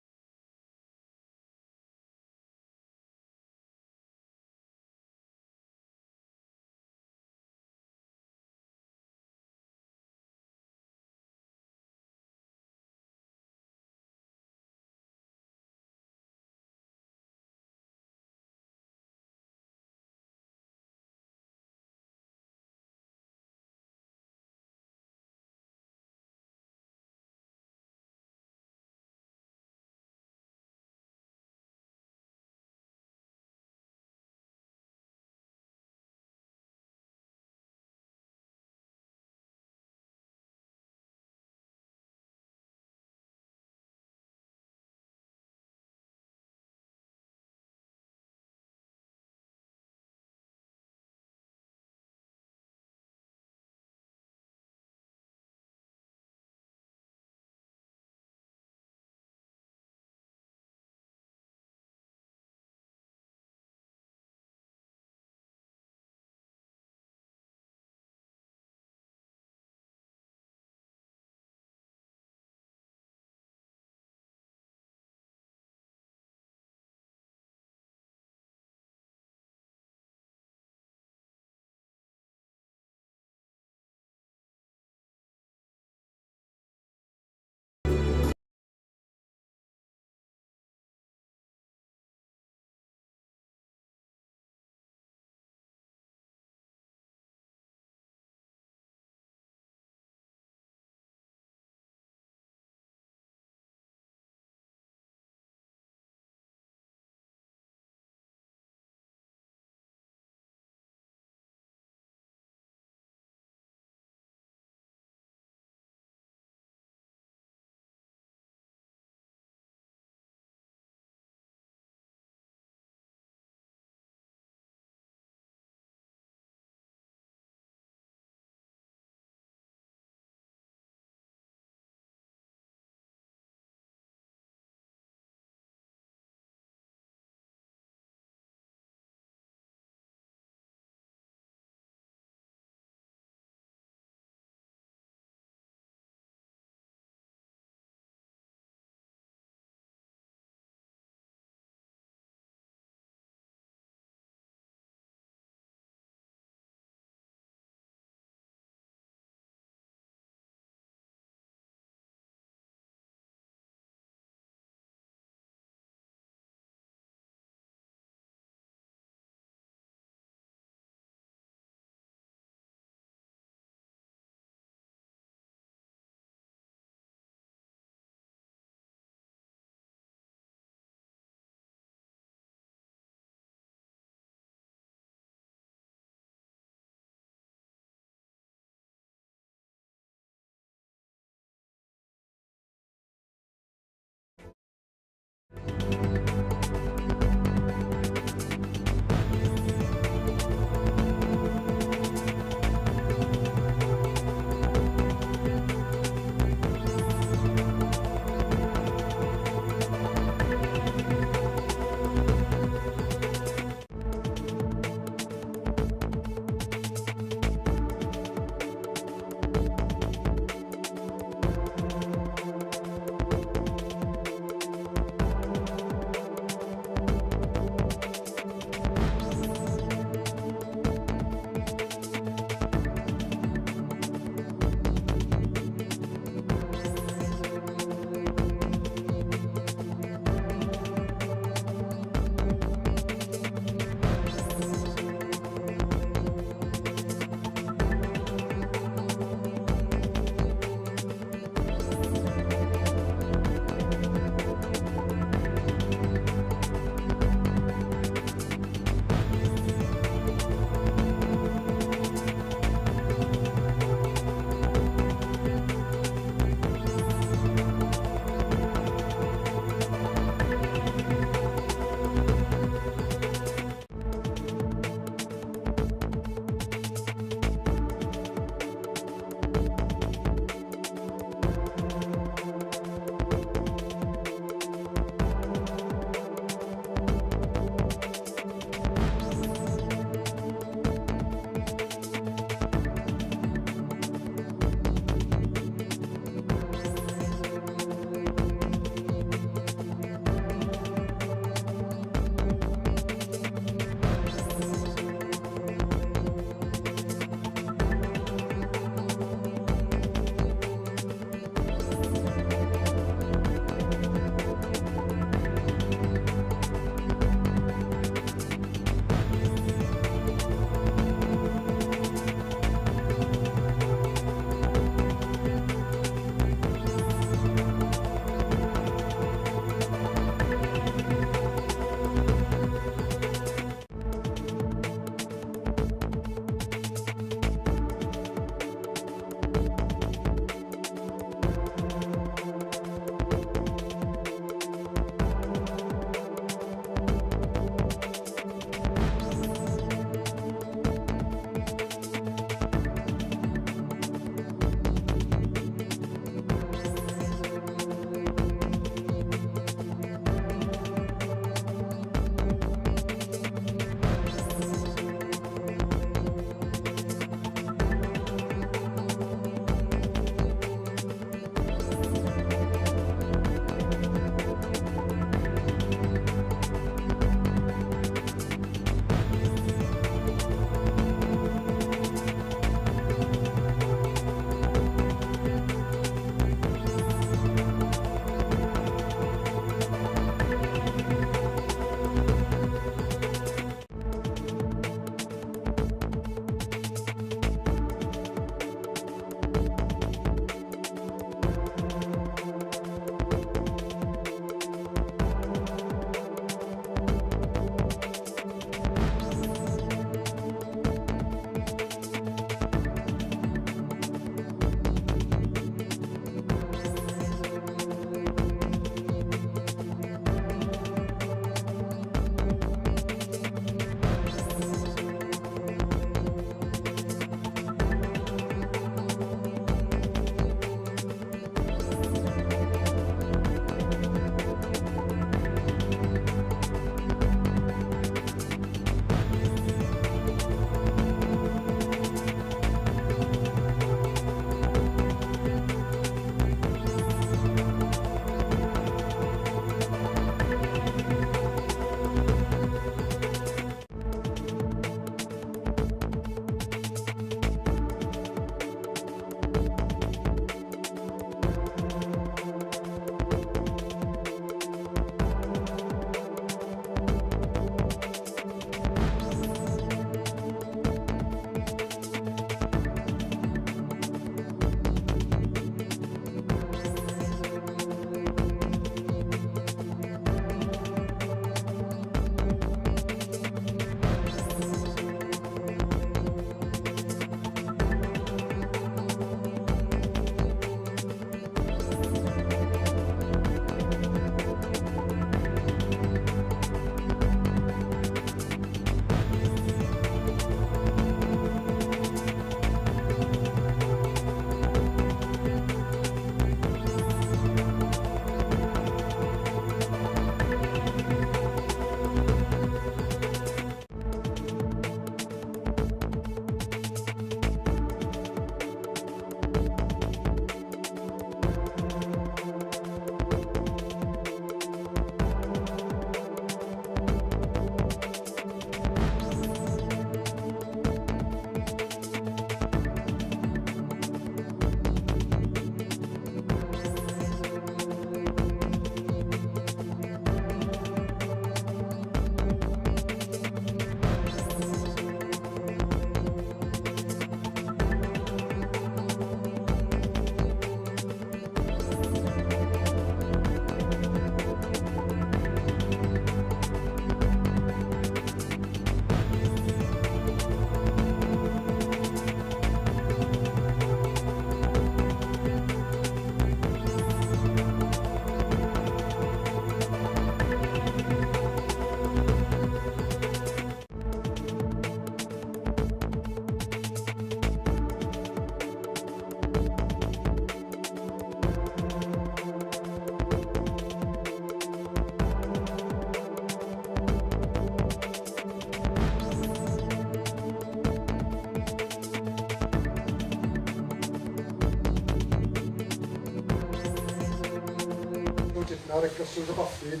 naarikkersuusoqarfiit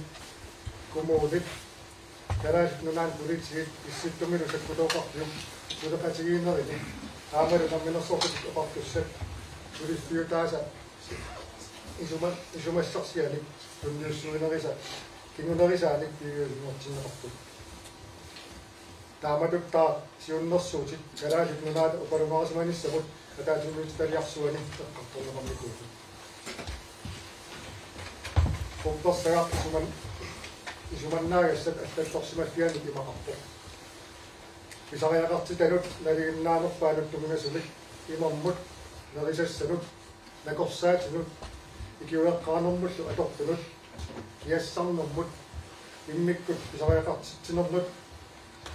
kumuulit karaasik nunaan kulitsiit issittumilusakkutoqarfium suleqatigiinnerini aamalu namminersorput oqartussat kulistiutaasa isumassarsianik tunniussuinerisa kingunerisaanik piiusimuartinneqartut taamatuttaa siunnersuutit karaasik nunaata uqalumaarsimanissavut ataatimuutitaliarsuani eqqartorneqarmikuutu Kuppassagaq isumannaaгассат аллатторсималлианик имақарпо писариақартитанут налигиннааnerpaalut туминасулик имаммут нерисассанут накорсаатинут икиуяққаанермуллу атортунут киассарнермут иммиккут писариақартитсинернут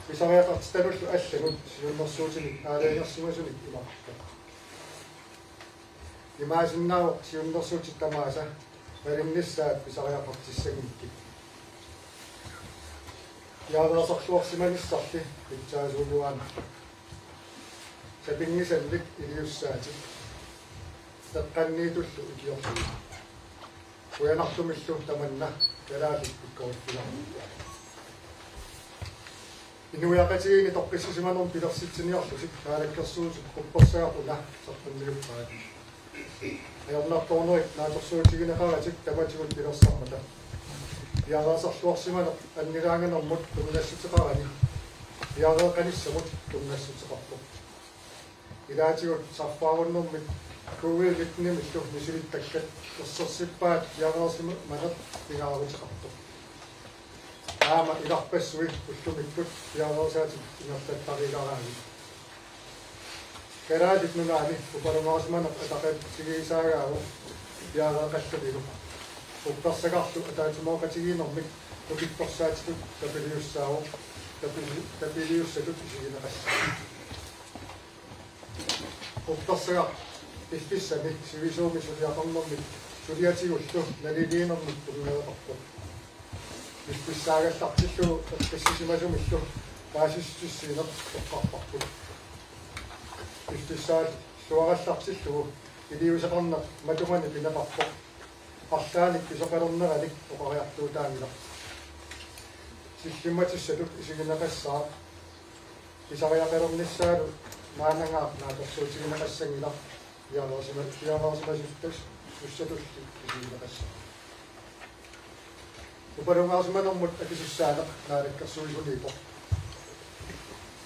писариақартитануллу алланут сиуннэрсуутиник аалаангерсимасуник имақарпо имаасиннаавоқ сиуннэрсуутиттамааса Marinnissaat pisariaqartissagimki. Yaavaasarluarsimanissarti pitsaasuuluana. Sapingisallik iliussaatik. Taqqanniitullu ikiorlu. Uyanartumillu tamanna kalaatik pikkoruttilarmu. Inuiaqatigiini toqqissisimanerm pilersitsiniarlusik kaalakkersuusuk quppersaaquna sarpunniuppaat. Ajornaartornerik naatorsuutigineqaratik tamatigut pilersarmata. Piaraasarluarsimaneq annilaanganermut tuminassutiqarani. Piareeqanissamut tuminassutiqarpoq. Ilaatigut sarfaarunnэрмит kuuilitnimillu misulittakkat erserssippaat piaraarsimaneq pingaaruutiqarpoq. Aama ilarpassuit ullumikkut piaraasaatik ingertattariilaraani. Karaadit nunaani upalumaarsimaneq ataqat sigiisaagaagu piareeqallumilu. Uppersagarlu ataatimoqatigiinermik ukippersaatikut tapiliussaagu tapiliussatut isigineqassa. Uppersagar iffissami sivisuumi suliaqarnermik suliatigullu naliliinermik tumineeqarpoq. Iffissaagallartillu eqqissisimasumillu paasississiineq eqqarparput. Iffissaat suarallartillugu iliusaqarneq matumani pineqarpoq. Арлааник писоқалернераник оқариартуутаангила. Силлиматиссатут исигинеқассаа писариақалерниссаалу маанангаа нааторсуутигинеқассангила пиараасимасуттас уссатулли исигинеқасса. Упалунгаарсиманермут акисуссаалеқ наалаккерсуигулиипо.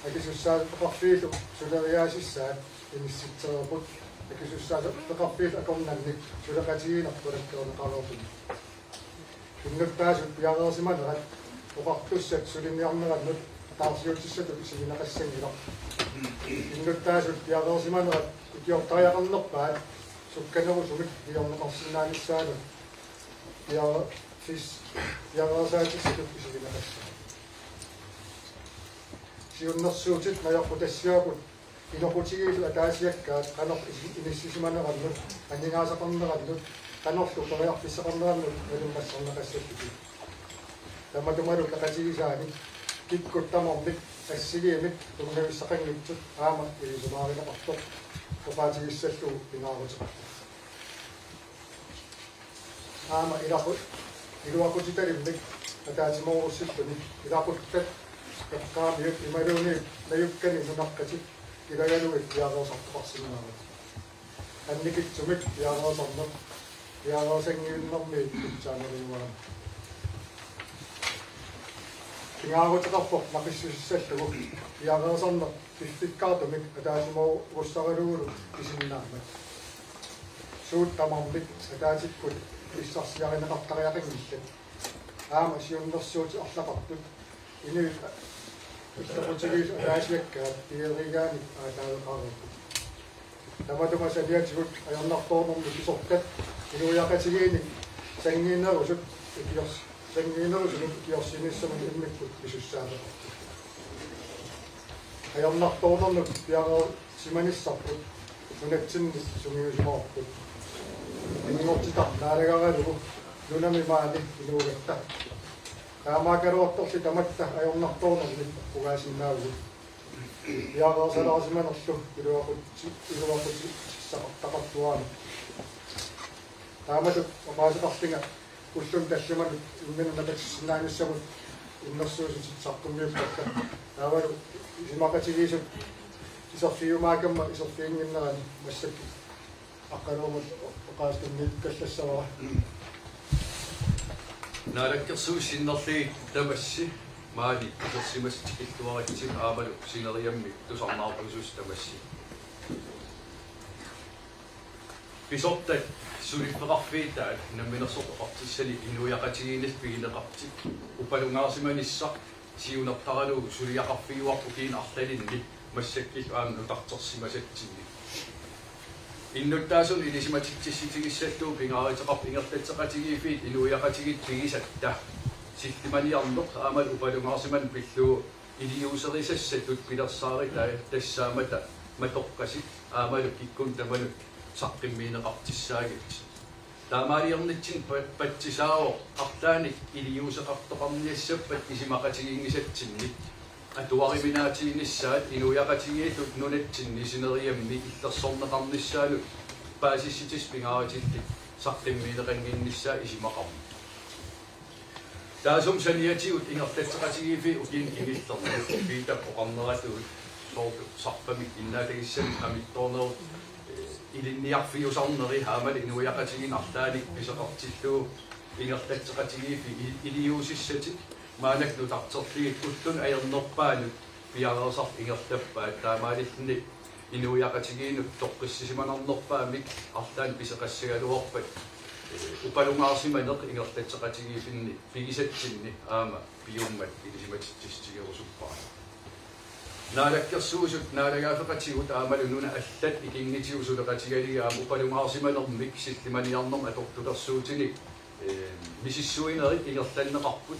Акисуссаалеқ оқарфиилу сулериаасиссаат имисситсерепут акисуссаалеқ оқарфиил акорнанник сулеқатигинерпулаккернеқаруупи. Иннуттаасут пиареерсиманерат оқартуссат сулинниарнераннут таарсиутиссатут исигинеқассангила. Иннуттаасут пиареерсиманерат икиортариақарнерпаат сукканерусумик иорнеқарсинааниссаанут пиареерсаатиссатут исигинеқасса. Сиуннэрсуутит наярпутассиакут инокутигиилу атаасиаккаат канор иниссисиманераннут аннингаасақарнераннут канорлу ториарписсақарнераннут налуммассарнеқассаттути таматумалу кақатигисаани киккуттаморник ассигиимик тумнависсақангитсут аама илисумааринеқартоқ оқаатигиссаллу пингаарутеқарту аама илуақутиталимник атаатимооруссиллуни илақуттат эққаамиут ималууни наюккани нунаққатик илагалугит пиареерсартоқарсимаава анникитсумик пиареерсарнеқ пиареерсангиуннэрми питсаанериуаа пингаарутеқарпоқ нақиссуссаллугу пиареерсарнеқ пиффиккаартумик атаасимоо уссаралугулу исиннаама суут тамармик атаатиккут иссарсиаринеқартариақингиллат аама сиуннэрсуути арлақартут инуит иттақутигис атаасиаккаат пиеригаани аатаалеқарерпут таматумасалиатигут аярнарторнэрми писортат инуяқатигиини сангиинерусут икиорс сангиинерусут икиорсиниссамун иммиккут писуссаалеқартут аярнарторнэрнут пиарер симаниссарпут унатсинни сумиусимоорпут ингортитар наалагагалугу нунами маани инуугатта таамаакаруарторли таматта аёрнарторнерми угаасиннаагу пиареерсалаарсиманерлу илуақутсақартақартуаани таамату опаасеқарлинга уллун таллиман имминунатаксинааниссамут иннерсуусит сартуммиуттарта таавалу исимақатигиисут исерфиумаакамма исерфиингиннерани массакки аққалуумут оқаастунниит каллассавара наалаккерсуусиннерли тамасси маали кисерсимас тикиллуаритсит аамалу синериамми тусарнаарпусус тамасси писоттат сулиппеқарфиитаат намминерсоқартиссали инуяқатигиинас пигинеқартик упалунгаарсиманисса сиунертаралугу сулиақарфиуарпу киин арлалинни массаккис аамну тартэрсимасатсинни иннуттаасун илисиматиксисситигиссаллуу пингааритеқарп ингерлатсеқатигиифиит инуяқатигит пигисатта силлиманиарнеқ аамал упалунгаарсиман пиллуу илиусерисассатут пилерсаари тассаамата матоққасит аамалу киккун таману саққиммиинеқартиссаагит таамаалиернитсин патсисаао артааник илиусеқартоқарниассаппат исимақатигингисатсинни атуариминаатигиниссаат инуяқатигиитут нунатсинни синериамми иллерсорнеқарниссаалу паасисситис пингааритилли саққиммиинеқангинниссаа исимақарни таасум саниатигут ингерлатсеқатигиифи укин киниллернер питап оқарнератуут соорту сарпамик иннаатагиссами амитторнеру илинниарфиусарнери хаамали инуяқатигин артааник писеқартиллуу ингерлатсеқатигиифи илиусиссатик маанакну тартерлигит куттун аернерпаанут пиареерсар ингерлаппаат таамаалилни инуяқатигиинут тоққиссисиманарнерпаамик артаан писеқассагалуарпат упалунгаарсиманеқ ингерлатсеқатигиифинни пигисатсинни аама пиуммат илисиматиттистигерусуппаа наалаккерсуусут наалагаафеқатигут аамалу нуна аллат икингитиусулеқатигалигаам упалунгаарсиманермик силлиманиарнерма тортулерсуутини мисиссуинерит ингерланнеқарпут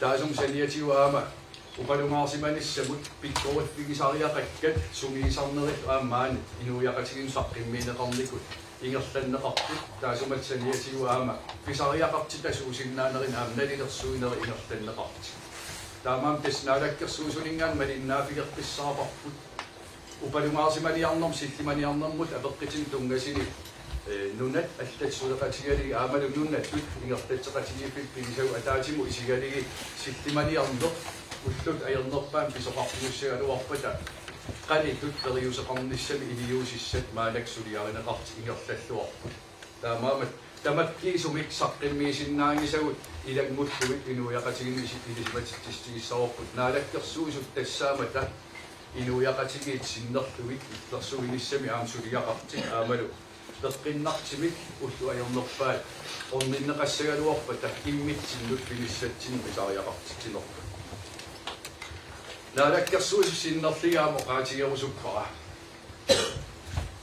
таасум саниатигу аама упалунгаарсиманиссамут пиккориффигисариақаккат сумиисарнерит аамаани инуяқатигин саққиммиинеқарникут ингерланнеқарпут таасумат саниатигу аама писариақартитасуусиннаанерин аамналилерсуинери ингерланнеқарти таамаам теснaalakkersuusuningaan малиннаафигерписсаапарпут упалунгаарсиманиарнерм силлиманиарнермут апеққитин тунгасини нунат аллатсулеқатигалиги аамалу нуннаттут ингерлатсеқатигиффит пигисагу атаатиму исигалиги силлиманиарнер уллут аернерпаам писоқарпугуссагалуарпата қалитут периусеқарниссами илиусиссат маалаксулиаринеқарти ингерлаллуарпут таамаамат тамаккиисумик саққиммиисиннаангисагут илангуллуит инуяқатигиннисит илисиматиттистигиссаорпут наалаккерсуусут тассаамата инуяқатигиит синнерлуит иллерсуиниссами аамсулиақартик аамалу теққиннартимик уллу аернерпаат орниннеқассагалуарпата иммитсиннут пилиссатсин писариақартитсинерпа наалаккерсуусу синнерлигаама оқаатигерусуппара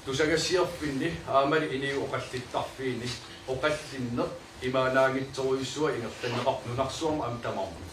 тусагассиерпинни аамали илиу оқаллиттарфиини оқаллиннеқ имаанаангитсоруйуссуа ингерланнеқарнунарсуарма амтамарми